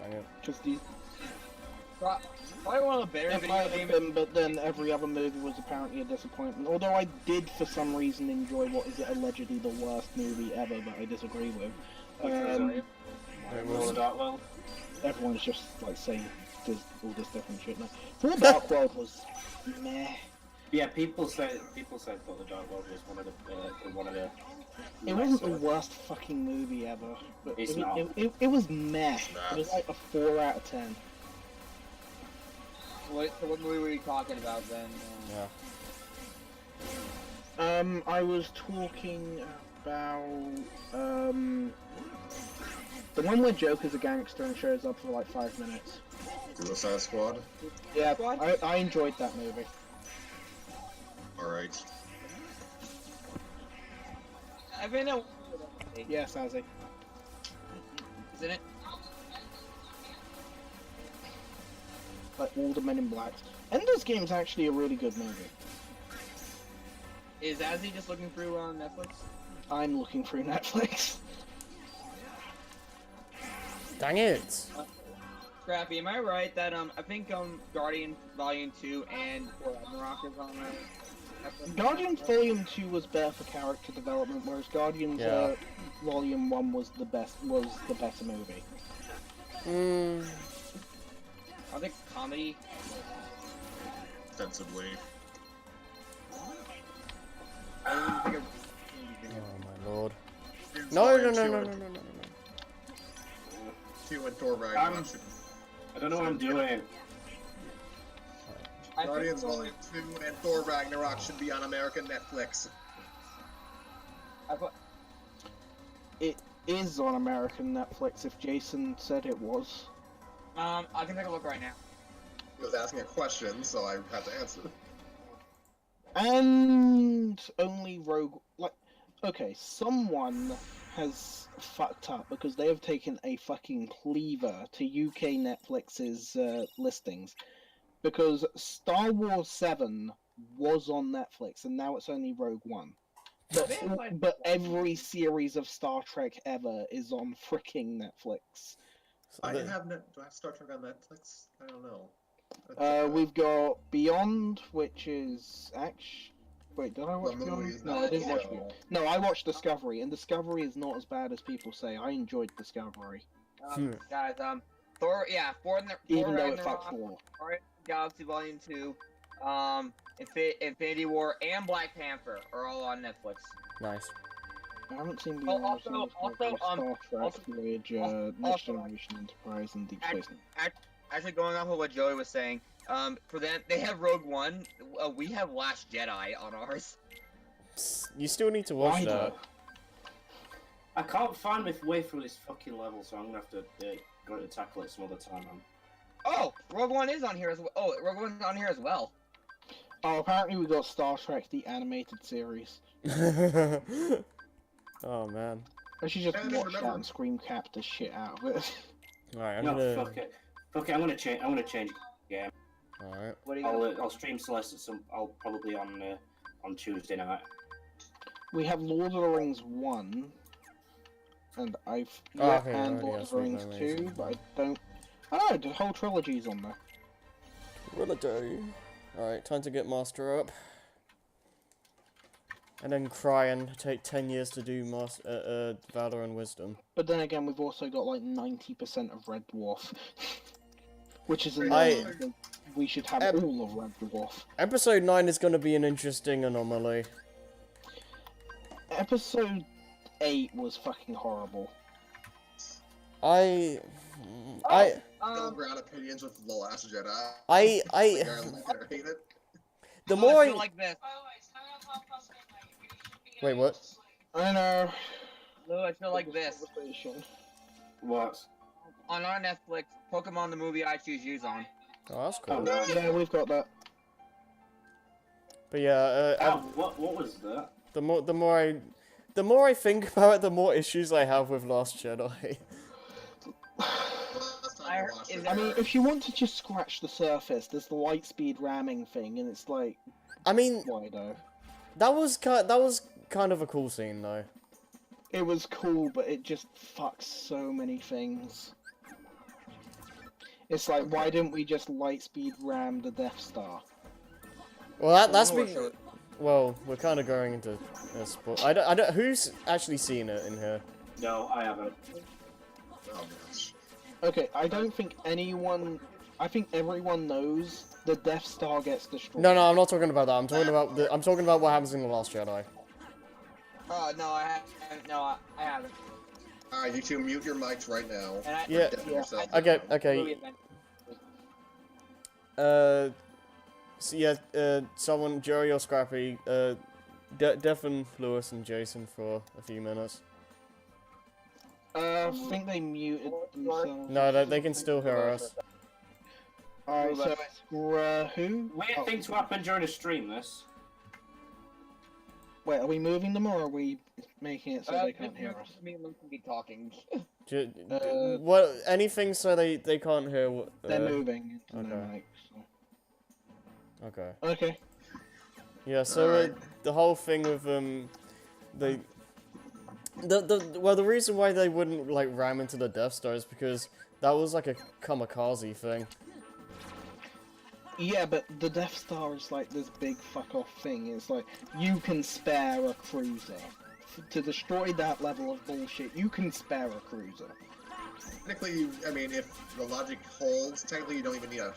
Dang it. Because these. Probably one of the better It video might have games. been, but then every other movie was apparently a disappointment. Although I did, for some reason, enjoy what is allegedly the worst movie ever that I disagree with. World of Dark World. Everyone's just like saying there's all this different shit now. Full Dark World was meh. Yeah, people said Thor: The Dark World was one of the. It wasn't the worst fucking movie ever, but It's it not. was meh. It was like a 4 out of 10. What movie were you talking about then? Yeah. I was talking about the one where Joker's a gangster and shows up for like 5 minutes. Suicide Squad? Yeah, I enjoyed that movie. Alright. I've been a... Yes, Azzy. Isn't it? Like all the Men in Blacks. Ender's Game's actually a really good movie. Is Azzy just looking through on Netflix? I'm looking through Netflix. Dang it. Scrappy, am I right that I think Guardian Volume 2 and Ragnarok is on Netflix? Guardians Volume 2 was better for character development, whereas Guardians Volume 1 was the better movie. I think comedy. Extensively. I don't think Oh my lord. No. 2 and Thor Ragnarok. I don't know what I'm doing. Guardians Volume 2 and Thor Ragnarok should be on American Netflix. It is on American Netflix if Jason said it was. I can take a look right now. He was asking a question, so I had to answer. And only Rogue... Okay, someone has fucked up because they have taken a fucking cleaver to UK Netflix's listings. Because Star Wars 7 was on Netflix, and now it's only Rogue One. But every series of Star Trek ever is on fricking Netflix. Do I have Star Trek on Netflix? I don't know. We've got Beyond, which is wait, did I watch Beyond? No, I didn't watch Beyond. No, I watched Discovery, and Discovery is not as bad as people say. I enjoyed Discovery. Guys, Thor, Even though it fucked Thor. Galaxy Volume 2, Infinity War, and Black Panther are all on Netflix. Nice. I haven't seen Beyond. Also, Star Trek, Voyager, Next Generation Enterprise, and Deep Space Nine. Actually, going off of what Joey was saying, for them, they have Rogue One. We have Last Jedi on ours. You still need to watch that. I can't find my way through this fucking level, so I'm gonna have to go to tackle it some other time, man. Oh, Rogue One is on here as well. Oh, Rogue One's on here as well. Oh, apparently we got Star Trek, the animated series. Oh man. I should just watch that and scream cap the shit out of it. Alright, fuck it. Fuck it, I'm gonna change game. Alright. What are you I'll stream Celeste at I'll probably on Tuesday night. We have Lord of the Rings 1. And and Lord of the Rings 2, but I don't... Oh, the whole trilogy's on there. Trilogy. Alright, time to get Master up. And then cry and take 10 years to do Valor and Wisdom. But then again, we've also got like 90% of Red Dwarf, which is I- annoying. We should have all of Red Dwarf. Episode 9 is going to be an interesting anomaly. Episode 8 was fucking horrible. I Middle ground opinions with The Last Jedi. I Like, I like it or hate it. the more I feel like this. Wait, what? I know. Lou, I feel like this. What? On our Netflix, Pokemon the movie I Choose You's on. Oh, that's cool. Yeah, we've got that. But yeah, What was that? the more I think about it, the more issues I have with Last Jedi. Last time I watched it, I mean, if you want to just scratch the surface, there's the light speed ramming thing, and it's like, I mean, why though? that was kind of a cool scene though. It was cool, but it just fucks so many things. It's like, why didn't we just light speed ram the Death Star? Well, that's Sure, been. sure. Well, we're kind of going into sport. I don't. Who's actually seen it in here? No, I haven't. oh gosh. Okay, I don't think anyone. I think everyone knows the Death Star gets destroyed. No, I'm not talking about that. I'm talking about what happens in the Last Jedi. Oh no, I haven't. No, I haven't. Alright, you two mute your mics right now. And I, Yeah. Deafen yeah, yourself. Okay. Movie event. So yeah, someone, Jerry or Scrappy, deafen Lewis and Jason for a few minutes. I think they muted themselves. No, they can still hear us. Alright, so it's who? Weird thing to happen during a stream, this. Wait, are we moving them or are we making it so they can't just hear move- us? Me and Luke can be talking. What? Anything so they can't hear. They're moving into their okay. mics. So. Okay. Okay. Yeah. So Alright. the whole thing with the reason why they wouldn't like ram into the Death Star is because that was like a kamikaze thing. Yeah, but the Death Star is like this big fuck off thing. It's like, you can spare a cruiser. To destroy that level of bullshit, you can spare a cruiser. Technically, I mean, if the logic holds, technically you don't even need an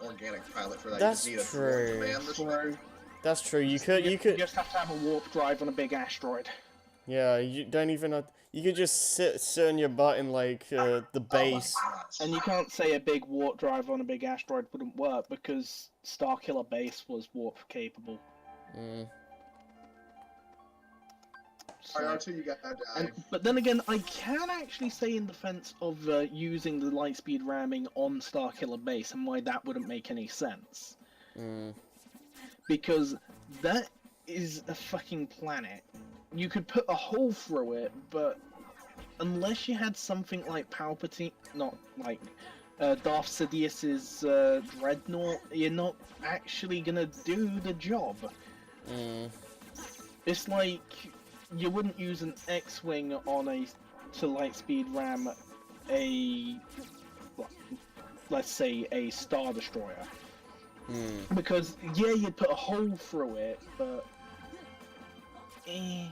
organic pilot for that. That's you just need a true. command mission. True. That's true. You You could. just have to have a warp drive on a big asteroid. Yeah. You don't even. You could just sit on your butt in like the base. Oh my gosh. And you can't say a big warp drive on a big asteroid wouldn't work because Starkiller Base was warp capable. Mm. So- Alright, R2, you gotta die. but then again, I can actually say in defense of using the lightspeed ramming on Starkiller Base and why that wouldn't make any sense. Mm. Because that is a fucking planet. You could put a hole through it, but unless you had something like Palpatine, not like Darth Sidious's Dreadnought, you're not actually gonna do the job. Mm. It's like you wouldn't use an X-wing on to lightspeed ram a, well, let's say a Star Destroyer, Mm. because yeah, you'd put a hole through it, but it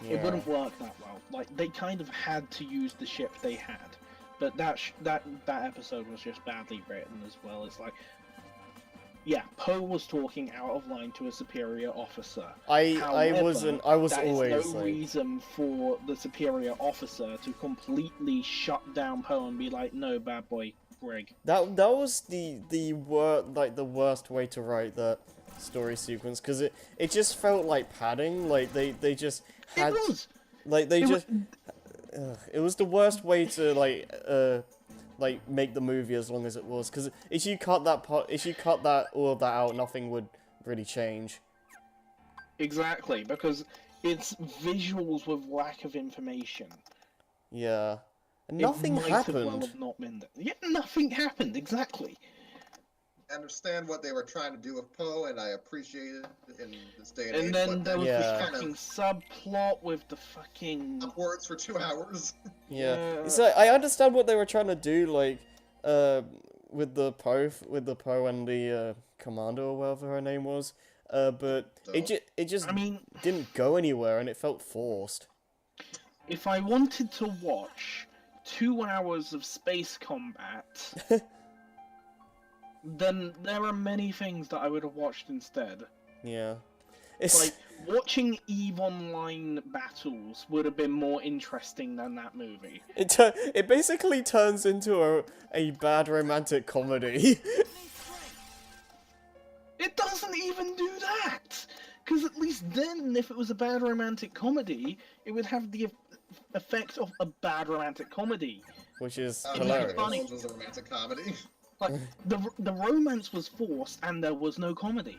Yeah. wouldn't work that well. Like they kind of had to use the ship they had, but that episode was just badly written as well. It's like, yeah, Poe was talking out of line to a superior officer. I However, wasn't. I was That always is no like. reason for the superior officer to completely shut down Poe and be like, "No, bad boy, Greg." That was the worst way to write that story sequence because it just felt like padding. Like they just had It was. like they It just. It was the worst way to like make the movie as long as it was because if you cut all of that out, nothing would really change. Exactly, because it's visuals with lack of information. Yeah, and It nothing might happened. Have well have not been there. Yeah, nothing happened. Exactly. I understand what they were trying to do with Poe, and I appreciate it in this day and age. And then but there was Yeah. this fucking subplot with the fucking. upwards for 2 hours. Yeah, Yeah. so I understand what they were trying to do, like, with the Poe and the Commander or whatever her name was. but it just I mean, didn't go anywhere, and it felt forced. if I wanted to watch 2 hours of space combat, then there are many things that I would have watched instead. Yeah. It's Like, watching EVE Online battles would have been more interesting than that movie. it basically turns into a bad romantic comedy. It doesn't even do that! Because at least then, if it was a bad romantic comedy, it would have the effect of a bad romantic comedy. Which is It's hilarious. funny. It was a romantic comedy. Like, the romance was forced and there was no comedy.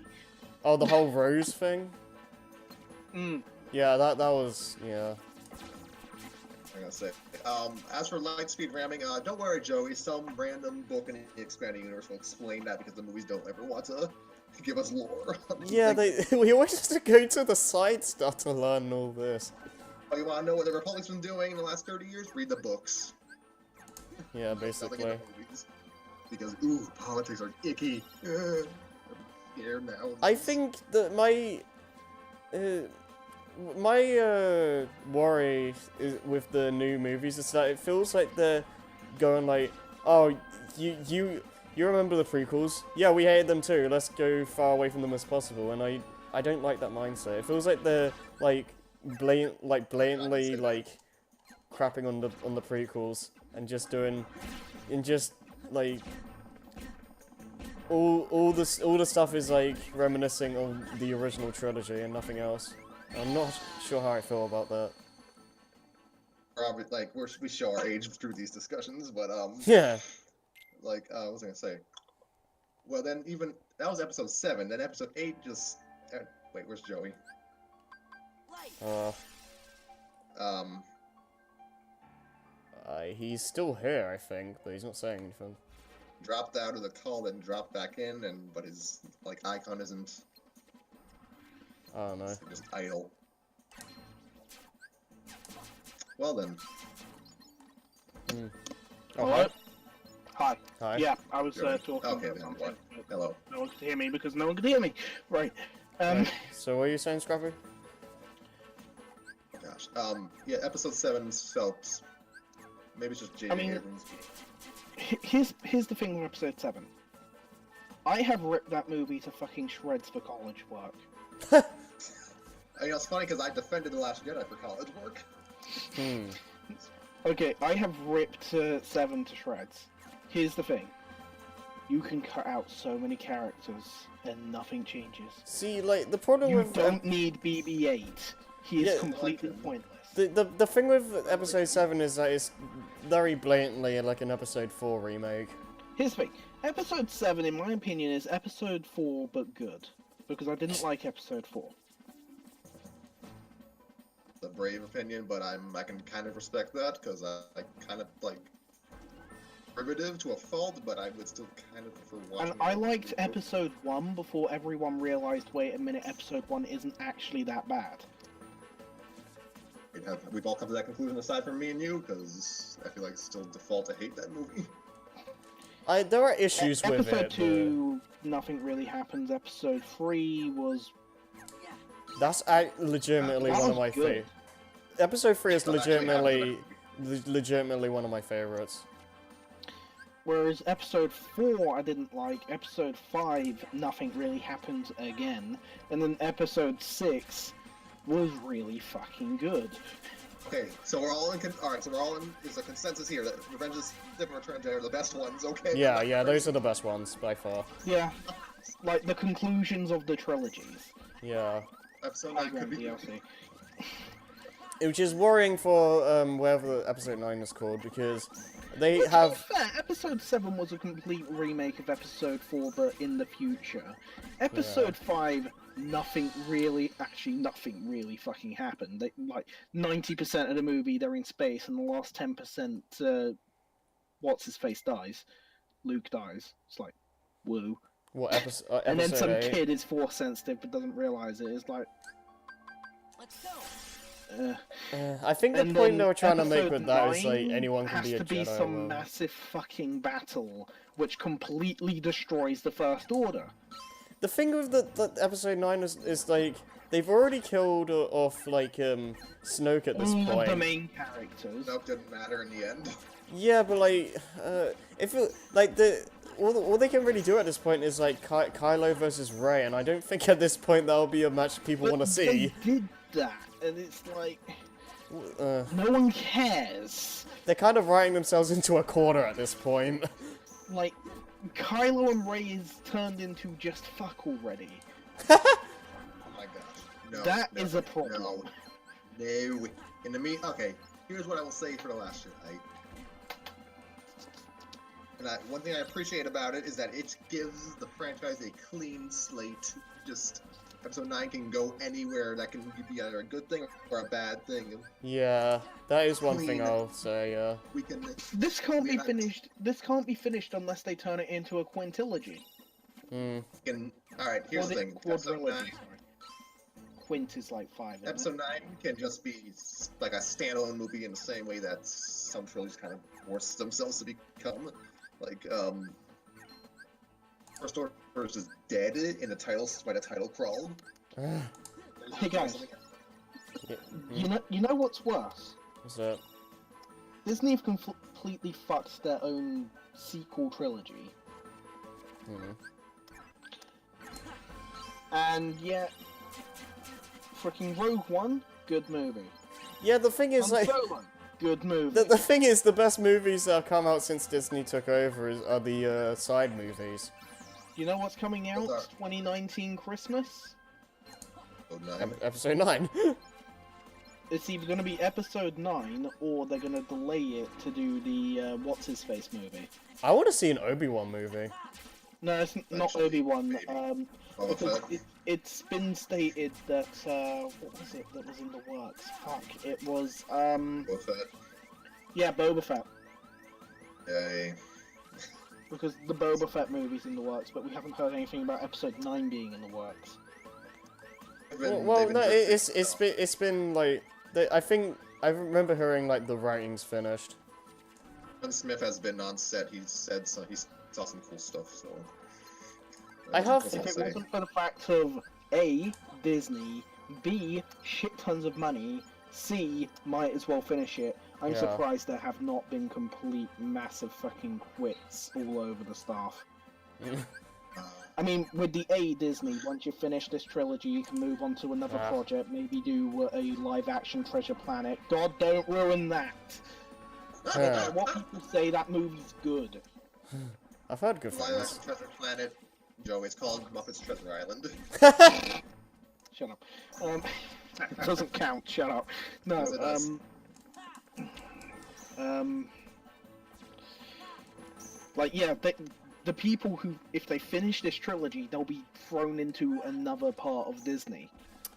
Oh, the whole Rose thing? Mm. Yeah, that was, yeah. I'm gonna say. As for Lightspeed ramming, don't worry, Joey. Some random book in the expanding universe will explain that because the movies don't ever want to give us lore. Yeah, we always have to go to the side stuff to learn all this. Oh, you want to know what the Republic's been doing in the last 30 years? Read the books. Yeah, Nothing in basically. the movies. Because, ooh, politics are icky. I'm scared now. I think that my worry with the new movies is that it feels like they're going like, oh, you remember the prequels? Yeah, we hated them too. Let's go far away from them as possible. And I don't like that mindset. It feels like they're like blatantly like crapping on the prequels and just doing like all the stuff is like reminiscing of the original trilogy and nothing else. I'm not sure how I feel about that. Probably, like, we show our age through these discussions, but, Yeah. like, what was I gonna say? Well, then even, that was episode 7, then episode 8 just, wait, where's Joey? He's still here, I think, but he's not saying anything. Dropped out of the call and dropped back in, but his, like, icon isn't, I don't know. it's just idle. Well then. Oh, Hello? Hi. hi. Yeah, I was Joey. talking Okay, about then, something. what? but Hello. No one could hear me because no one could hear me. Right. Right. So what are you saying, Scrappy? Gosh. Yeah, episode 7 felt, maybe it's just J.J. I mean, Abrams. Here's the thing with episode 7. I have ripped that movie to fucking shreds for college work. You know, it's funny because I defended The Last Jedi for college work. Okay, I have ripped 7 to shreds. Here's the thing. You can cut out so many characters and nothing changes. See, like, the problem You with... don't need BB-8. He is Yeah, completely like, pointless. The thing with episode 7 is that it's very blatantly like an episode 4 remake. Here's the thing. Episode 7, in my opinion, is episode 4 but good. Because I didn't like episode 4. It's a brave opinion, but I can kind of respect that because I kind of like derivative to a fault, but I would still kind of prefer watching. And I liked episode 1 before everyone realised, wait a minute, episode 1 isn't actually that bad. We've all come to that conclusion aside from me and you, because I feel like it's still default to hate that movie. There are issues with it. Episode 2, nothing really happens. Episode 3 was... That's legitimately That one of was my good. favorites. Episode 3 is Don't actually have legitimately one of my favorites. Whereas episode 4 I didn't like, episode 5 nothing really happens again, and then episode 6 was really fucking good. Okay, so we're all in. Alright, so we're all in. There's a consensus here that Revenge of the Sith and Return of the Jedi are the best ones. Okay. Yeah, those are the best ones by far. Yeah, like the conclusions of the trilogies. Yeah. Episode I 9 could grant be. DLC. Which is worrying for whatever episode 9 is called, because they Well, to have... be fair, episode 7 was a complete remake of episode 4, but in the future. Episode 5, nothing really fucking happened. They, like, 90% of the movie, they're in space, and the last 10%, what's-his-face dies. Luke dies. It's like, woo. What, episode And then some 8? kid is force-sensitive but doesn't realise it. It's like... Let's go. I think the And point then they were trying to make episode with that is like 9 anyone can has be a to be Jedi. some well. massive fucking battle which completely destroys the First Order. the thing with the episode 9 is like they've already killed off like Snoke at this All of point. the main characters. Nope, didn't matter in the end. Yeah, but like if it, like all they can really do at this point is like Kylo versus Rey, and I don't think at this point that'll be a match people want to see. They did that, and it's like Uh, no one cares. they're kind of writing themselves into a corner at this point. Like Kylo and Rey is turned into just fuck already. Oh my gosh. No. That no, is a problem. No. No. In the okay, here's what I will say for The Last Jedi. And one thing I appreciate about it is that it gives the franchise a clean slate. Just episode 9 can go anywhere. That can be either a good thing or a bad thing. Yeah, that is one thing Clean. I'll say. We can. This can't be Yeah. finished. This can't be finished unless they turn it into a quintilogy. All right. Here's the thing. Episode 9. Quadrilogy, sorry. Quint is like 5. isn't it? Episode 9 can just be like a standalone movie in the same way that some trilogies kind of force themselves to become. Like, First Order is just dead in the title by the title crawl. Hey guys, you know what's worse? What's that? Disney have completely fucked their own sequel trilogy, and yet, freaking Rogue One, good movie. Yeah, the thing is, like, Solo, good movie. the thing is, the best movies that have come out since Disney took over are the side movies. You know what's coming out? What's that? 2019 Christmas? Episode 9. It's either going to be episode 9 or they're going to delay it to do the what's-his-face movie. I want to see an Obi-Wan movie. No, it's not Actually, Obi-Wan. maybe. Because it's been stated that, what was it that was in the works? Fuck, it was, Boba Fett. yeah, Boba Fett. Yay. Because the Boba Fett movie's in the works, but we haven't heard anything about episode 9 being in the works. Well, no, it's been like I think I remember hearing like the writing's finished. Kevin Smith has been on set. He said so. He saw some cool stuff. So I have- that's all If I'll it say. wasn't for the fact of A, Disney, B, shit tons of money, C, might as well finish it, I'm Yeah. surprised there have not been complete massive fucking quits all over the staff. I mean, with the A Disney, once you finish this trilogy, you can move on to another Yeah. project, maybe do a live-action Treasure Planet. God, don't ruin that! No matter what people say, that movie's good. I've heard good Live things. action Treasure Planet. Joe, it's called Muppets Treasure Island. Shut up. It doesn't count, shut up. No, Yes, it does. like, yeah, the people who, if they finish this trilogy, they'll be thrown into another part of Disney.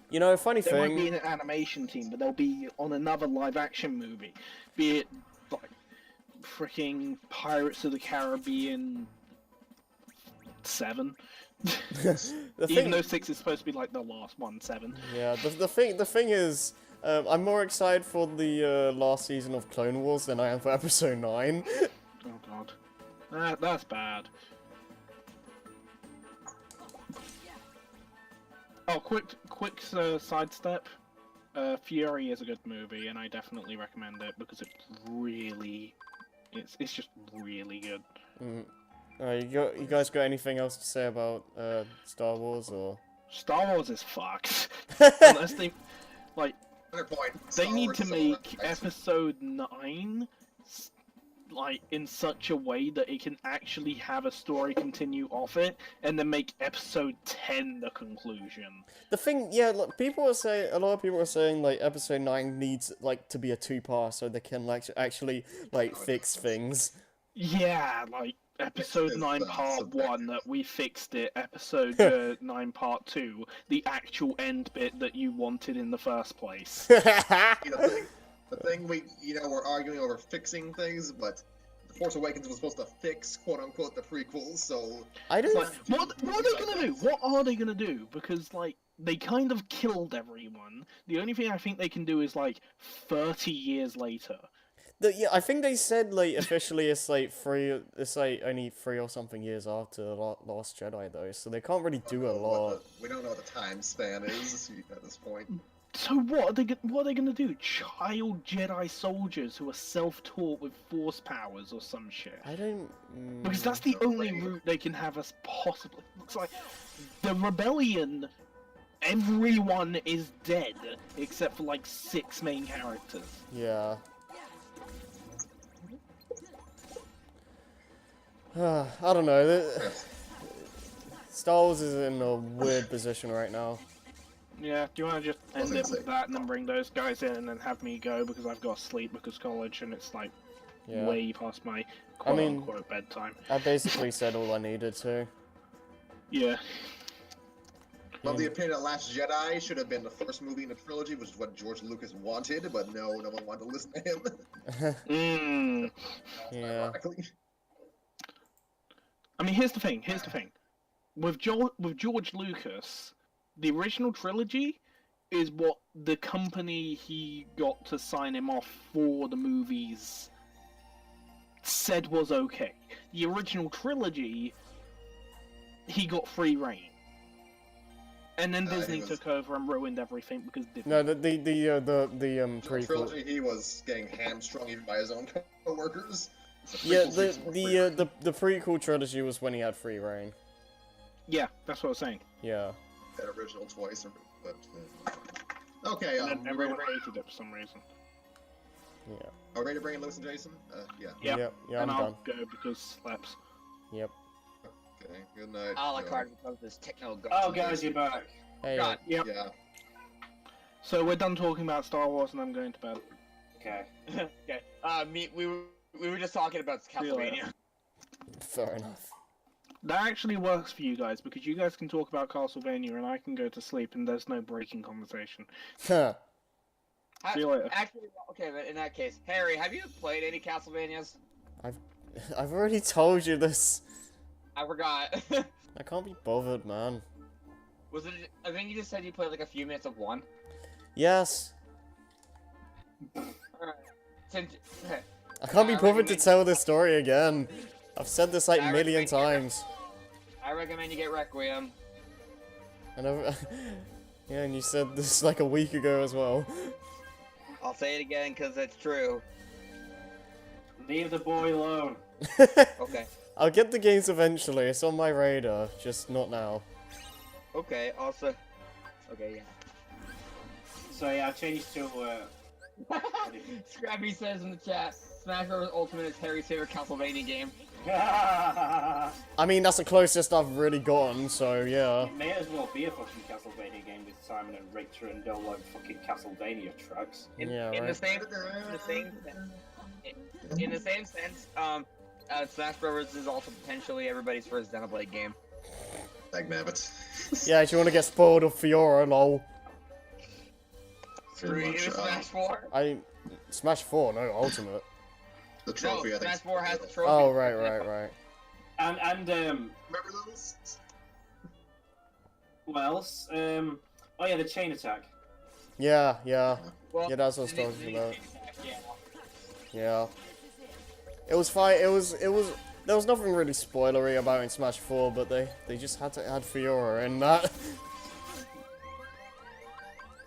You know, funny They won't be thing. in an animation team, but they'll be on another live-action movie. Be it, like, freaking Pirates of the Caribbean 7. The Even thing, though 6 is supposed to be, like, the last one, 7. yeah. The thing is, I'm more excited for the last season of Clone Wars than I am for episode 9. Oh god. That's bad. Oh, quick sidestep. Fury is a good movie, and I definitely recommend it because it's just really good. You guys got anything else to say about Star Wars or? Star Wars is fucked. Unless they, like, Another point. they Star need Wars to is all make about X- episode 9 like in such a way that it can actually have a story continue off it, and then make episode 10 the conclusion. The thing, yeah, look, a lot of people are saying like episode 9 needs like to be a 2-part so they can like actually like fix things. Yeah, like episode It's 9 just, part subjective. 1 that we fixed it, episode 9 part 2, the actual end bit that you wanted in the first place. The thing we're arguing over fixing things, but The Force Awakens was supposed to fix, quote unquote, the prequels, so. I don't. Like, what are they gonna do? What are they gonna do? Because, like, they kind of killed everyone. The only thing I think they can do is, like, 30 years later. Yeah, I think they said like officially it's like only 3 or something years after Last Jedi though, so they can't really do a lot. We don't know what the time span is at this point. So what are they gonna do? Child Jedi soldiers who are self-taught with Force powers or some shit? I don't. Because that's the only route they can have us possibly. Looks like the rebellion. Everyone is dead except for like 6 main characters. Yeah. I don't know. Star Wars is in a weird position right now. Yeah, do you want to just end it with that and then bring those guys in and then have me go because I've got to sleep because college and it's like way past my quote-unquote bedtime. I basically said all I needed to. Yeah. Well, the opinion that Last Jedi should have been the first movie in the trilogy, which is what George Lucas wanted, but no one wanted to listen to him. Yeah. Ironically. I mean, here's the thing. With George Lucas, the original trilogy is what the company he got to sign him off for the movies said was okay. The original trilogy, he got free reign. And then Disney took over and ruined everything because Disney... No, the prequel. Trilogy, he was getting hamstrung even by his own co-workers. Yeah, the prequel trilogy was when he had free reign. Yeah, that's what I was saying. Yeah. That original twice, but okay. And then everyone hated it for some reason. Yeah. Are we ready to bring in Lewis and Jason? Yeah. Yeah, and I'm I'll done. go because slaps. Yep. Okay. Good night. A la carte becomes this techno. Oh, guys, you're back. Hey. God. Yep. Yeah. So we're done talking about Star Wars, and I'm going to bed. Okay. Okay. We were just talking about Castlevania. Fair enough. That actually works for you guys because you guys can talk about Castlevania, and I can go to sleep, and there's no breaking conversation. Huh. See you later. Actually, okay, but in that case, Harry, have you played any Castlevanias? I've already told you this. I forgot. I can't be bothered, man. Was it? I think you just said you played like a few minutes of one. Yes. Alright. Since I can't be I bothered to recommend- tell this story again. I've said this like I a million recommend- times. I recommend you get Requiem. And yeah, and you said this like a week ago as well. I'll say it again because it's true. Leave the boy alone. Okay. I'll get the games eventually. It's on my radar, just not now. Okay. Also. Okay. Yeah. So yeah, I changed to Scrappy says in the chat, Smash Bros. Ultimate is Harry's favorite Castlevania game. I mean, that's the closest I've really gotten, so yeah. It may as well be a fucking Castlevania game with Simon and Richter and all like fucking Castlevania tracks. In the same sense, Smash Bros. Is also potentially everybody's first Xenoblade game. Like Mabbit. Yeah, do you want to get spoiled of Fiora, lol? Screw you, Smash 4. Smash 4, no, Ultimate. The trophy, No, I think. Smash 4 has the trophy. Oh, right. And Remember those? what else? Oh yeah, the chain attack. Yeah. Well, Yeah, that's what I was talking about. Yeah. Yeah. It was fine. It was. There was nothing really spoilery about in Smash 4, but they just had to add Fiora in that.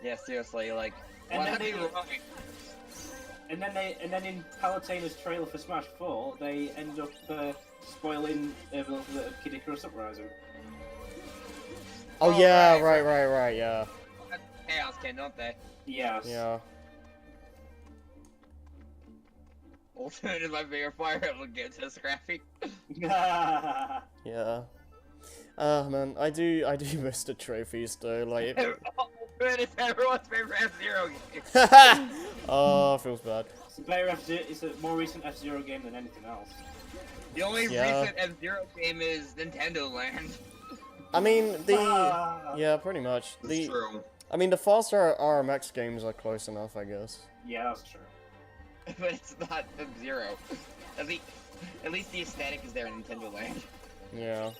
Yeah, seriously, like. And then in Palutena's trailer for Smash 4, they end up spoiling a little bit of Kid Icarus Uprising. Oh yeah, right, yeah. Chaos can, don't they? Yes. Yeah. Ultimate is my favorite Fire Emblem game, says Scrappy. Yeah. Man, I do miss the trophies though, like... Ultimate is everyone's favorite F-Zero game. Oh, feels bad. It's a more recent F-Zero game than anything else. The only recent F-Zero game is Nintendo Land. I mean, yeah, pretty much. That's true. I mean, the faster RMX games are close enough, I guess. Yeah, that's true. But it's not F-Zero. At least the aesthetic is there in Nintendo Land. Yeah.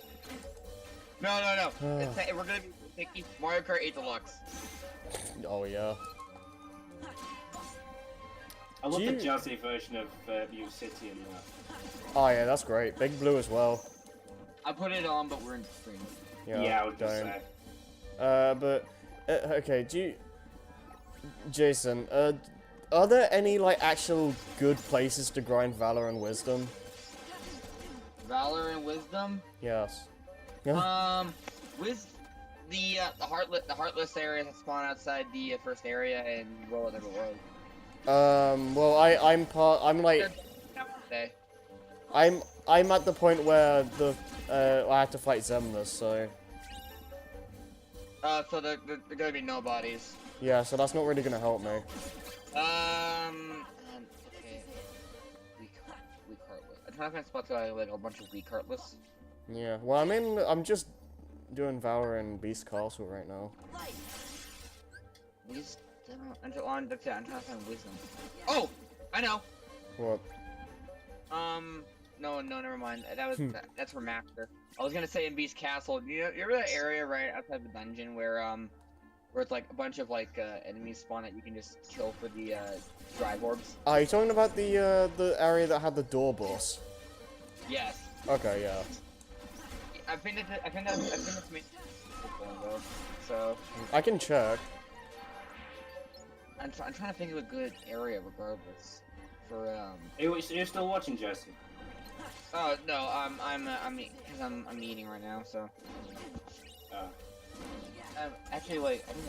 No. We're gonna be thinking Mario Kart 8 Deluxe. Oh, yeah. I love Do the you- jazzy version of View City in that. Oh yeah, that's great. Big Blue as well. I put it on, but we're in stream. Yeah, I would just don't. say. But okay. Jason, are there any like actual good places to grind Valor and Wisdom? Valor and Wisdom. Yes. With the Heartless area that spawn outside the first area in World Never World. Well, I'm like, Okay. I'm at the point where I have to fight Zemnis, so So they're gonna be nobodies. yeah, so that's not really gonna help me. Okay. Weak Heartless. I'm trying to find spots where I like a bunch of weak Heartless. Yeah, well, I'm just doing Valor and Beast Castle right now. Wisdom. I'm trying to find Wisdom. Oh, I know. What? No, never mind. That's for Master. I was gonna say in Beast Castle. You remember that area right outside the dungeon where it's like a bunch of like enemies spawn that you can just kill for the drive orbs? Are you talking about the area that had the door boss? Yes. Okay, yeah. I think that's me. So I can check. I'm trying to think of a good area regardless for You're still watching, Jesse? Oh no, I'm eating right now, so. Actually, wait. I think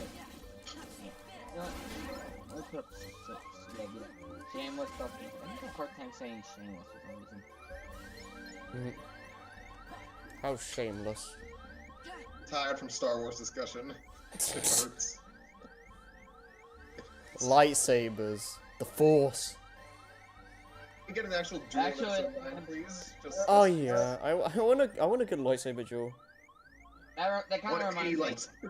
you know what? Let me put up shameless stuff. I have a hard time saying shameless for some reason. How shameless. Tired from Star Wars discussion. It hurts. Lightsabers. The Force. Can we get an actual duel Actually, episode 9, please? Oh yeah, I want a good lightsaber duel. That kind of reminds me.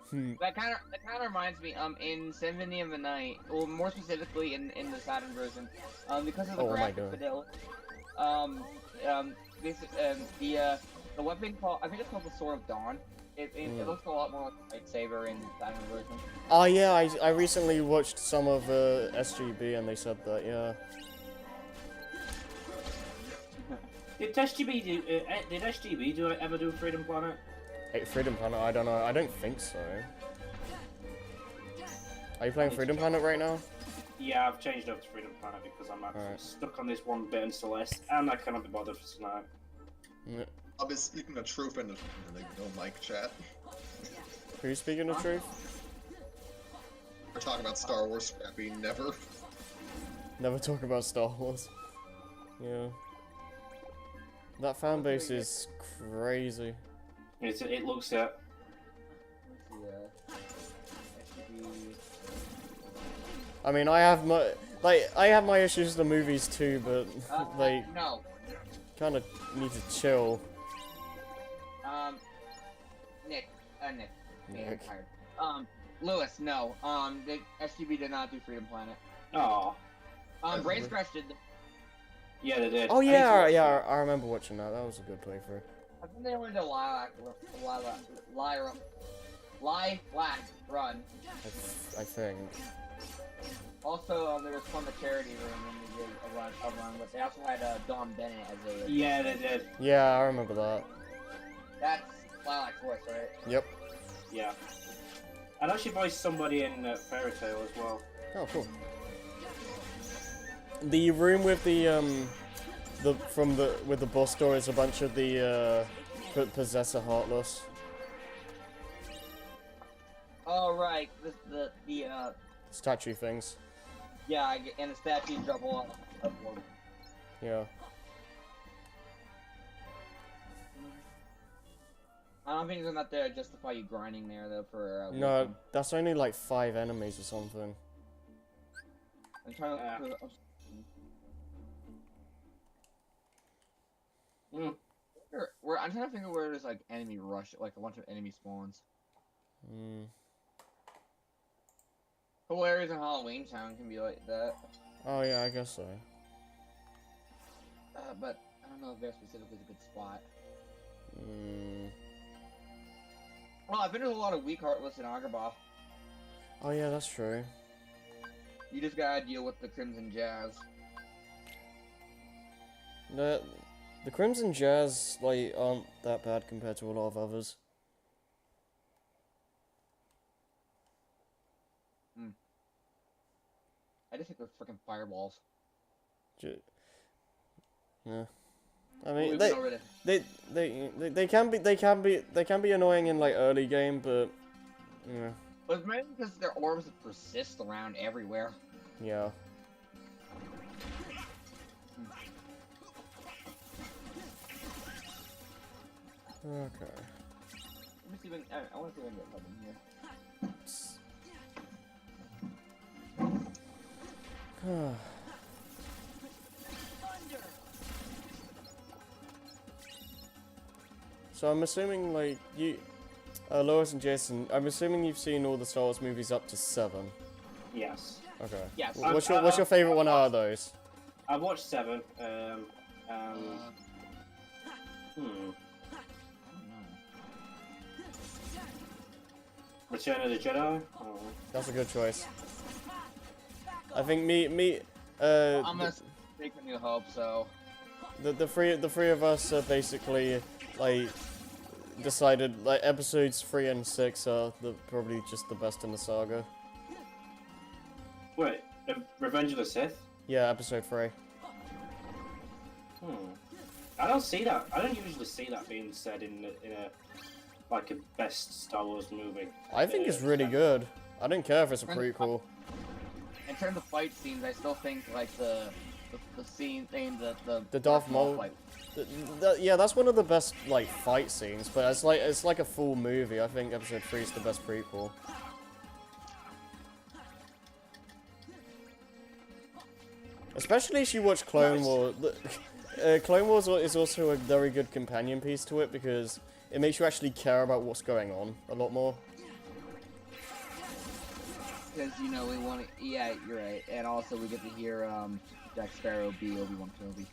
Hmm. That kind of reminds me. In Symphony of the Night, or more specifically in the Saturn version, because of the Oh my graphic God. fidelity, the weapon called, I think it's called the Sword of Dawn. It looks a lot more like lightsaber in the Saturn version. Oh yeah, I recently watched some of SGB and they said that, yeah. Did SGB ever do Freedom Planet? Hey, Freedom Planet, I don't know. I don't think so. Are you playing Freedom Planet right now? Yeah, I've changed over to Freedom Planet because I'm actually stuck on this one bit in Celeste, and I cannot be bothered for tonight. Yeah. I'll be speaking the truth in the no mic chat. Who's speaking the truth? We're talking about Star Wars, Scrappy, never. Never talk about Star Wars. Yeah. That fan base is crazy. It looks it. I mean, I have my issues with the movies too, but like, No. kind of need to chill. Nick. Nick. I'm tired. Lewis, no. The SGB did not do Freedom Planet. Oh. Brain Scratch did. Yeah, they did. Oh yeah, yeah, I remember watching that. That was a good playthrough. I think they went to Lilac Run. I think. Also, there was from the charity room when they did a run, but they also had Dom Bennett as a. Yeah, they did. Yeah, I remember that. That's Lilac's voice, right? Yep. Yeah. I'd actually voiced somebody in Fairy Tail as well. Oh, cool. The room with with the boss door is a bunch of the Possessor Heartless. Oh right, the Statue things. yeah, and the statues drop a lot upward. Yeah. I don't think it's enough to justify you grinding there though for. No, wisdom. that's only like 5 enemies or something. I'm trying to. I'm trying to think of where there's like enemy rush, like a bunch of enemy spawns. Whole areas in Halloween Town can be like that. Oh yeah, I guess so. But I don't know if there specifically is a good spot. Well, I think there's a lot of weak Heartless in Agrabah. Oh yeah, that's true. You just gotta deal with the Crimson Jazz. The Crimson Jazz like aren't that bad compared to a lot of others. I just think they're freaking fireballs. Yeah. I mean, We've been over this. they can be annoying in like early game, but yeah. But maybe because their orbs persist around everywhere. Yeah. Okay. Let me see if I want to see if I can get something here. So I'm assuming like you, Lois and Jason, I'm assuming you've seen all the Star Wars movies up to 7. Yes. Okay. Yes. What's your favorite one out of those? I've watched 7. Return of the Jedi? Oh. That's a good choice. I think I'm gonna take a New Hope, so the three of us are basically like decided like episodes 3 and 6 are probably just the best in the saga. Wait, Revenge of the Sith? Yeah, episode 3. I don't see that. I don't usually see that being said in a like a best Star Wars movie. I think it's really good. I don't care if it's a prequel. in terms of fight scenes, I still think like the scene thing, the Darth Maul fight. Yeah, that's one of the best like fight scenes, but it's like a full movie. I think episode 3 is the best prequel. Especially if you watch Clone Wars. Clone Wars is also a very good companion piece to it because it makes you actually care about what's going on a lot more. Because, you know, we want to... Yeah, you're right. And also we get to hear Jack Sparrow be Obi-Wan Kenobi.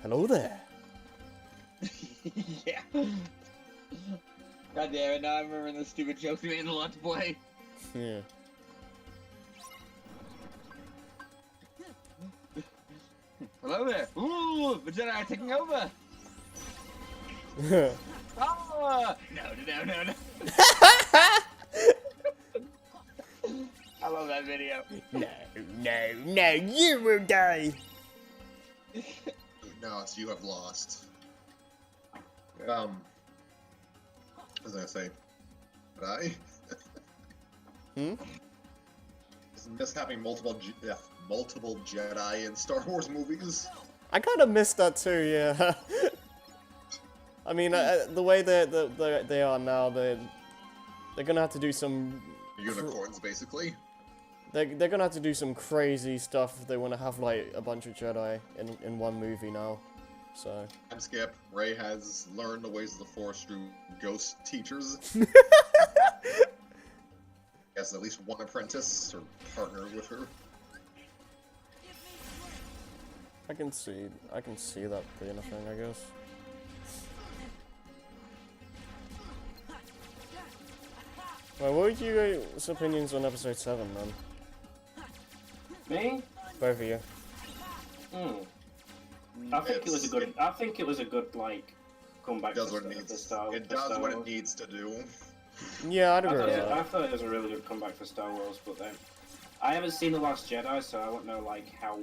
Hello there. Yeah. God damn it, now I'm remembering the stupid jokes we made in the Let's Play. Yeah. Hello there. Ooh, the Jedi taking over. Oh! No. I love that video. No, you will die. No, it's you have lost. What was I gonna say? But Isn't this having multiple Jedi in Star Wars movies? I kind of missed that too, yeah. I mean, the way they are now, they're gonna have to do some unicorns, basically. They're gonna have to do some crazy stuff if they want to have like a bunch of Jedi in one movie now. So. Time skip. Rey has learned the ways of the Force through ghost teachers. Has at least one apprentice or partner with her. I can see that being a thing, I guess. Well, what were you guys' opinions on episode 7, man? Me? Both of you. I think it was a good like comeback. It does what it needs to do. Yeah, I'd agree with that. I thought it was a really good comeback for Star Wars, but then I haven't seen The Last Jedi, so I don't know like how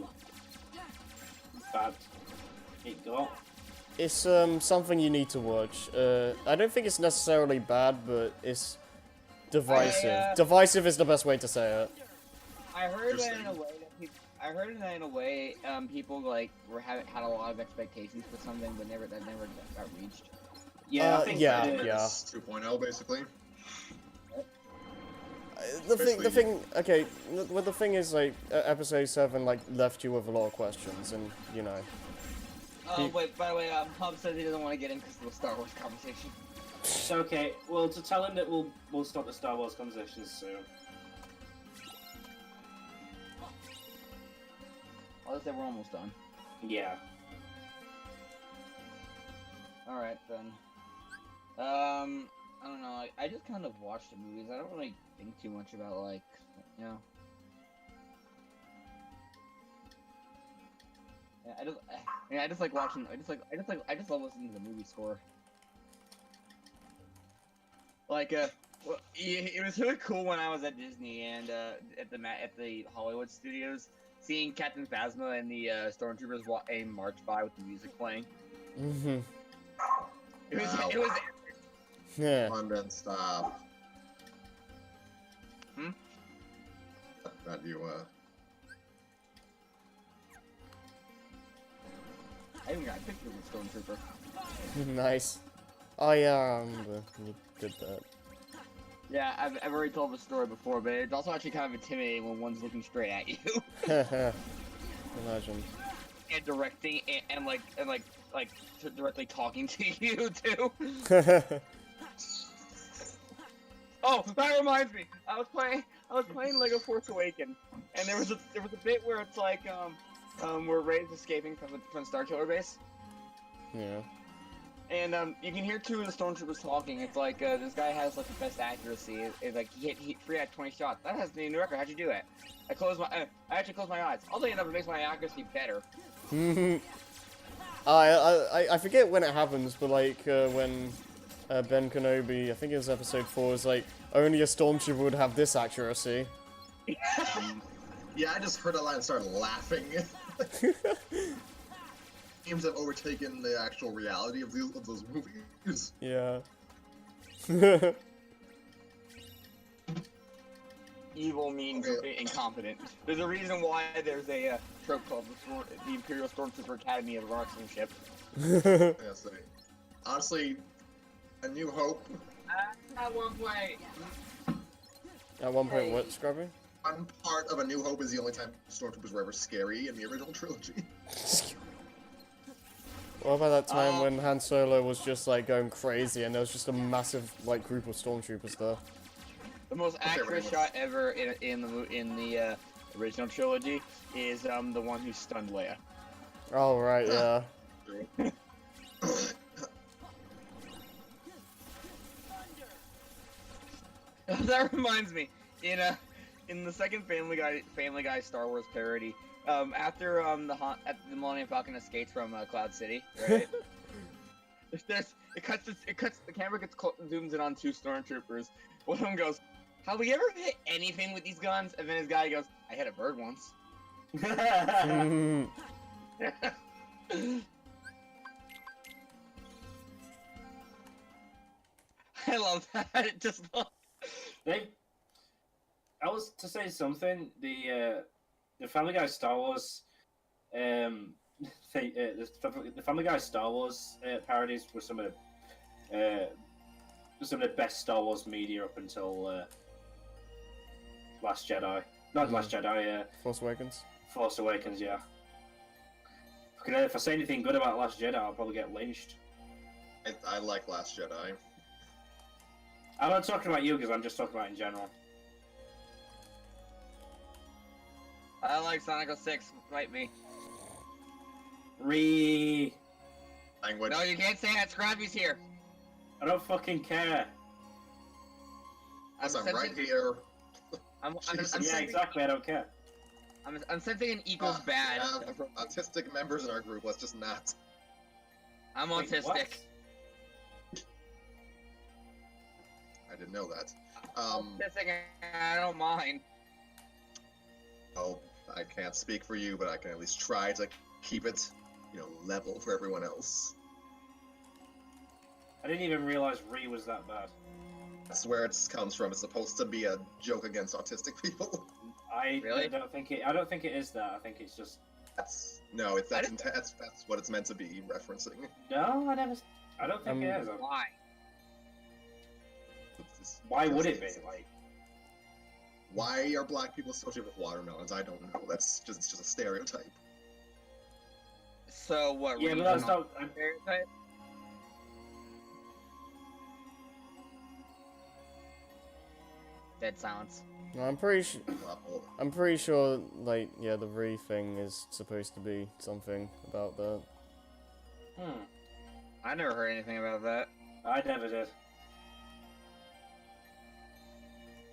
bad it got. It's something you need to watch. I don't think it's necessarily bad, but it's divisive. Divisive is the best way to say it. I heard that in a way people like had a lot of expectations for something, but never got reached. Yeah, I think yeah. 2.0 basically. The thing, okay. Well, the thing is, like, episode 7, like, left you with a lot of questions, and you know. Wait. By the way, Hub says he doesn't want to get into the Star Wars conversation. Okay, well, to tell him that we'll stop the Star Wars conversations soon. I'll just say we're almost done. Yeah. Alright, then. I don't know, I just kind of watch the movies. I don't really think too much about, like, you know, I just like watching. I just love listening to the movie score. Like, well, it was really cool when I was at Disney and at the Hollywood Studios, seeing Captain Phasma and the stormtroopers march by with the music playing. Mhm. It was. Yeah. London, stop. Hmm? That you, I even got a picture of the stormtrooper. Nice. Oh yeah, I remember you did that. Yeah, I've already told the story before, but it's also actually kind of intimidating when one's looking straight at you. Imagine. And directing and directly talking to you too. Oh, that reminds me. I was playing Lego Force Awakens, and there was a bit where it's like where Rey's escaping from Star Killer base, Yeah. and you can hear two of the stormtroopers talking. It's like this guy has like the best accuracy. It's like he hit 3 out of 20 shots. That has the new record. How'd you do that? I actually closed my eyes. I'll tell you enough, it makes my accuracy better. I forget when it happens, but like when Ben Kenobi, I think it was episode 4, is like only a stormtrooper would have this accuracy. yeah, I just heard a line and started laughing. Games have overtaken the actual reality of those movies. Yeah. Evil means incompetent. There's a reason why there's a trope called the Imperial Stormtrooper Academy of Marksmanship. Yeah, so, honestly, A New Hope. At one point. At one point, what, Scrubby? One part of A New Hope is the only time Stormtroopers were ever scary in the original trilogy. What about that time when Han Solo was just like going crazy and there was just a massive like group of stormtroopers there? The most accurate shot ever in the original trilogy is the one who stunned Leia. Oh right, yeah. That reminds me, in the second Family Guy Star Wars parody, after the Millennium Falcon escapes from Cloud City, right? The camera zooms in on 2 stormtroopers. One of them goes, "Have we ever hit anything with these guns?" And then his guy goes, "I hit a bird once." I love that. It just I was to say something. The Family Guy Star Wars, the Family Guy Star Wars parodies were some of the best Star Wars media up until Last Jedi. Not Last Jedi. Force Awakens. Force Awakens, yeah. If I say anything good about Last Jedi, I'll probably get lynched. I like Last Jedi. I'm not talking about you because I'm just talking about in general. I like Sonic 06. Fight me. Language. No, you can't say that. Scrappy's here. I don't fucking care. I'm right here. Yeah, exactly. I don't care. I'm sensing an equals bad. We have autistic members in our group. Let's just not. I'm Wait, autistic. what? I didn't know that. Autistic, and I don't mind. Oh, I can't speak for you, but I can at least try to keep it, level for everyone else. I didn't even realize Ree was that bad. That's where it comes from. It's supposed to be a joke against autistic people. Really? I don't think it is that. I think it's just. That's what it's meant to be referencing. No, I don't think it is. Why? Why would it be? Like, why are black people associated with watermelons? I don't know. It's just a stereotype. So what? yeah, but that's not. Stereotype? Dead silence. No, I'm pretty sure, like, yeah, the Ree thing is supposed to be something about that. I never heard anything about that. I never did.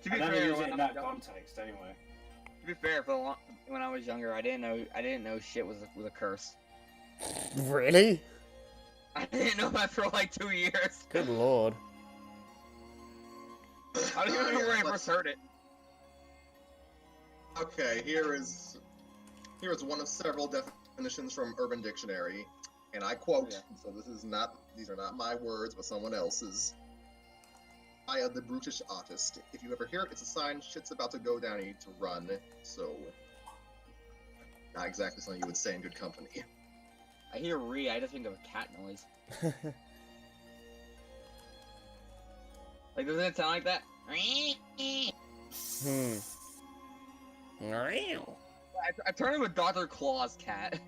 To be I never fair, use it in that context, anyway. To be fair, when I was younger, I didn't know shit was a curse. Really? I didn't know that for like 2 years. Good lord. I don't even know where I first heard it. Okay, here is one of several definitions from Urban Dictionary, and I quote. Yeah. So these are not my words, but someone else's. Eye of the brutish artist. If you ever hear it, it's a sign shit's about to go down. You need to run. So, not exactly something you would say in good company. I hear re, I just think of a cat noise. Like, doesn't it sound like that? I turned him a Dr. Claw's cat.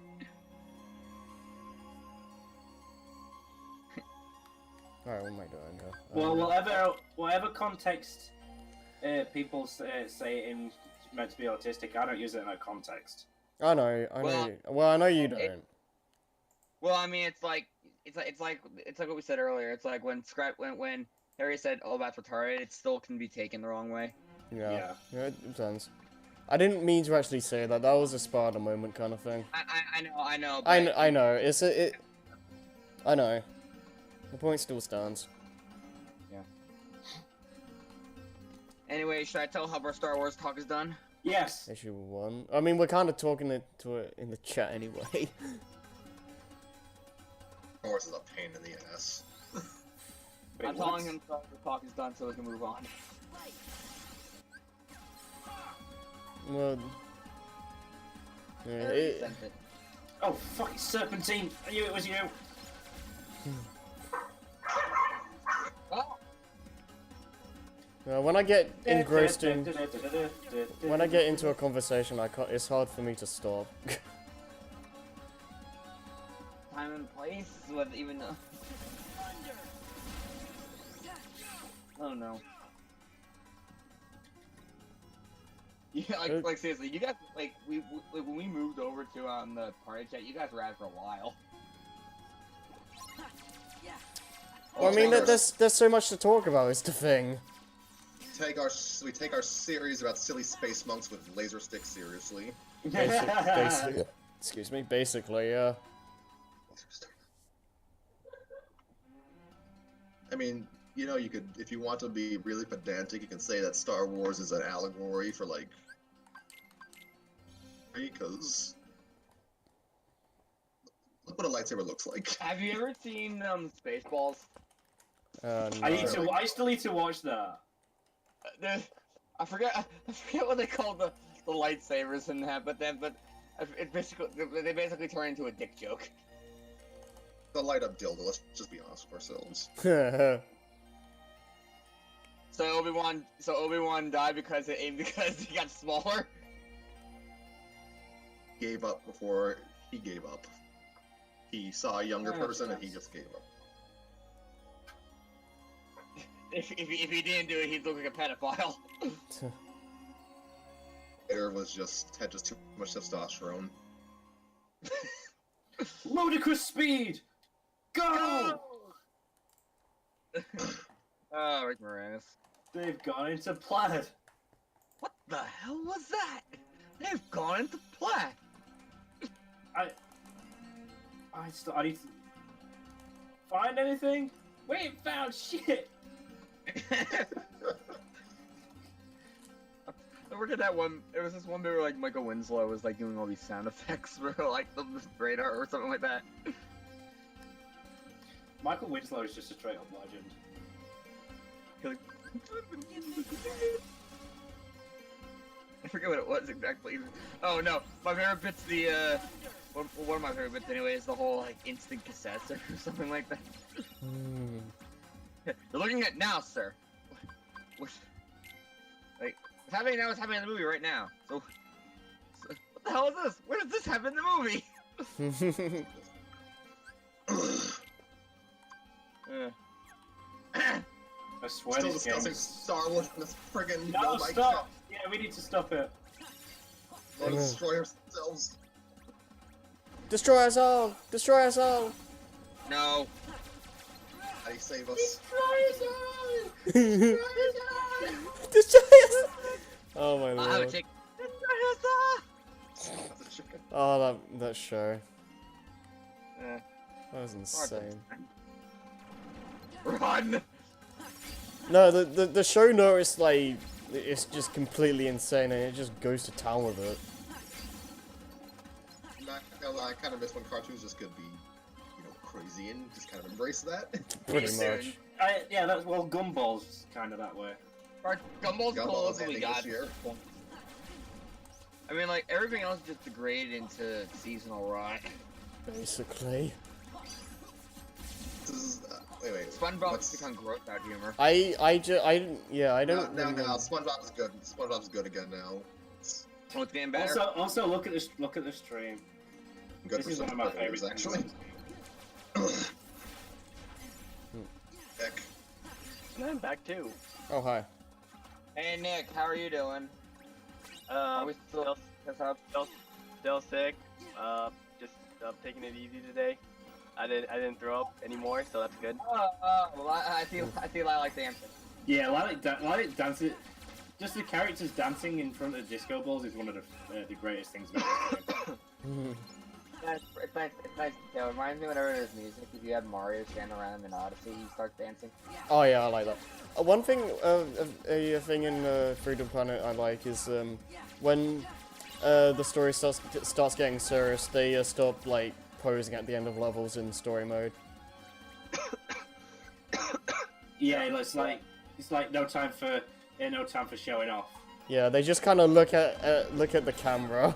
Alright, what am I doing here? Well, whatever context people say in meant to be autistic, I don't use it in that context. I know. Well, I know you don't. Well, I mean, it's like what we said earlier. It's like when Harry said, "Oh, that's retarded," it still can be taken the wrong way. Yeah, it does. I didn't mean to actually say that. That was a Sparta moment kind of thing. I know. I know. I know. The point still stands. Yeah. Anyway, should I tell how our Star Wars talk is done? Yes. Issue 1. I mean, we're kind of talking to it in the chat anyway. Of course, it's a pain in the ass. I'm telling him Star Wars talk is done so we can move on. Well, yeah, Sent it. Oh, fucking Serpentine! I knew it was you! Oh, when I get engrossed in, when I get into a conversation, it's hard for me to stop. time and place with even though. Oh no. Yeah, like seriously, you guys like when we moved over to the party chat, you guys were at it for a while. Well, I mean, there's so much to talk about. Is the thing. We take our series about silly space monks with laser sticks seriously. Basically, excuse me. Basically, yeah. I mean, you know, you could, if you want to be really pedantic, you can say that Star Wars is an allegory for, like, because look what a lightsaber looks like. Have you ever seen Spaceballs? No. I still need to watch that. I forget what they call the lightsabers in that, but it they basically turn into a dick joke. The light up dildo. Let's just be honest with ourselves. So Obi-Wan died because he got smaller. Gave up before he gave up. He saw a younger person and he just gave up. If he didn't do it, he'd look like a pedophile. Vader had just too much testosterone. Ludicrous speed! Go! Oh, Rick Moranis. They've gone into plaid. What the hell was that? They've gone into plaid. I need to find anything. We ain't found shit. I worked at that one. There was this one bit where like Michael Winslow was like doing all these sound effects for like the radar or something like that. Michael Winslow is just a straight up legend. I forget what it was exactly. Oh no, my favorite bit's the one of my favorite bits anyway is the whole like instant cassettes or something like that. You're looking at now, sir. What's happening now is happening in the movie right now. So what the hell is this? Where does this happen in the movie? I swear Still this discussing game. Star Wars in this friggin' No, mic stop! shop. Yeah, we need to stop it. We'll destroy ourselves. Destroy us all! Destroy us all! No. How do you save us? Destroy us! Oh my I would lord. take. Oh, that show. That was insane. Run! No, the show notice, like, it's just completely insane and it just goes to town with it. I kind of miss when cartoons just could be, you know, crazy and just kind of embrace that. Pretty much. Yeah, that's well, Gumball's kind of that way. Gumball's cool Gumball's as we ending got. this year. I mean, like, everything else just degraded into seasonal rot. Basically. This is, wait. SpongeBob's become gross out humor. Yeah, I don't. No, SpongeBob's good. SpongeBob's good again now. Oh, it's getting better. Also, look at this. Look at the stream. Good This for is one some of my players, favorite actually. Heck. And I'm back too. Oh, hi. Hey, Nick, how are you doing? Are we still Still sick. Just taking it easy today. I didn't throw up anymore, so that's good. Well, I feel I like dancing. Yeah, Lilac dancing. Just the characters dancing in front of disco balls is one of the greatest things about this game. It's nice. It reminds me whenever there's music, if you have Mario stand around him in Odyssey, he starts dancing. Oh yeah, I like that. One thing, a thing in Freedom Planet I like is when the story starts getting serious, they stop like posing at the end of levels in story mode. Yeah, it's like no time for showing off. Yeah, they just kind of look at the camera.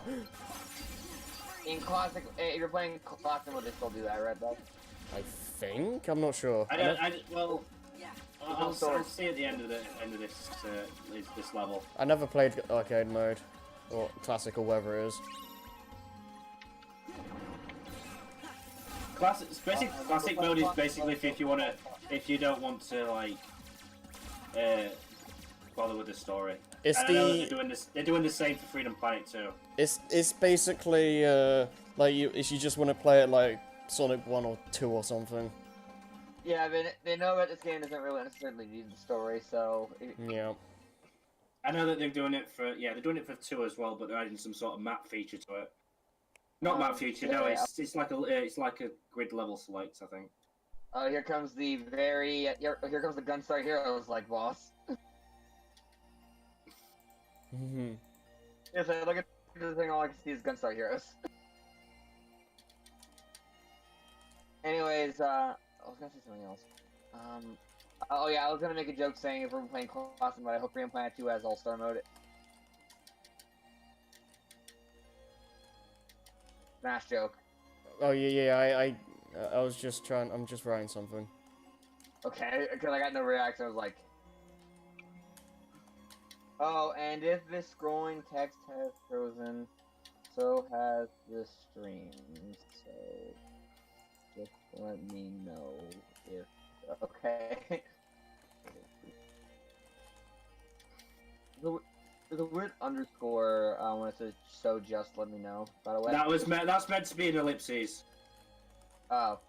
In classic, if you're playing classic mode, they still do that, right, Bob? I think. I'm not sure. I'll see at the end of this level. I never played arcade mode or classic or whatever it is. Classic mode is basically if you don't want to like bother with the story. It's they're doing the same for Freedom Planet too. It's basically like if you just want to play it like Sonic 1 or 2 or something. Yeah, they know that this game doesn't really necessarily need the story, so... Yeah. I know that they're doing it for 2 as well, but they're adding some sort of map feature to it. Not map feature, no. It's like a grid level select, I think. Oh, here comes the here comes the Gunstar Heroes like boss. Yes, I look at the thing. All I can see is Gunstar Heroes. Anyways, I was gonna say something else. Oh yeah, I was gonna make a joke saying if we're playing Classic mode, I hope Freedom Planet 2 has All-Star mode. Smash joke. Oh yeah. I was just I'm just writing something. Okay, because I got no reaction. I was like, oh, and if this scrolling text has frozen, so has the stream. So just let me know if okay. The weird underscore when it says so just let me know, by the way. That's meant to be an ellipses. Oh.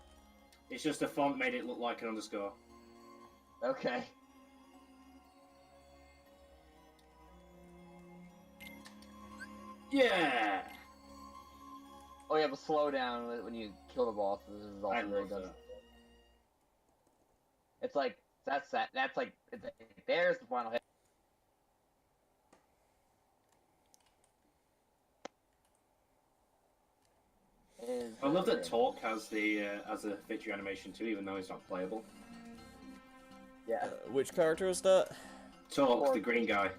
It's just the font made it look like an underscore. Okay. Yeah. Oh yeah, but slow down when you kill the boss. This is also very good. It's like that's like there's the final hit. I love that Talk has a victory animation too, even though he's not playable. Yeah. Which character is that? Talk, the green guy.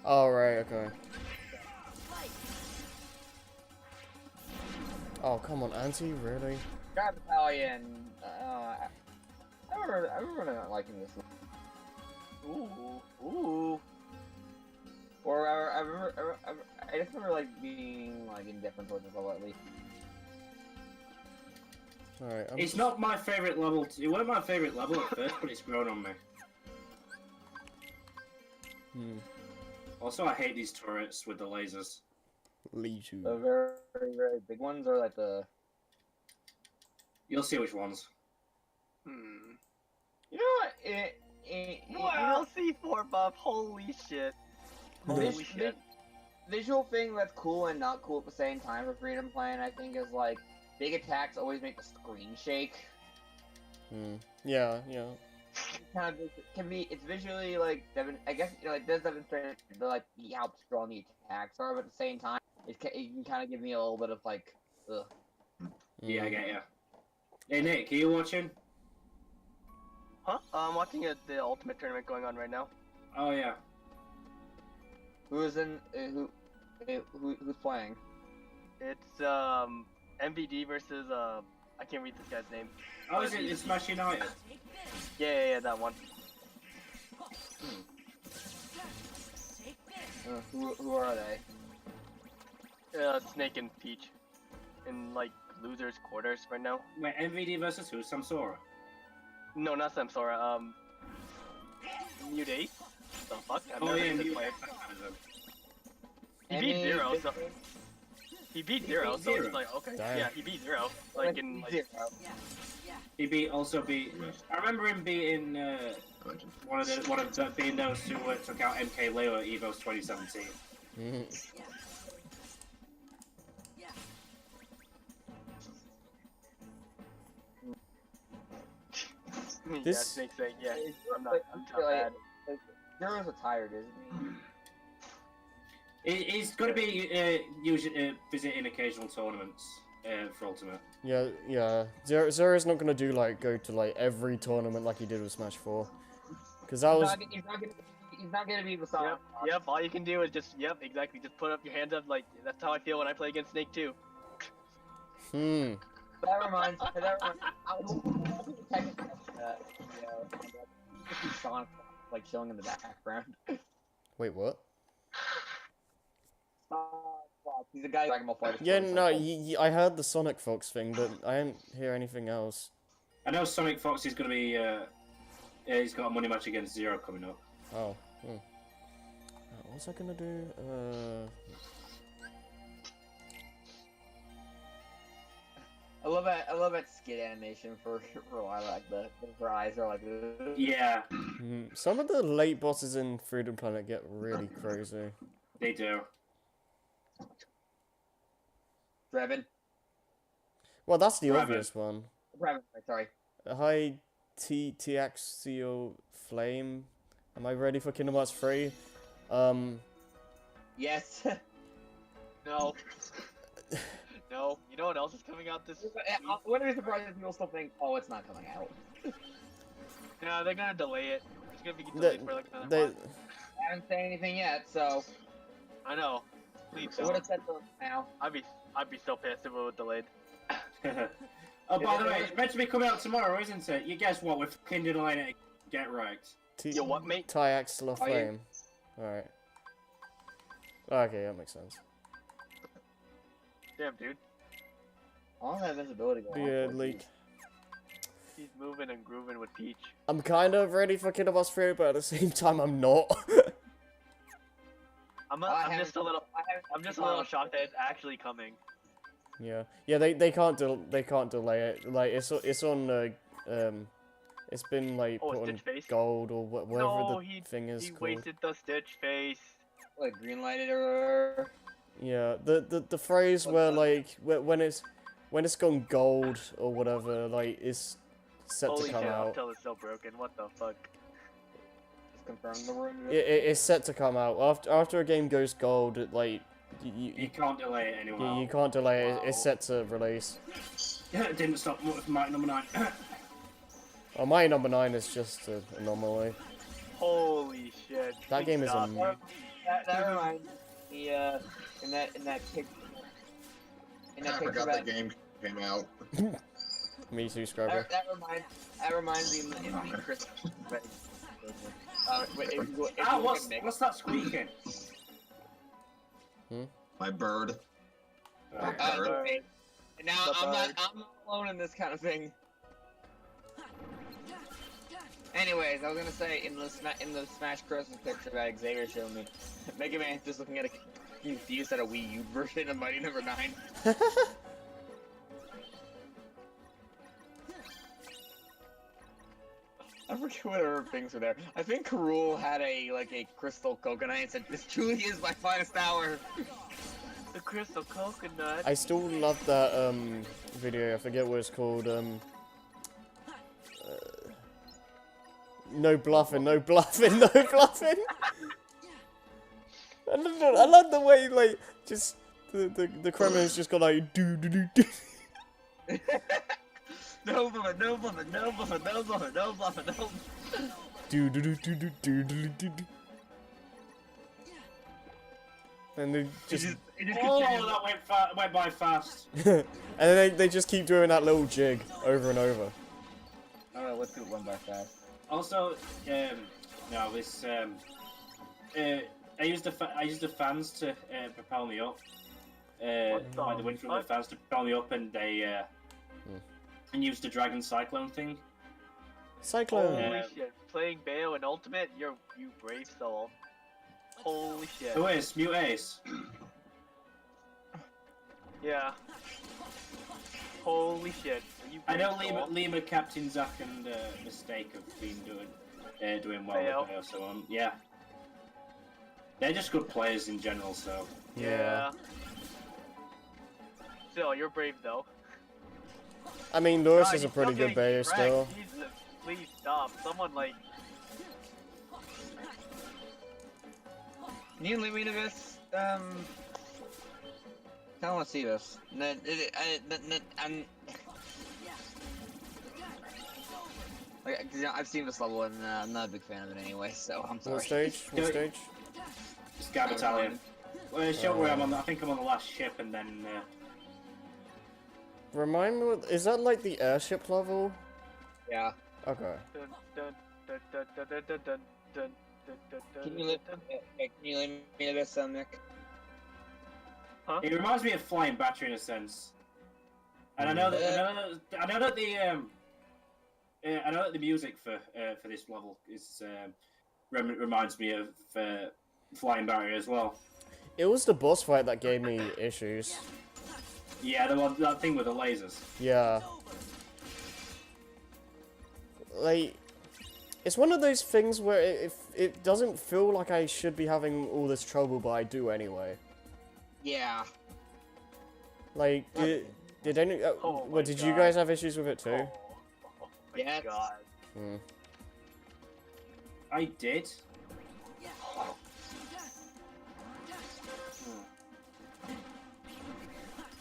Oh right, okay. Oh come on, Auntie, really? God Battalion. I remember not liking this. Ooh. Or I just remember like being like indifferent towards this level at least. Alright, it's not my favorite level. It wasn't my favorite level at first, but it's grown on me. Also, I hate these turrets with the lasers. The very, very big ones, or like the... You'll see which ones. You know what? Wow, C4 buff, holy shit. Holy shit. Visual thing that's cool and not cool at the same time for Freedom Planet, I think, is like big attacks always make the screen shake. Yeah. Kind of can be. It's visually like I guess it does demonstrate how strong the attacks are, but at the same time, it can kind of give me a little bit of like, ugh. Yeah, I get you. Hey Nick, are you watching? Huh? I'm watching the Ultimate tournament going on right now. Oh yeah. Who's who's playing? It's MVD versus I can't read this guy's name. Oh, is it in Smash United? Yeah, that one. Who are they? Snake and Peach, in like losers quarters right now. Wait, MVD versus who? Samsora? No, not Samsora. Mute Ace. The fuck? I've Oh never yeah, seen this Mute player. He Any beat Zero, so different- he beat Zero, so Zero? it's like okay, Damn. yeah, he beat Zero. Like in like, Zero. He also beat. I remember him beating one of the being those who took out MK Leo at Evo's 2017. yeah, This- Snake saying, yeah, I'm not I'm too bad. Zero's retired, isn't he? He's going to be visiting occasional tournaments for Ultimate. Yeah. Zero's not gonna do go to every tournament like he did with Smash 4, because that was. He's not gonna be beside. Yep, all you can do is just, exactly, just put up your hands up, like, that's how I feel when I play against Snake too. That reminds me. Sonic chilling in the background. Wait, what? He's the guy Dragon Ball Fighter. Yeah, no, I heard the Sonic Fox thing, but I didn't hear anything else. I know Sonic Fox is going to be. He's got a money match against Zero coming up. Oh. What was I gonna do? I love that skit animation for Lilac. Her eyes are like. Yeah, Some of the late bosses in Freedom Planet get really crazy. they do. Revan. Well, that's the Rabbit. obvious one. Revan. Sorry. Hi, TXCO Flame. Am I ready for Kingdom Hearts 3? Yes. No. No. You know what else is coming out this week? I wouldn't be surprised if people still think, oh, it's not coming out. No, they're gonna delay it. It's gonna be They- delayed for like another They, month. I haven't said anything yet, so I know. Please I would don't. have said so now. I'd be so pissed if it was delayed. Oh, by the way, it's meant to be coming out tomorrow, isn't it? You guess what? We're fucking delaying it. Get right. Yo, what, mate? TXCO Are you- Flame. Alright. Okay, that makes sense. Damn, dude. I don't have visibility going on. Beard for leak. He's moving and grooving with Peach. I'm kind of ready for Kingdom Hearts 3, but at the same time, I'm not. I'm haven't- just a little shocked that it's actually coming. Yeah, they can't delay it. Like it's on it's been like Oh, put on Stitch face? gold or whatever No, the thing is he called. wasted the Stitch face. Like green lighted or Yeah, the phrase where like when it's gone gold or whatever, like it's set Holy to come shit, out. Uptel is so broken. What the fuck? just confirm the room. It's set to come out after a game goes gold. Like You can't delay it anymore. you can't delay it. Wow. It's set to release. It didn't stop with Mike number 9. Oh, my number 9 is just an anomaly. Holy shit. That game is Stop. That reminds me in that picture. In I that picture forgot that game came out. Me too, Scrubber. that reminds me in the Christmas. What's that squeaking? My bird. Now The I'm bird. not alone in this kind of thing. Anyways, I was gonna say in the Smash Christmas picture that Xavier showed me, Mega Man's just looking at a confused at a Wii U version of Mighty Number 9. I forget what other things were there. I think Karul had a crystal coconut and said, "This truly is my finest hour." The crystal coconut. I still love that video. I forget what it's called. No bluffing, no bluffing, no bluffing. I love the way like just the Kremlin's just got like do do do do. No bluffing, no bluffing, no bluffing, no bluffing, no bluffing, no. Do do do do do do do do do. And they just Oh, that went by fast. and then they just keep doing that little jig over and over. Alright, let's do it one by fast. Also, no, this I used the fans to propel me up. Like the wind from the fans to propel me up, and they and used the dragon cyclone thing. Cyclone. Holy shit! Playing Bayo in Ultimate, you brave soul. Holy shit! Who is Mute Ace? Yeah. Holy shit! I know Lima, Captain Zack, and Mistake have been doing well with Bayo, so yeah. They're just good players in general, so. Yeah. Still, you're brave though. I mean, Lewis God, is a he's pretty still good getting Bayo wrecked. still. Jesus, please stop. Someone like. Can you leave me to this? I don't want to see this. I've seen this level and I'm not a big fan of it anyway, so I'm sorry. What stage? What stage? Sky Battalion. Well, show where I'm on. I think I'm on the last ship, and then. Remind me, is that like the airship level? Yeah. Okay. Can you leave me to this, Nick? Huh? It reminds me of Flying Battery in a sense. And I know that the music for this level is reminds me of Flying Battery as well. It was the boss fight that gave me issues. Yeah, that thing with the lasers. Yeah. Like, it's one of those things where it doesn't feel like I should be having all this trouble, but I do anyway. Yeah. Like, did any? Oh what, did you guys have issues with it too? Oh my Yes. god. Hmm. I did.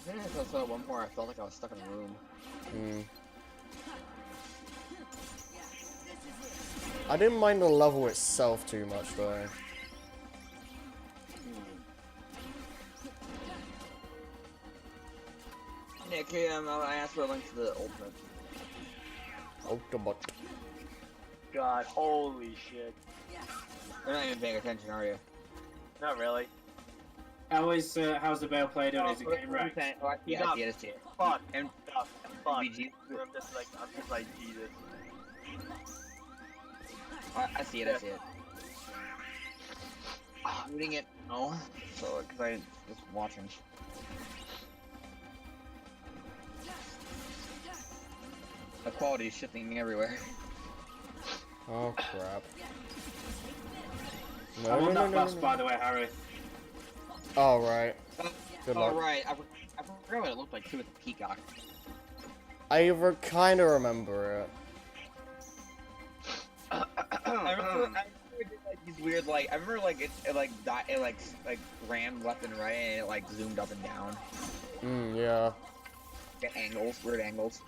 I think I saw at one point I felt like I was stuck in a room. Hmm. I didn't mind the level itself too much though. Nick, I asked for a link to the Ultimate. Ultimate. God, holy shit. You're not even paying attention, are you? Not really. How's the Bale player doing? Is it getting wrecked? Oh, I see it, I see it. Fuck. And Fuck. Fuck. VG. I'm just like Jesus. I see it, I see it. I'm reading it. No. So, because I just watching. The quality is shifting everywhere. Oh crap. I'm on that bus, by the way, Harry. Oh right. Good luck. Right. I forgot what it looked like too with the peacock. I kind of remember it. I remember it did like these weird I remember it ran left and right and it like zoomed up and down. Yeah. Get angles, weird angles.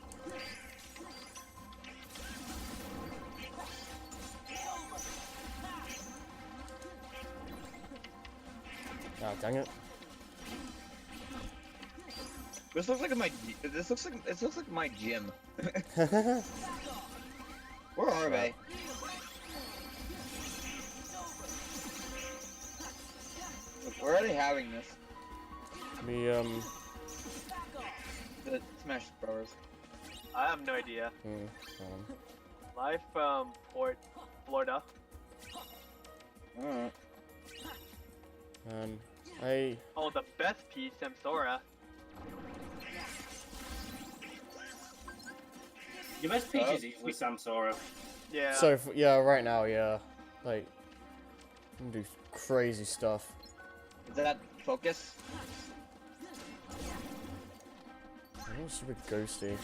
Oh, dang it. This looks like my gym. Where are they? Where are they having this? The Smash Bros. I have no idea. Live from Port Florida. Alright. Oh, the best piece, Samsora. Your best peach is easily Samsora. Yeah. So, yeah, right now, yeah. Like, you can do crazy stuff. Is that focus? Oh, super ghosty.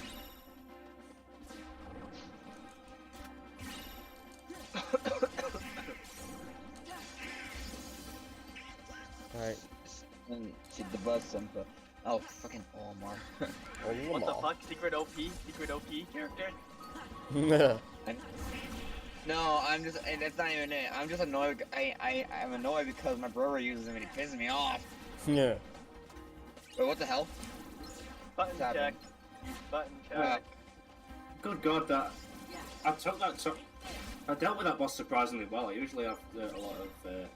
Alright. The buzz simple. Oh, fucking Omar. What the fuck? Secret OP character? No, I'm just, and that's not even it. I'm just annoyed. I'm annoyed because my brother uses him and he pisses me off. Yeah. Wait, what the hell? Button What's check. Button check. Good God, that I took that. I dealt with that boss surprisingly well. I usually have a lot of.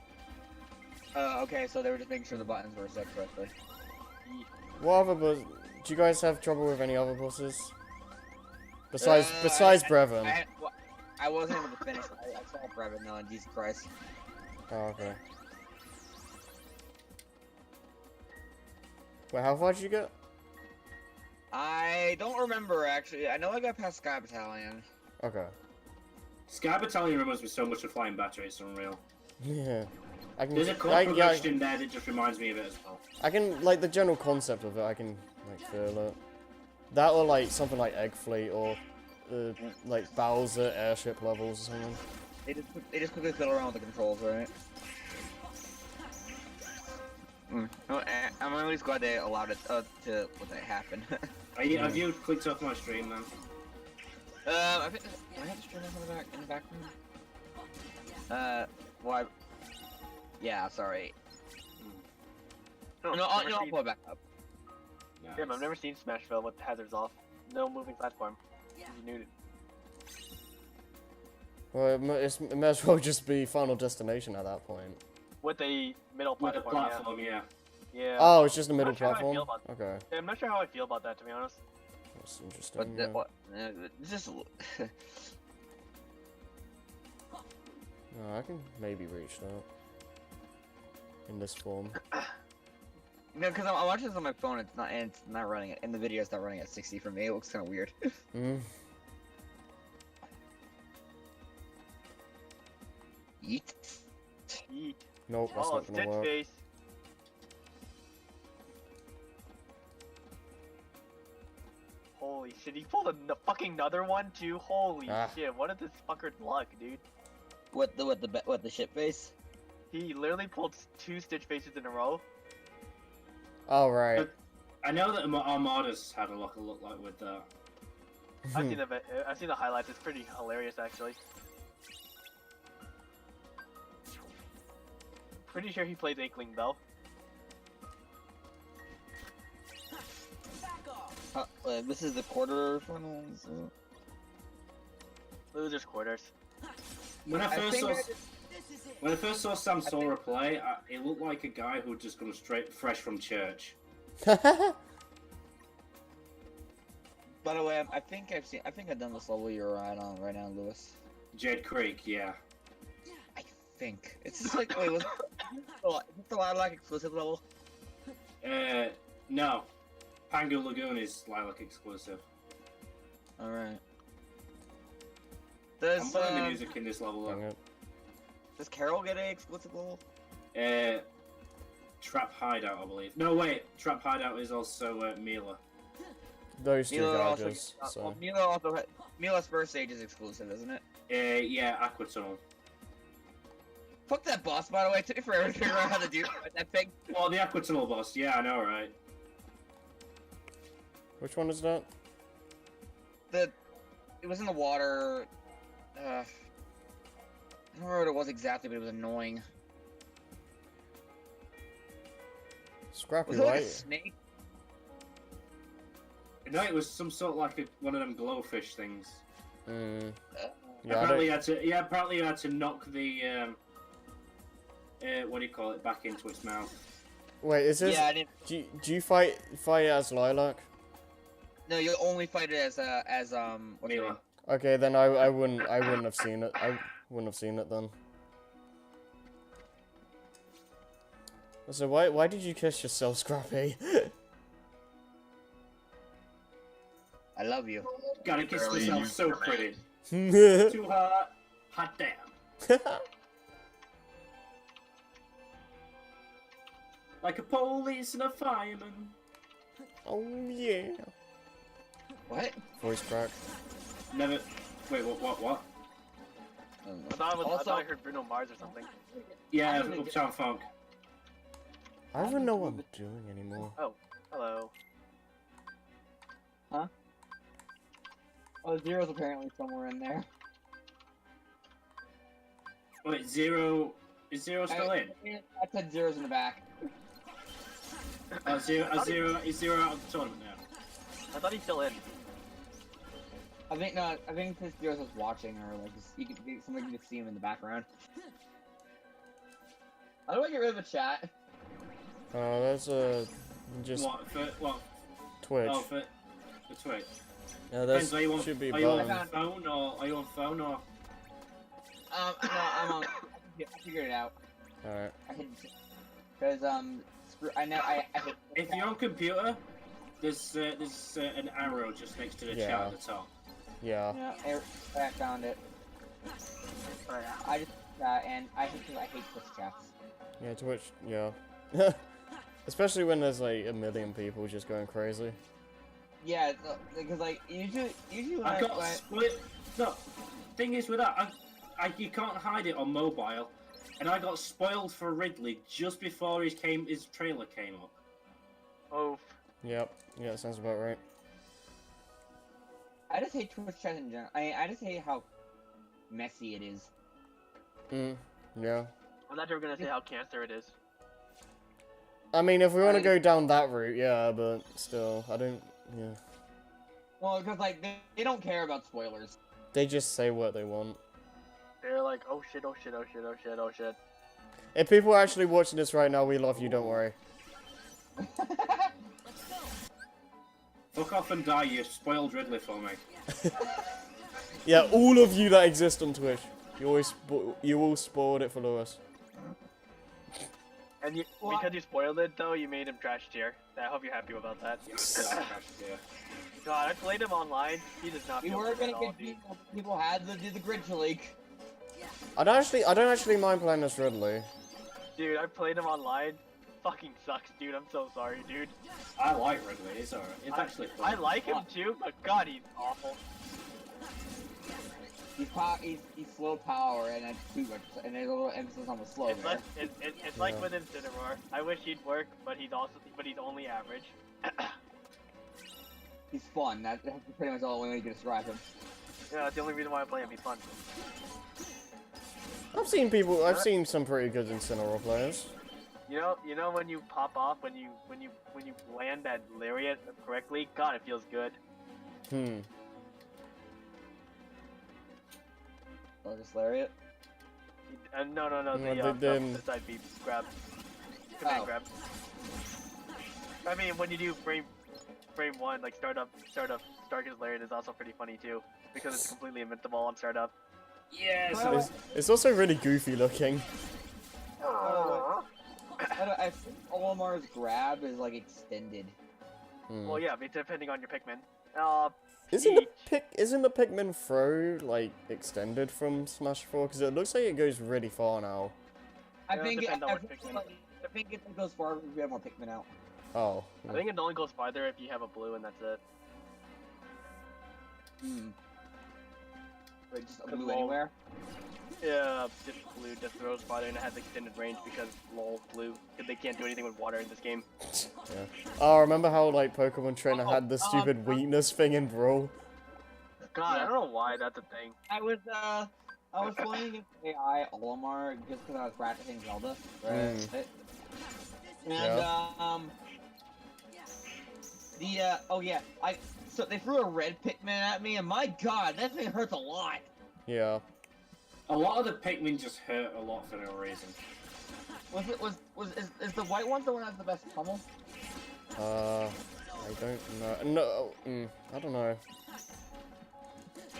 Okay, so they were just making sure the buttons were set correctly. What other boss? Do you guys have trouble with any other bosses? Besides Brevin. I wasn't able to finish. I saw Brevin though, and Jesus Christ. Oh, okay. Wait, how far did you get? I don't remember actually. I know I got past Sky Battalion. Okay. Sky Battalion reminds me so much of Flying Battery. It's unreal. Yeah. I can. There's a chord progression in there that just reminds me of it as well. I can like the general concept of it. I can like feel it. That or like something like Egg Fleet or like Bowser airship levels or something. They just quickly fiddle around with the controls, right? No, I'm at least glad they allowed it to let that happen. Have you clicked off my stream, man? I think I have the stream in the background. Well, yeah, sorry. No, I'll pull it back up. Nice. Damn, I've never seen Smashville with hazards off. No moving platform. You knew it. Well, it may as well just be Final Destination at that point. With a middle With platform. the platform, yeah. Yeah. Oh, it's just a middle I'm not sure how I platform? feel about Okay. Yeah, I'm not sure how I feel about that, to be honest. That's interesting. Just. No, I can maybe reach that. In this form. No, because I'm watching this on my phone. It's not running it, and the video is not running at 60 for me. It looks kind of weird. Hmm. Yeet. Yeet. Nope, that's not gonna Stitch work. face. Holy shit, he pulled a fucking another one too. Holy shit, what is this fucker's luck, dude? What the shit face? He literally pulled 2 Stitch faces in a row. Oh, right. I know that Armada's had a look like with that. I've seen the highlights. It's pretty hilarious, actually. Pretty sure he plays Inkling though. This is the quarterfinals. Losers quarters. When I first saw Sam Sora play, it looked like a guy who'd just come fresh from church. By the way, I think I've done this level you're right now, Lewis. Jade Creek, yeah. I think it's just like wait, was it the Lilac exclusive level? No. Pangu Lagoon is Lilac exclusive. All right. I'm playing the music in this level though. Does Carol get a exclusive level? Trap Hideout, I believe. No, wait. Trap Hideout is also Mila. Those two Mila characters. So. Well, Mila's first stage is exclusive, isn't it? Yeah, Aquatunnel. Fuck that boss, by the way. It took me forever to figure out how to do that thing. Oh, the Aquatunnel boss. Yeah, I know, right? Which one is that? It was in the water. I don't remember what it was exactly, but it was annoying. Scrappy, Was it like right? a snake? No, it was some sort of like one of them glowfish things. Mm. Yeah, apparently you had to knock the what do you call it back into its mouth. Wait, is this? Yeah, I didn't. Do you fight as Lilac? No, you only fight it as what's her Mila. name? Okay, then I wouldn't have seen it. I wouldn't have seen it then. So why did you kiss yourself, Scrappy? I love you. Gotta kiss Barely myself used so her pretty. Oh Too hot. Hot damn. Like a police and a fireman. Oh yeah. What? Voice crack. Never. Wait, what? I thought Also- I heard Bruno Mars or something. Yeah, I'm gonna Uptown Funk. I don't even know what I'm doing anymore. Hello. Oh, Zero's apparently somewhere in there. Wait, Zero. Is Zero still in? I said Zero's in the back. Is Zero out of the tournament now? I thought he's still in. I think no. I think it's Zero's just watching, or like somebody can just see him in the background. How do I get rid of a chat? That's just What? Twitch. Oh, for Twitch. Yeah, Depends, that are you on, should be are you on button. phone or are you on phone or? No, I'm on. I figured it out. Alright. I hit because I know I hit. If you're on computer, there's an arrow just next to the chat Yeah. at the top. Yeah. Yeah, I found it. I just and I hate Twitch chats. Yeah, Twitch, yeah. Especially when there's like a million people just going crazy. Yeah, because like usually when I got when split. No, thing is with that, you can't hide it on mobile, and I got spoiled for Ridley just before his trailer came up. Oh, Yep. Yeah, that sounds about right. I just hate Twitch chat in general. I just hate how messy it is. Yeah. I thought you were gonna say how cancer it is. I mean, if we want to go down that route, yeah, but still, I don't, yeah. Well, because like they don't care about spoilers. They just say what they want. They're like, oh shit, oh shit, oh shit, oh shit, oh shit. If people are actually watching this right now, we love you, don't worry. Fuck off and die, you spoiled Ridley for me. Yeah, all of you that exist on Twitch, you all spoiled it for Lewis. And because you spoiled it though, you made him trash tier. I hope you're happy about that. God, I played him online. He does not We feel were good gonna at all, get dude. people had to do the Grinch leak. I don't actually mind playing as Ridley. Dude, I played him online. Fucking sucks, dude. I'm so sorry, dude. I like Ridley. It's alright. It's actually fun. I like him too, but God, he's awful. He's slow power, and that's too much, and there's a little emphasis on the slow It's there. like it's like with Incineroar. I wish he'd work, but he's only average. He's fun. That's pretty much all the way you can describe him. Yeah, that's the only reason why I play him. He's fun. I've seen some pretty good Incineroar players. You know when you pop off, when you land that lariat correctly, God, it feels good. Oh, this lariat? No, the side beat grab. Command grab. I mean, when you do frame 1, like startup, Stark's lariat is also pretty funny too, because it's completely invincible on startup. Yes. It's also really goofy looking. I think Olamar's grab is like extended. Well, yeah, depending on your Pikmin. Isn't the Pikmin throw like extended from Smash 4? Because it looks like it goes really far now. I think depends on I which Pikmin. think it goes far if we have more Pikmin out. Oh. I think it only goes farther if you have a blue, and that's it. Wait, just a blue anywhere? Yeah, just blue just throws farther, and it has extended range because lol blue, because they can't do anything with water in this game. Yeah. Oh, remember how like Pokemon Trainer had the stupid weakness thing in Brawl? God, I don't know why that's a thing. I was playing against AI Olimar just because I was practicing Zelda. Right? And so they threw a red Pikmin at me, and my God, that thing hurts a lot. Yeah. A lot of the Pikmin just hurt a lot for no reason. Is the white one the one that has the best pummel? I don't know. No, I don't know.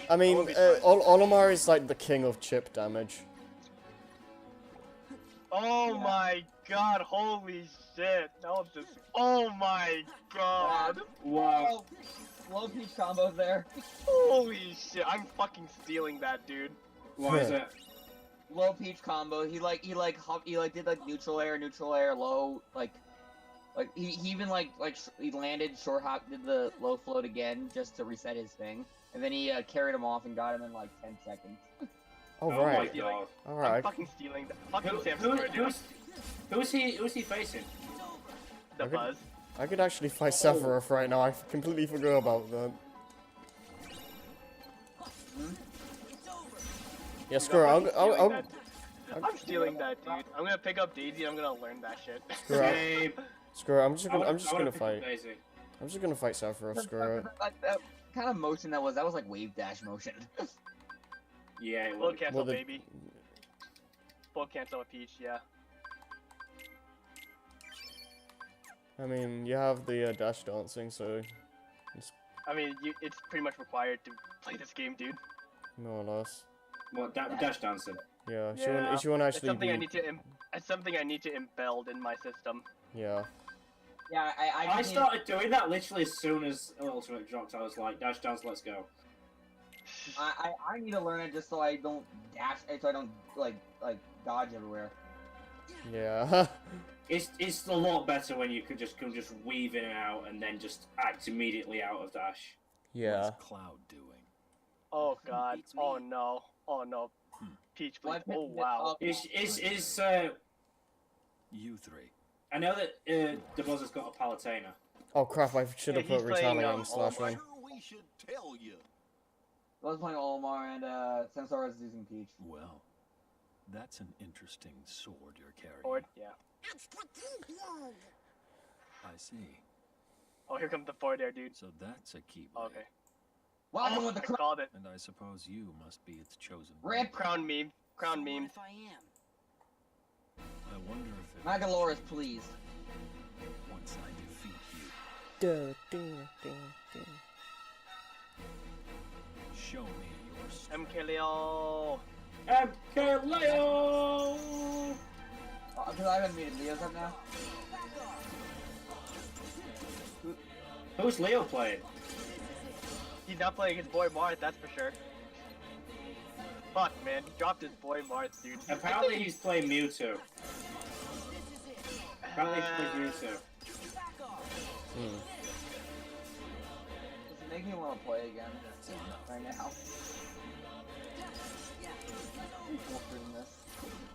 I mean, Olimar is like the king of chip damage. Oh my God! Holy shit! That was just. Oh my God! Wow. Low peach combos there. Holy shit! I'm fucking stealing that, dude. Why is it? Low peach combo. He did like neutral air, low, like. Like he even he landed short hop, did the low float again just to reset his thing, and then he carried him off and got him in like 10 seconds. Oh, Oh right. my god. I'm Alright. fucking stealing that. Fucking Sam Square, dude. Who's he facing? The Okay. Buzz. I could actually fight Sephiroth right now. I completely forgot about that. Yeah, screw it. I'm stealing that, dude. I'm gonna pick up Daisy. I'm gonna learn that shit. Screw it. Same. Screw it. I'm just I gonna wanna fight. pick Daisy. I'm just gonna fight Sephiroth. Screw it. That kind of motion that was like wave dash motion. Yeah, it Full was. cancel, Well, the- baby. Full cancel with Peach, yeah. I mean, you have the dash dancing, so I mean, it's pretty much required to play this game, dude. more or less. What, dash dancing? Yeah. Yeah, If you want to It's actually something I be, need to. It's something I need to embed in my system. yeah. Yeah, I started doing that literally as soon as Ultimate dropped. I was like, dash dance, let's go. I need to learn it just so I don't dash, so I don't like dodge everywhere. Yeah. It's a lot better when you can just weave in and out and then just act immediately out of dash. Yeah. Cloud doing? Oh god. Oh no. Oh no. Peach, please. What? Oh wow. Is You three. I know that the Buzz has got a Palutena. Oh crap! I should have Yeah, he's put playing, retaliate on slash Sure, one. we should tell you. I was playing Olimar and Samsara was using Peach. Well, that's an interesting sword you're carrying. Ford? Yeah. I see. Oh, here comes the Ford there, dude. So that's a keyblade. Okay. Welcome Oh, with the I crown. called it. And I suppose you must be its chosen. Rip. Crown meme. Crown meme. I wonder if it Magaloris, please. once I defeat you. Show me your strength. MK Leo. MK Leo! Because I haven't muted Leo's up now. Who's Leo playing? He's not playing his boy Marth, that's for sure. Fuck, man. He dropped his boy Marth, dude. Apparently he's playing Mewtwo. Apparently he's playing Mewtwo. Does it make me want to play again right now?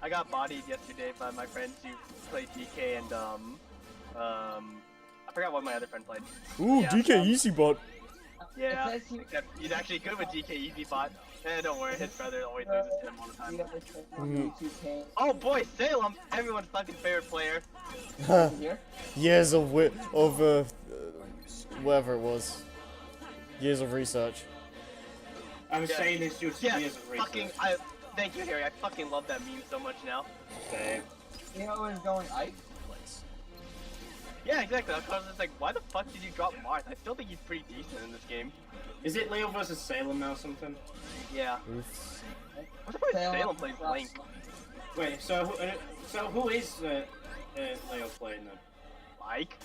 I got bodied yesterday by my friends who played DK and I forgot what my other friend played. Ooh, Yeah, DK Easy Bot. Yeah, It says you- except he's actually good with DK Easy Bot. Don't worry, his brother always loses to him all the time. Oh boy, Salem, everyone's fucking favorite player. Here? Years of whatever it was. Years of research. I'm Yes. saying this due to Yes, years of research. thank you, Harry. I fucking love that meme so much now. Same. Leo is going Ike. Yeah, exactly. I was just like, why the fuck did you drop Marth? I still think he's pretty decent in this game. Is it Leo versus Salem now something? Yeah. Oof. I'm surprised Salem Salem plays Link. Wait, so who is Leo playing then? Ike?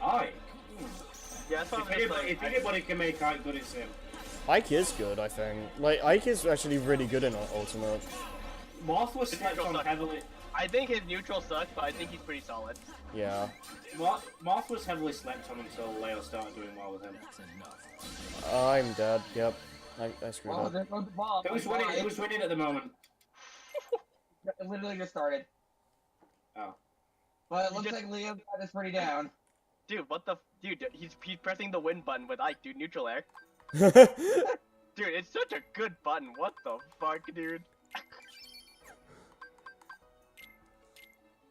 Ike. Yeah, that's what If I'm just anybody, if anybody can make Ike good, it's him. Ike is good, I think. Like, Ike is actually really good in Ultimate. Moth was His slept neutral on sucks. heavily. I think his neutral sucks, but I think he's pretty solid. Yeah. Moth was heavily slept on until Leo started doing well with him. That's enough. I'm dead. Yep. I screwed Well, up. there goes the ball. Who's winning? Who's winning at the moment? It literally just started. Oh. But it You looks just- like Leo got this pretty down. Dude, what the? Dude, he's pressing the win button with Ike, dude. Neutral air. Dude, it's such a good button. What the fuck, dude?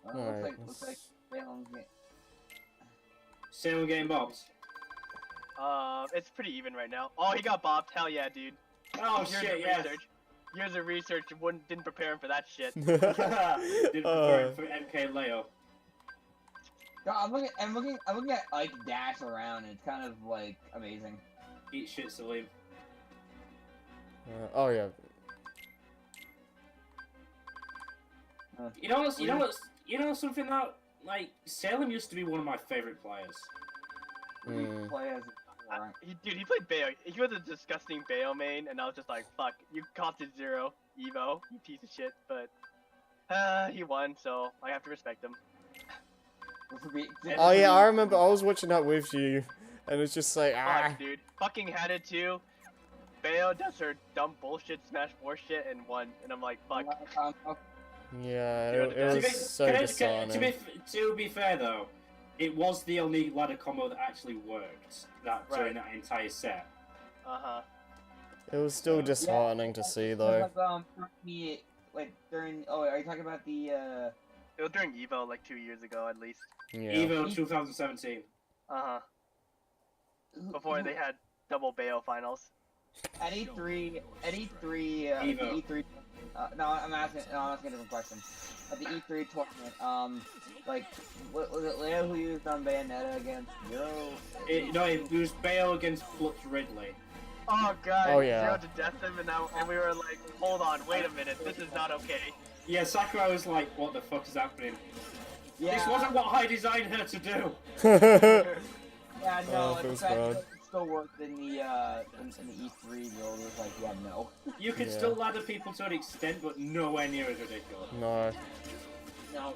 Alright, Looks like Salem's game. Salem getting bombs. It's pretty even right now. Oh, he got bopped. Hell yeah, dude. Oh Years shit! of Yes. research. Years of research didn't prepare him for that shit. Didn't prepare for MK Leo. God, I'm looking at Ike dash around, and it's kind of like amazing. Eat shit, Salim. Oh yeah. You know something that like Salem used to be one of my favorite players. Mm. Play as Dude, he played Bayo. He was a disgusting Bayo main, and I was just like, fuck, you costed 0 Evo, you piece of shit. But he won, so I have to respect him. Oh yeah, I remember. I was watching that with you, and it's just like Fuck, dude. Fucking had it too. Bayo does her dumb bullshit Smash 4 shit and won, and I'm like, fuck. Yeah, Dude, it was so disheartening. To be fair though, it was the only ladder combo that actually worked during that entire set. It was still disheartening to see though. Like during. Oh, are you talking about the? It was during Evo like 2 years ago at least. Yeah. Evo 2017. Before they had double Bayo finals. At E3, E3. No, I'm asking a different question. At the E3 tournament, like, what was it Leo who used on Bayonetta against Zero? No, it was Bayo against Flux Ridley. Oh god, Oh, yeah. Zero to death him, and we were like, hold on, wait a minute, this is not okay. Yeah, Sakurai was like, what the fuck is happening? Yeah. This wasn't what I designed her to do! Yeah, no, feels it bad. still worked in the E3 build. It was like, yeah, no. You can still ladder people to an extent, but nowhere near as ridiculous. No. No.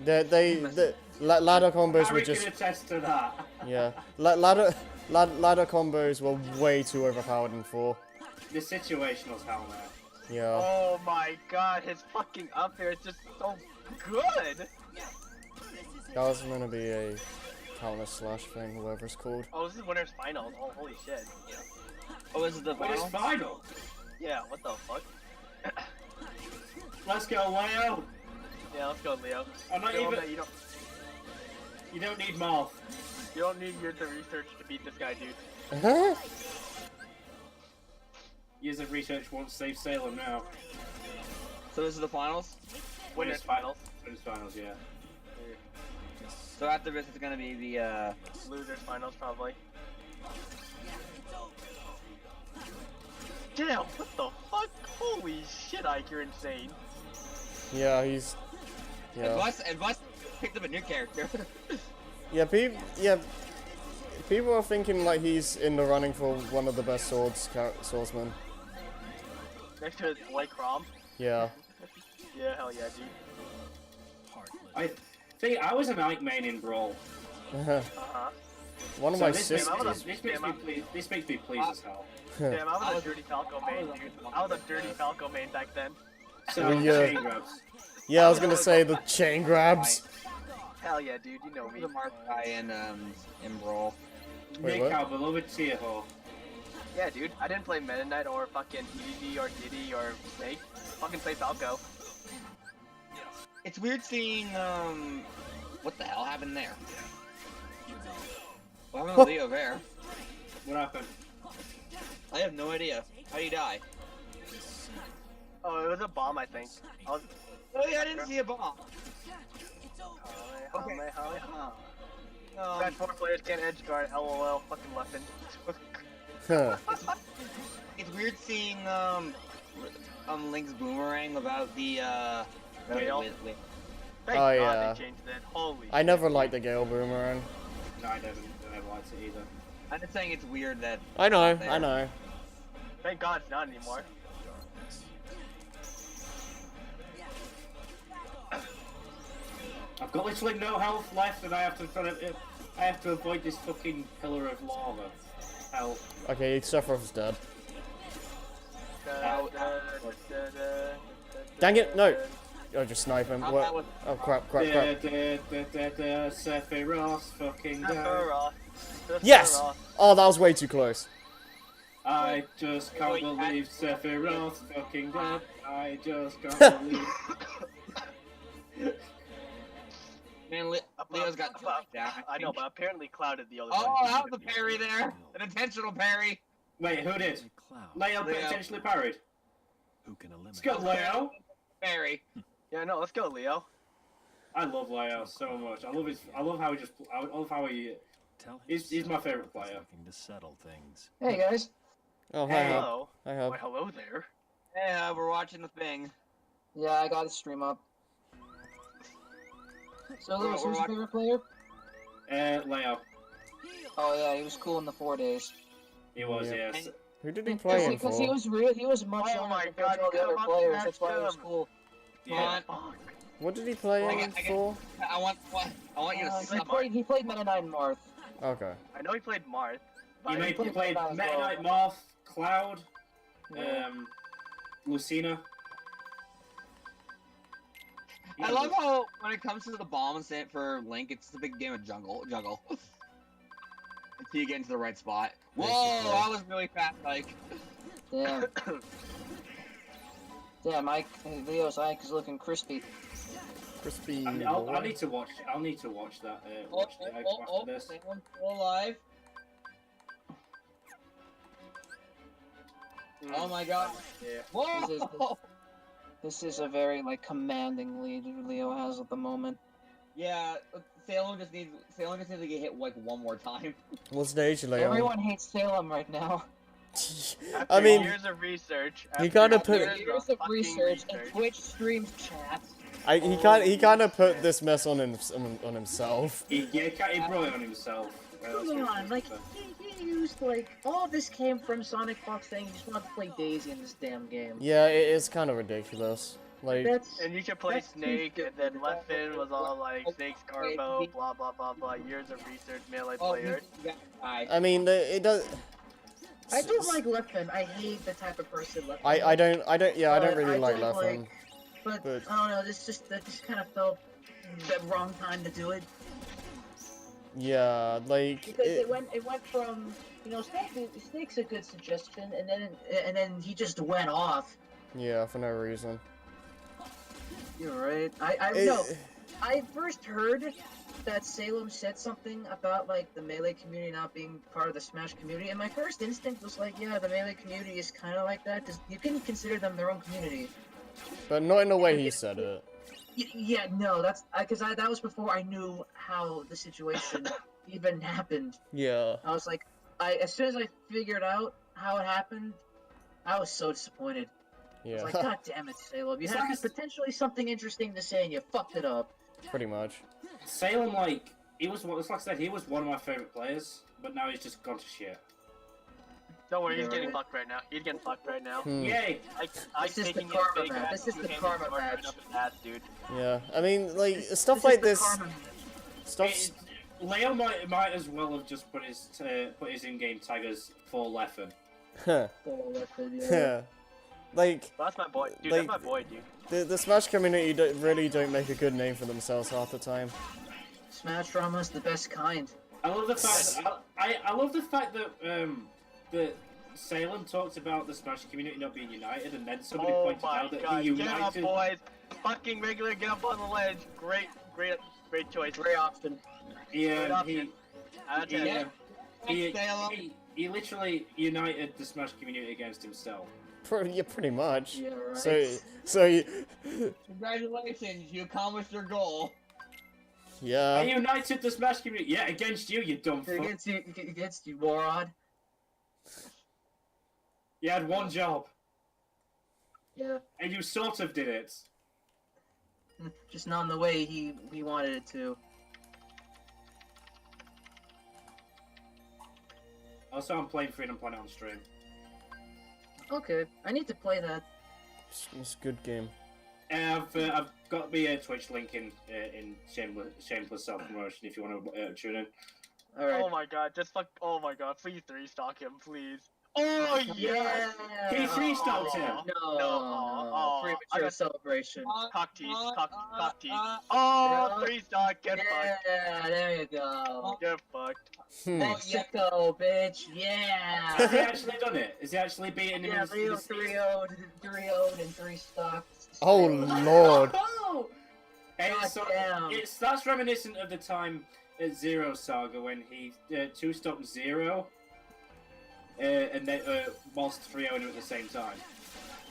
The ladder combos Harry were just. can attest to that. Yeah. Ladder combos were way too overpowered in 4. The situational's hell now. Yeah. Oh my god, his fucking up here is just so good! That was gonna be a counter slash thing, whatever it's called. Oh, this is winner's finals. Oh, holy shit. Oh, is it the But it's final! Yeah, what the fuck? Let's go, Leo! Yeah, let's go, Leo. I'm not Show him even... that You don't need Marth. you don't need years of research to beat this guy, dude. Years of research won't save Salem now. So this is the finals? Winner's finals. Winners finals, yeah. So after this, it's gonna be the Losers finals, probably. Damn, what the fuck? Holy shit, Ike, you're insane. Yeah, he's. Yeah. And Bus picked up a new character. Yeah, people are thinking like he's in the running for one of the best swordsmen. Next to his boy Crom. Yeah. Yeah, hell yeah, dude. I was an Ike main in Brawl. One of So my this sisters. This makes me pleased as hell. Damn, I was a Dirty Falco main, dude. I was a Dirty Falco main back then. So, chain grabs. Yeah, I was gonna say the chain grabs. Hell yeah, dude, you know me. The Mark guy in Brawl. Wait, Nick, what? our beloved Tearhawk. Yeah, dude, I didn't play Meta Knight or fucking Eevee or Diddy or Snake. Fucking play Falco. It's weird seeing what the hell happened there? What happened to Leo there? What happened? I have no idea. How do you die? Oh, it was a bomb, I think. Oh yeah, I didn't see a bomb. Okay. That 4 players can't edge guard. LOL. Fucking weapon. It's weird seeing Link's boomerang without the Gale. wait. Thank Oh, God yeah. they changed it. Holy I never liked the Gale boomerang. No, I never liked it either. I'm just saying it's weird that. I know. Thank God it's not anymore. I've got literally no health left, and I have to avoid this fucking pillar of lava. Hell. Okay, Sephiroth's dead. Dang it! No. Oh, just snipe him. What? Oh crap! Sephiroth fucking dead. Yes! Oh, that was way too close. I just can't believe Sephiroth fucking dead. I just can't believe. Man, Leo's got down. I know, but apparently Cloud did the other Oh, one. that was a parry there. An intentional parry. Wait, who did? Leo potentially parried. Who can eliminate? Let's go, Leo. Parry. Yeah, no, let's go, Leo. I love Leo so much. I love how he. Tell He's my favorite player. looking to settle things. Hey guys. Oh, hi, Hub. Hello. Hi, Hub. Why, hello there. Yeah, we're watching the thing. Yeah, I got the stream up. So, Lewis, who's your favorite player? Leo. Oh yeah, he was cool in the 4 days. He was, Yeah. yes. Who did he play in Because for? he was much Oh younger my compared God, to all the you other come up players. and That's why he was match cool. Yeah. Fuck. What did he play for? I want you to suck. He played Meta Knight and Marth. Okay. I know he played Marth. He but played Meta Meta as well. Knight, Marth, Cloud, Yeah. Lucina. I love how when it comes to the bomb set for Link, it's the big game of juggle. Until you get into the right spot. Whoa, that was really fast, Mike. Damn. Yeah, Leo's Ike is looking crispy. Crispy. I'll need to watch. I'll need to watch that. Watch the after this. Someone's still alive. Oh my god. Yeah. Whoa! This is a very commanding lead Leo has at the moment. Yeah, Salem just needs to get hit like one more time. What stage are they on? Everyone hates Salem right now. After I mean, years of research. he kind of after put. years Years of fucking research and Twitch streams chats. He kind of put this mess on himself. He brought it on himself. Come on, he used all this came from Sonic Fox saying he just wanted to play Daisy in this damn game. Yeah, it is kind of ridiculous. And you should play Snake, and then Leftfin was all like Snake's Carbo, blah blah blah blah. Years of research, melee players. I mean, it does. I don't like Leftfin. I hate the type of person Leftfin. I don't really like don't Leftfin. But I don't know. That just kind of felt the wrong time to do it. Yeah, Because it went from Snake's a good suggestion, and then he just went off. Yeah, for no reason. You're right. I first heard that Salem said something about the Melee community not being part of the Smash community, and my first instinct was yeah, the Melee community is kind of like that. Just, you can consider them their own community. But not in the way he said it. Yeah, no, that's because that was before I knew how the situation even happened. Yeah. I was as soon as I figured out how it happened, I was so disappointed. Yeah. I was God damn it, Salem. You had potentially something interesting to say and you fucked it up. Pretty much. Salem, it's like I said, he was one of my favorite players, but now he's just gone to shit. Don't worry, he's getting fucked right now. He's getting fucked right now. Yay! This is the karma match. This is the karma match. Dude. Yeah, I mean, stuff like this. Leo might as well have just put his in-game tag as for Leffen. Yeah. That's my boy. Dude, that's my boy, dude. The Smash community really don't make a good name for themselves half the time. Smash drama is the best kind. I love the fact that I love the fact that Salem talked about the Smash community not being united, and then somebody pointed out that he united. Get up, boys! Fucking regular, get up on the ledge. Great choice. Great option. Yeah, he literally united the Smash community against himself. Yeah, pretty much. Yeah, right. So Congratulations, you accomplished your goal. Yeah. I united the Smash community. Yeah, against you, you dumb fuck. Against you, moron. You had one job. Yeah. And you sort of did it. Just not in the way he wanted it to. Also, I'm playing Freedom Planet on stream. Okay, I need to play that. It's a good game. I've got the Twitch link in shameless self-promotion if you want to tune in. Alright. Oh my god, oh my god, please 3-stock him, please. Oh yeah! He 3-stocked him! No. Premature celebration. Cock tease. Oh, 3-stock, get fucked. Yeah, there you go. Get fucked. Mexico, bitch, yeah! Has he actually done it? Is he actually beating him? Yeah, Leo 3-0'd and 3-stocked. Oh lord. That's reminiscent of the time at Zero Saga when he 2-stocked Zero. And then whilst 3-0'ing him at the same time.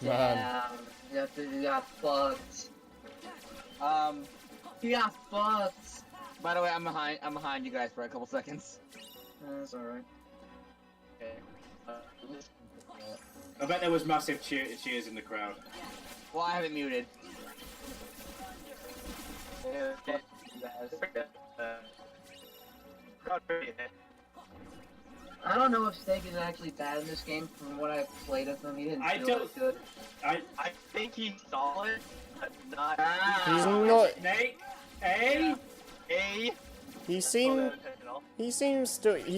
Man. You got fucked. You got fucked. By the way, I'm behind you guys for a couple seconds. That's alright. I bet there was massive cheers in the crowd. Well, I have it muted. I don't know if Snake is actually bad in this game. From what I've played of him, he didn't feel good. I think he's solid. Not. He's not. Snake. A. A. He seems. He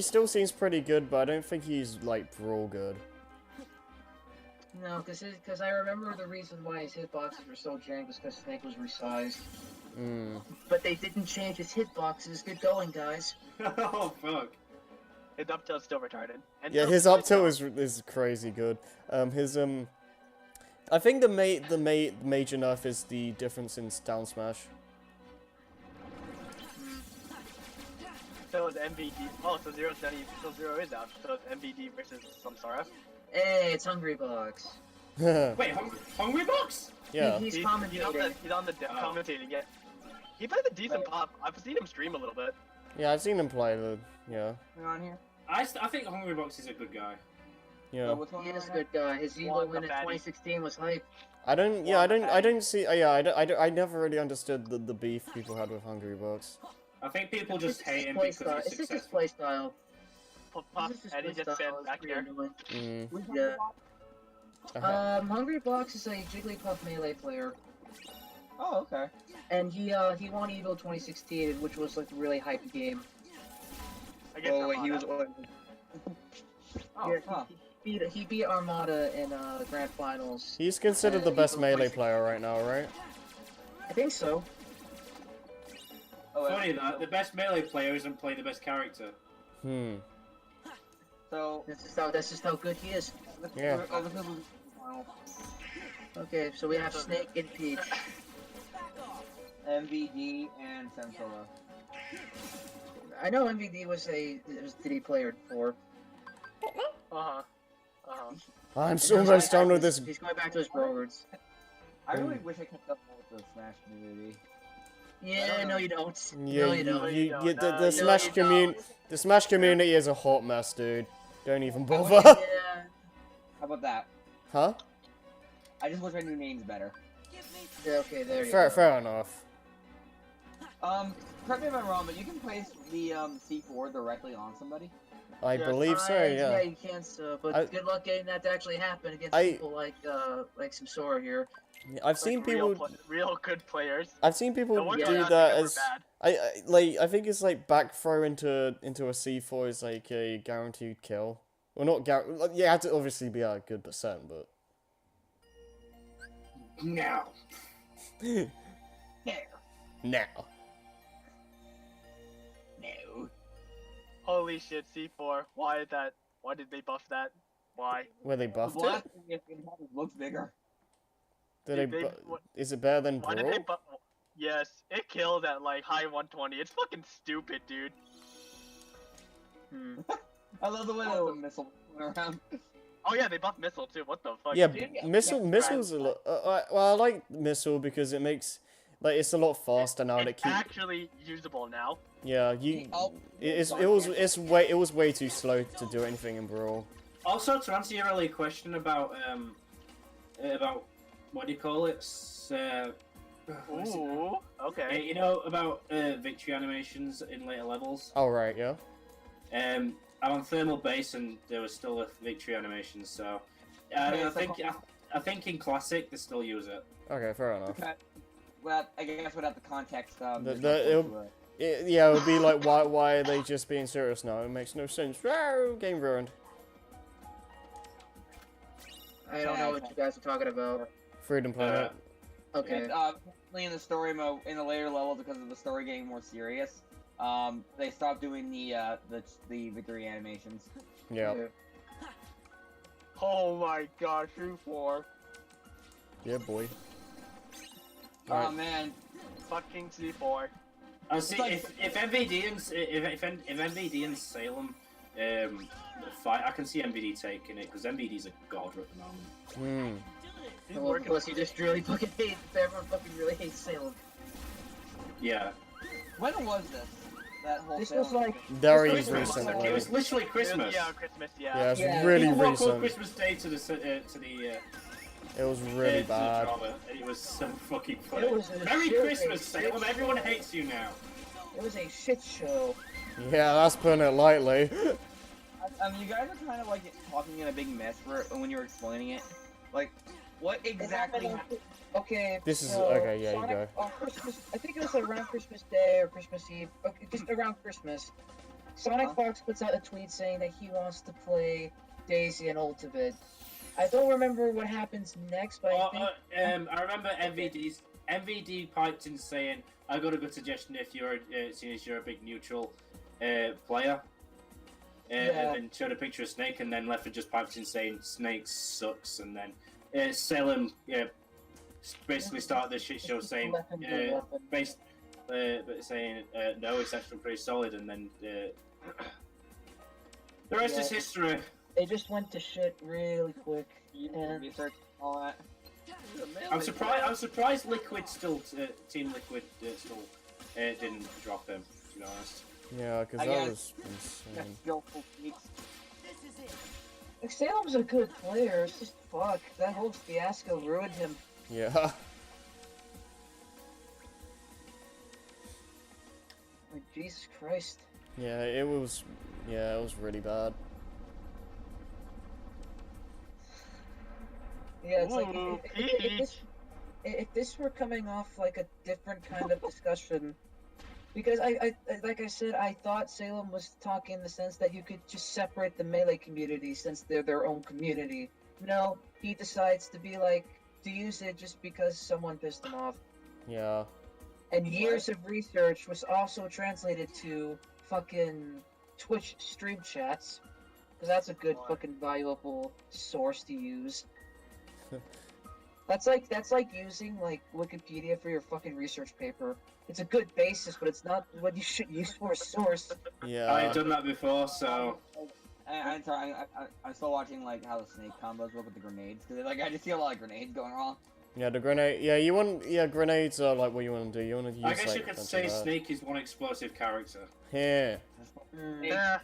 still seems pretty good, but I don't think he's like brawl good. No, because I remember the reason why his hitboxes were so jank was because Snake was resized. But they didn't change his hitboxes. Good going, guys. Oh fuck. His up tilt's still retarded. And Yeah, his up tilt is crazy good. I think the major nerf is the difference in down smash. So is MVD. Oh, so Zero's not even. So Zero is out. So it's MVD versus Samsara. Hey, it's Hungry Box. Wait, Hungry Box? Yeah. He's He's commentating. on the commentating. Yeah. He plays a decent pop. I've seen him stream a little bit. Yeah, I've seen him play yeah. We're on here. I think Hungry Box is a good guy. Yeah. So what's going He on is a right good guy. His Evo Won win the in fatty. 2016 was hype. I don't see. I never really understood the beef people had with Hungry Bucks. I think people just hate him Play because style. he's It's just his successful. play style. Pop, It's just his and he play just style. stands It's back pretty there. annoying. Mm. Yeah. Hungry Box is a Jigglypuff melee player, Oh, okay. and he won Evo 2016, which was like a really hyped game. I guess Oh, wait, he Armada. was. Oh, Yeah, huh. he beat Armada in Grand Finals. He's considered the best Evo melee 2016. player right now, right? I think so. Oh, Funny that the best melee player isn't play the best character. So, That's just how good he is. Yeah. Okay, so we have Snake and Peach. MVD and Sensola. I know MVD was DD player before. I'm almost done with this. He's going back to his bro roots. I really wish I kept up with the Smash community. Yeah, no you don't. Yeah, no you don't. the Smash you community. The Smash community is a hot mess, dude. Don't even bother. Yeah. How about that? Huh? I just wish I knew names better. Yeah, okay, there you go. Fair enough. Correct me if I'm wrong, but you can place the C4 directly on somebody. I believe so. Yeah, Yeah. you can, but good luck getting that to actually happen against people like Samsora here. I've seen people. Real good players. I've seen people No wonder do not that they were as. bad. I think it's like back throw into a C4 is like a guaranteed kill. Well, not guaranteed. Yeah, it had to obviously be a good percent, but. Now. Now. No. Holy shit, C4. Why is that? Why did they buff that? Why? Where they The buffed it? blast looks bigger. Did They- they? what- Is it better than Why did they Brawl? buff? Yes, it kills at like high 120. It's fucking stupid, dude. I love the way that the missile went around. Oh yeah, they buffed missile too. What the fuck? Yeah, dude? missile's a lot. Well, I like missile because it makes it's a lot faster now. It's actually usable now. Yeah, it was way too slow to do anything in Brawl. Also, to answer your earlier question about what do you call it? What is it now? Ooh, okay. You know about victory animations in later levels. Oh right, yeah. I'm on thermal base and there was still a victory animation, so I think in classic they still use it. Okay, fair enough. Okay. Well, I guess without the context, Yeah, it would be like, why are they just being serious now? It makes no sense. Oh, game ruined. I don't know what you guys are talking about. Freedom Planet. Okay. In the story mode, in the later levels, because of the story getting more serious, they stopped doing the victory animations. Yeah. Oh my god, True 4. Yeah, boy. Oh Alright. man. Fucking C4. See, if MVD and Salem fight, I can see MVD taking it because MVD's a god at the moment. Well, plus you just really fucking hate. Everyone fucking really hates Salem. Yeah. When was this? That whole. This was like very Christmas. recently. It was literally Christmas. Yeah, Christmas. Yeah. Yeah, it's really People woke up recent. Christmas Day to the It was really bad. and it was so fucking funny. It was a Merry shit Christmas, show. Salem! Everyone hates you now. It was a shit show. Yeah, that's putting it lightly. You guys are kind of like talking in a big mess for when you're explaining it. Like, What exactly? Okay. This is so okay. Yeah, Sonic, you go. on Christmas, I think it was around Christmas Day or Christmas Eve. Okay, just around Christmas. Sonic Fox puts out a tweet saying that he wants to play Daisy and Ultimate. I don't remember what happens next, but I think. I remember MVD piped in saying, "I got a good suggestion if you're, seeing as you're a big neutral player." And then showed a picture of Snake, and then Lefford just piped in saying Snake sucks, and then Salem basically started the shit show saying saying no, it's actually pretty solid, and then the rest is history. They just went to shit really quick. And research all that. I'm surprised Liquid still Team Liquid still didn't drop him. To be honest. Yeah, because that was insane. Skillful feats. Like, Salem's a good player. It's just fuck that whole fiasco ruined him. Yeah. Like, Jesus Christ. Yeah, it was really bad. Yeah, it's like if this were coming off like a different kind of discussion, because I like I said, I thought Salem was talking in the sense that you could just separate the Melee community since they're their own community. No, he decides to be like to use it just because someone pissed him off. Yeah. And years of research was also translated to fucking Twitch stream chats, because that's a good fucking valuable source to use. That's like using like Wikipedia for your fucking research paper. It's a good basis, but it's not what you should use for a source. Yeah. I've done that before, so. I'm sorry. I'm still watching like how the Snake combos work with the grenades, because like I just see a lot of grenades going wrong. Yeah, the grenade. Yeah, grenades are like what you want to do. You want to use. I guess like, you could say Snake is one explosive character. Yeah. Yeah.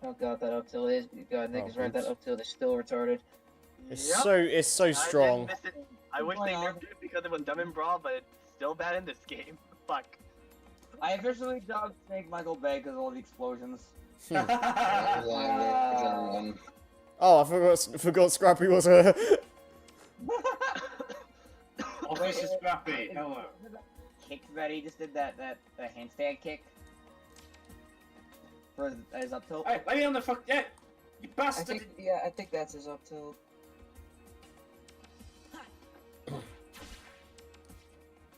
Oh god, that up tilt is. God, niggas right. That up tilt is still retarded. It's so strong. I wish they nerfed it because it was dumb in Brawl, but it's still bad in this game. Fuck. I officially dubbed Snake Michael Bay because of all the explosions. Oh, I forgot Scrappy was a. Officer Scrappy, hello. Kick that he just did that handstand kick for his up tilt. Hey, let me on the fuck, yeah, you bastard. I think that's his up tilt.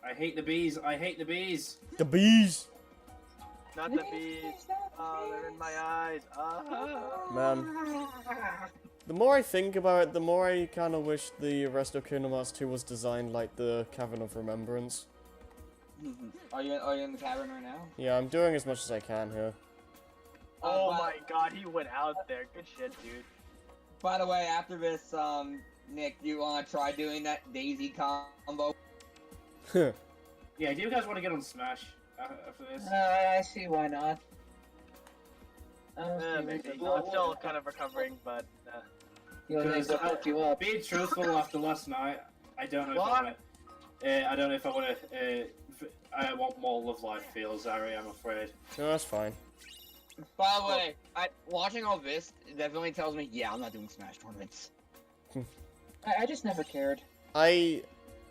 I hate the bees. I hate the bees. The bees. Not the bees. Oh, they're in my eyes. Man. The more I think about it, the more I kind of wish the rest of Kingdom Hearts 2 was designed like the Cavern of Remembrance. Are you in the cavern right now? Yeah, I'm doing as much as I can here. Oh my god, he went out there. Good shit, dude. By the way, after this, Nick, do you want to try doing that Daisy combo? Yeah, do you guys want to get on Smash after this? I see why not. Maybe. I'm still kind of recovering, but. Because being truthful, after last night, I don't know if I want to. I don't know if I want to. I want more Love Life feels, Ari. I'm afraid. No, that's fine. By the way, watching all this definitely tells me, yeah, I'm not doing Smash tournaments. I just never cared.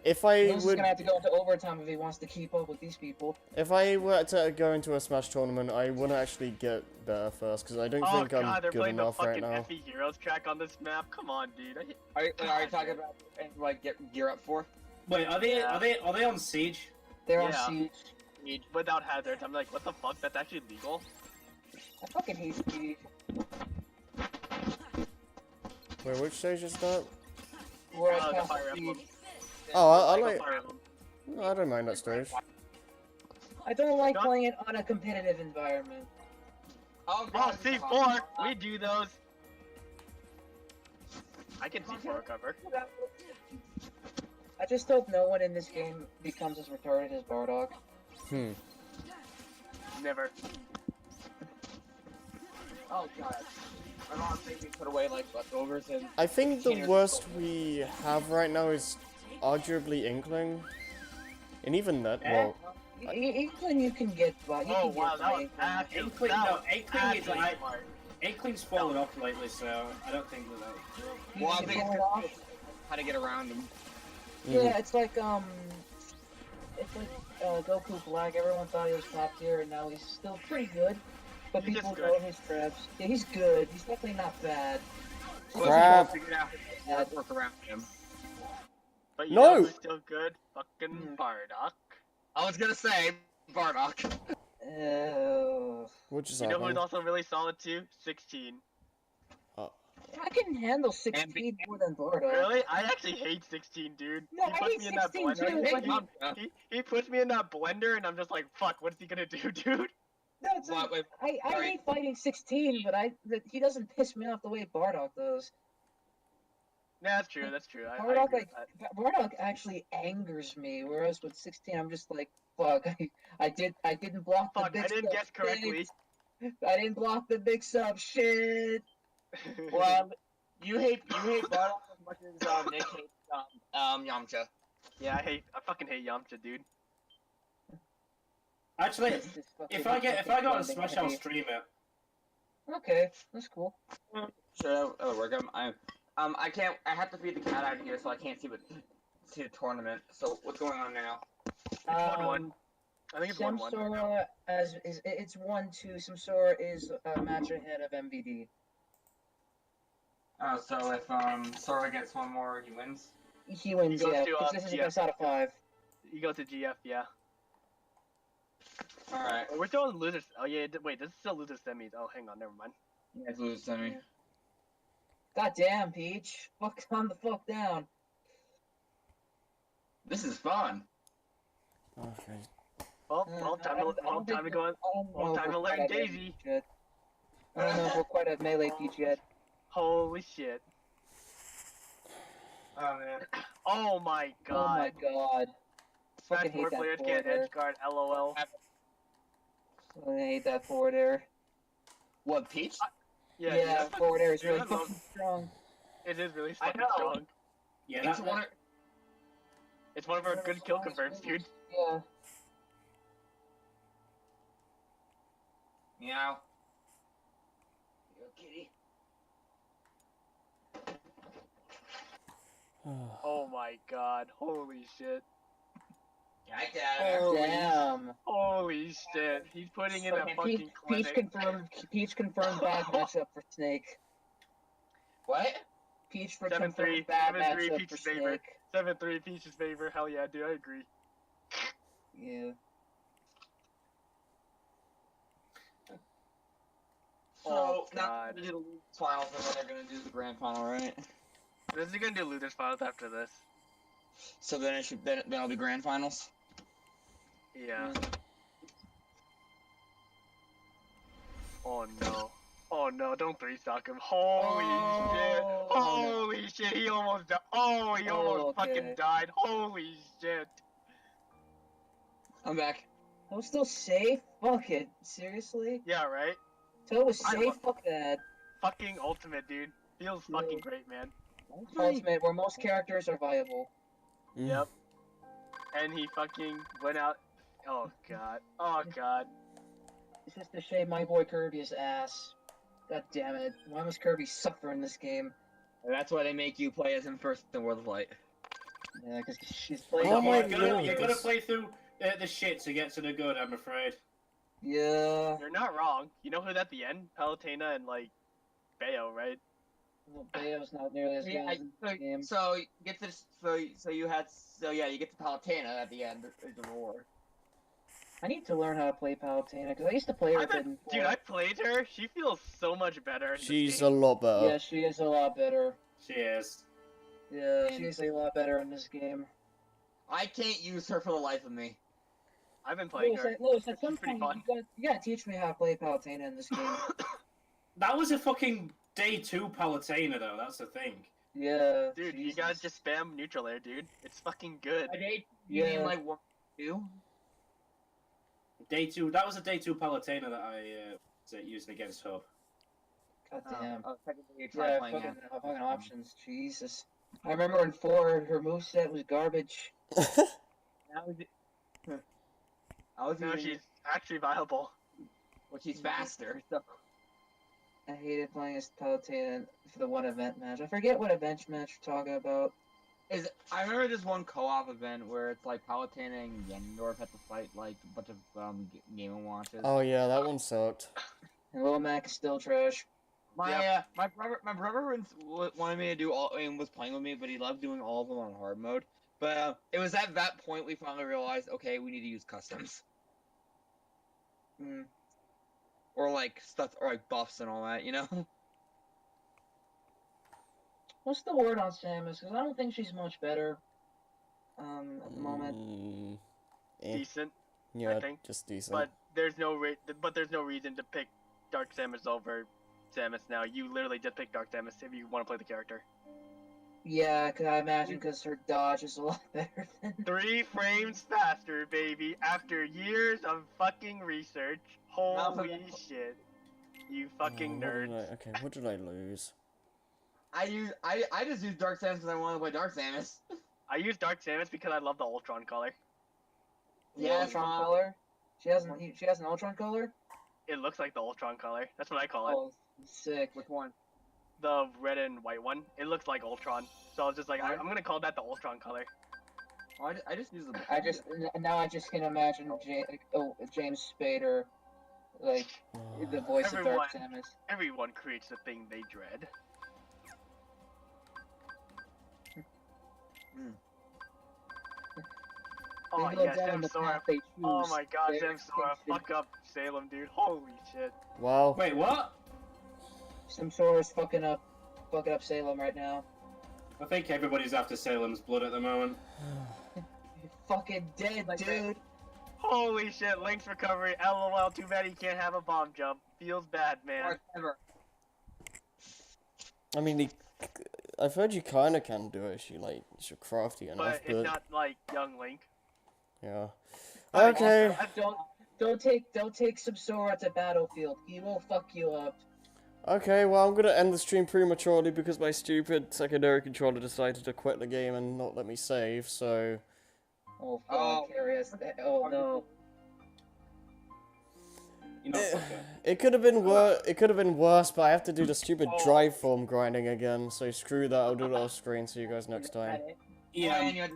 If I He's would, gonna have to go into overtime if he wants to keep up with these people. if I were to go into a Smash tournament, I wouldn't actually get better first because I don't think I'm they're good playing enough the right fucking now. Effie Heroes track on this map. Come on, dude. Are you talking about like gear up for? Wait, are they on Siege? They're on Siege without hazards. I'm like, what the fuck? That's actually legal. I fucking hate Siege. Wait, which stage is that? We're at Fire Emblem. Oh, I like. No, I don't mind that stage. I don't like playing it on a competitive environment. Oh, C4! We do those! I can C4 recover. I just hope no one in this game becomes as retarded as Bardock. Never. Oh god. I don't think we put away like leftovers and. I think the worst we have right now is arguably Inkling. And even that, well... Inkling you can get by. Oh wow, that was Inkling, is like... Inkling's fallen off lately, so I don't think that... Well, I think how to get around him. Yeah, it's like Goku Black. Everyone thought he was top tier, and now he's still pretty good. But He's people just know good. his traps. Yeah, he's good. He's definitely not bad. Crap. Figured out how to work around him. But you No! know who's still good? Fucking Bardock. I was gonna say Bardock. What just You know who's happened? also really solid too? 16. I can handle 16 more than Bardock. Really? I actually hate 16, dude. No, He I puts hate me in that 16 blender. too, but He puts me in that blender, and I'm just like, fuck, what is he gonna do, dude? No, it's like, I hate fighting 16, but he doesn't piss me off the way Bardock does. Yeah, that's true. That's true. I Bardock, agree with that. Bardock actually angers me, whereas with 16, I'm just like, fuck, I didn't block the Fuck, big I didn't sub guess correctly. shit. I didn't block the big sub shit. Well, you hate Bardock as much as Nick hates Yamcha. Yeah, I fucking hate Yamcha, dude. Actually, It's just fucking- if I go on a blending Smash, I'll heavy. stream it. Okay, that's cool. Sure, that'll work. I can't. I have to feed the cat out of here, so I can't see the tournament. So what's going on now? It's 1-1. I think it's 1-1. Samsora it's 1-2. Samsora is a match ahead of MVD. Oh, so if Sora gets one more, he wins. He wins, goes yeah, to, because this is a GF. best out of 5. You go to GF, yeah. All right. We're still in losers. Oh yeah, wait, this is still losers semis. Oh, hang on, never mind. You guys lose semi. God damn, Peach. Calm the fuck down. This is fun. Okay. Well, time to go on. Well, time to learn Daisy. I don't know if we're quite at Melee Peach yet. Holy shit. Oh man. Oh my god. Oh my god. Smash Fucking hate 4 that players forward can't air. edge guard, lol. I hate that forward air. What, Peach? Yeah, forward air is dude, really I love- fucking strong. It is really I fucking know. strong. Yeah, It's one of our good kill confirms, dude. Yeah. Meow. Yo, kitty. Oh my god. Holy shit. Damn. Holy shit. He's putting in a fucking Peach clinic. Peach confirmed bad matchup for Snake. What? Peach for 7-3. confirmed bad 7-3 matchup for Peach's favor. Snake. 7-3 Peach's favor. Hell yeah, dude. I agree. Yeah. So Oh, now God. we do the league finals, and then they're gonna do the grand final, right? This is gonna do losers finals after this. So then then it'll be grand finals. Yeah. Oh no. Oh no, don't 3-stock him. Holy shit. Holy shit, he almost died. Oh, he almost okay. fucking died. Holy shit. I'm back. I was still safe? Fuck it. Seriously? Yeah, right? Toad was I safe? lo- Fuck that. Fucking ultimate, dude. Feels fucking great, man. Ultimate, where most characters are viable. Yep. And he fucking went out. Oh god. Oh god. It's just to shame my boy Kirby's ass. God damn it. Why must Kirby suffer in this game? And that's why they make you play as him first in World of Light. Yeah, because she's playing. Oh my you gotta goodness. play through the shit to get to the good, I'm afraid. Yeah. You're not wrong. You know who's at the end? Palutena and like Bayo, right? Well, Bayo's not nearly as good Yeah, as in this game. so you get this. You get the Palutena at the end as the reward. I need to learn how to play Palutena, because I used to play her. Dude, I played her. She feels so much better. In this She's game. a lot better. Yeah, she is a lot better. She is. Yeah, she's a lot better in this game. I can't use her for the life of me. I've been playing her. Lewis, at some She's pretty point, fun. you gotta teach me how to play Palutena in this game. That was a fucking day 2 Palutena, though, that's the thing. Yeah. Dude, you Jesus. gotta just spam neutral air, dude. It's fucking good. You mean Yeah. like what? Two? Day 2, that was a day 2 Palutena that I was using against Hub. God damn. Technically you tried Yeah, playing fucking, him. fucking options. Jesus. I remember in 4, her moveset was garbage. I was No, using she's actually viable. well, she's faster. So. I hated playing as Palutena for the one event match. I forget what event match you're talking about. I remember this one co-op event where it's like Palutena and Ganondorf had to fight like a bunch of Game & Watches. Oh yeah, that one sucked. And Little Mac is still trash. My brother wanted me to do all and was playing with me, but he loved doing all of them on hard mode. But it was at that point we finally realized, okay, we need to use customs. Or like stuff, or like buffs and all that, you know. What's the word on Samus? Because I don't think she's much better. At the moment. Decent. Yeah, I think. just decent. But there's no reason to pick Dark Samus over Samus now. You literally just pick Dark Samus if you want to play the character. Yeah, cause I imagine because her dodge is a lot better than. 3 frames faster, baby. After years of fucking research. Holy shit. You fucking nerds. What did I lose? I just used Dark Samus because I wanted to play Dark Samus. I use Dark Samus because I love the Ultron color. Yeah, Ultron color. She has an Ultron color. It looks like the Ultron color. That's what I call it. Oh, sick. Which one? The red and white one. It looks like Ultron. So I was just like, I'm gonna call that the Ultron color. Oh, I just use them. I just can imagine James Spader, like the voice of Dark Samus. Everyone creates the thing they dread. Oh yeah, Zamsora. Oh my god, Zamsora. Fuck up Salem, dude. Holy shit. Wow. Wait, what? Zamsora's fucking up Salem right now. I think everybody's after Salem's blood at the moment. You're fucking dead, dude. Holy shit, Link's recovery. LOL, too bad he can't have a bomb jump. Feels bad, man. I mean, I've heard you kinda can do it if you're crafty enough, But it's not like young Link. Yeah. Okay. Don't take Zamsora to battlefield. He will fuck you up. Okay, well, I'm gonna end the stream prematurely because my stupid secondary controller decided to quit the game and not let me save, so... Oh, fuck, oh no. You know, It could have been worse. It could have been worse, but I have to do the stupid drive form grinding again. So screw that. I'll do it off screen. See you guys next time. Yeah. And you have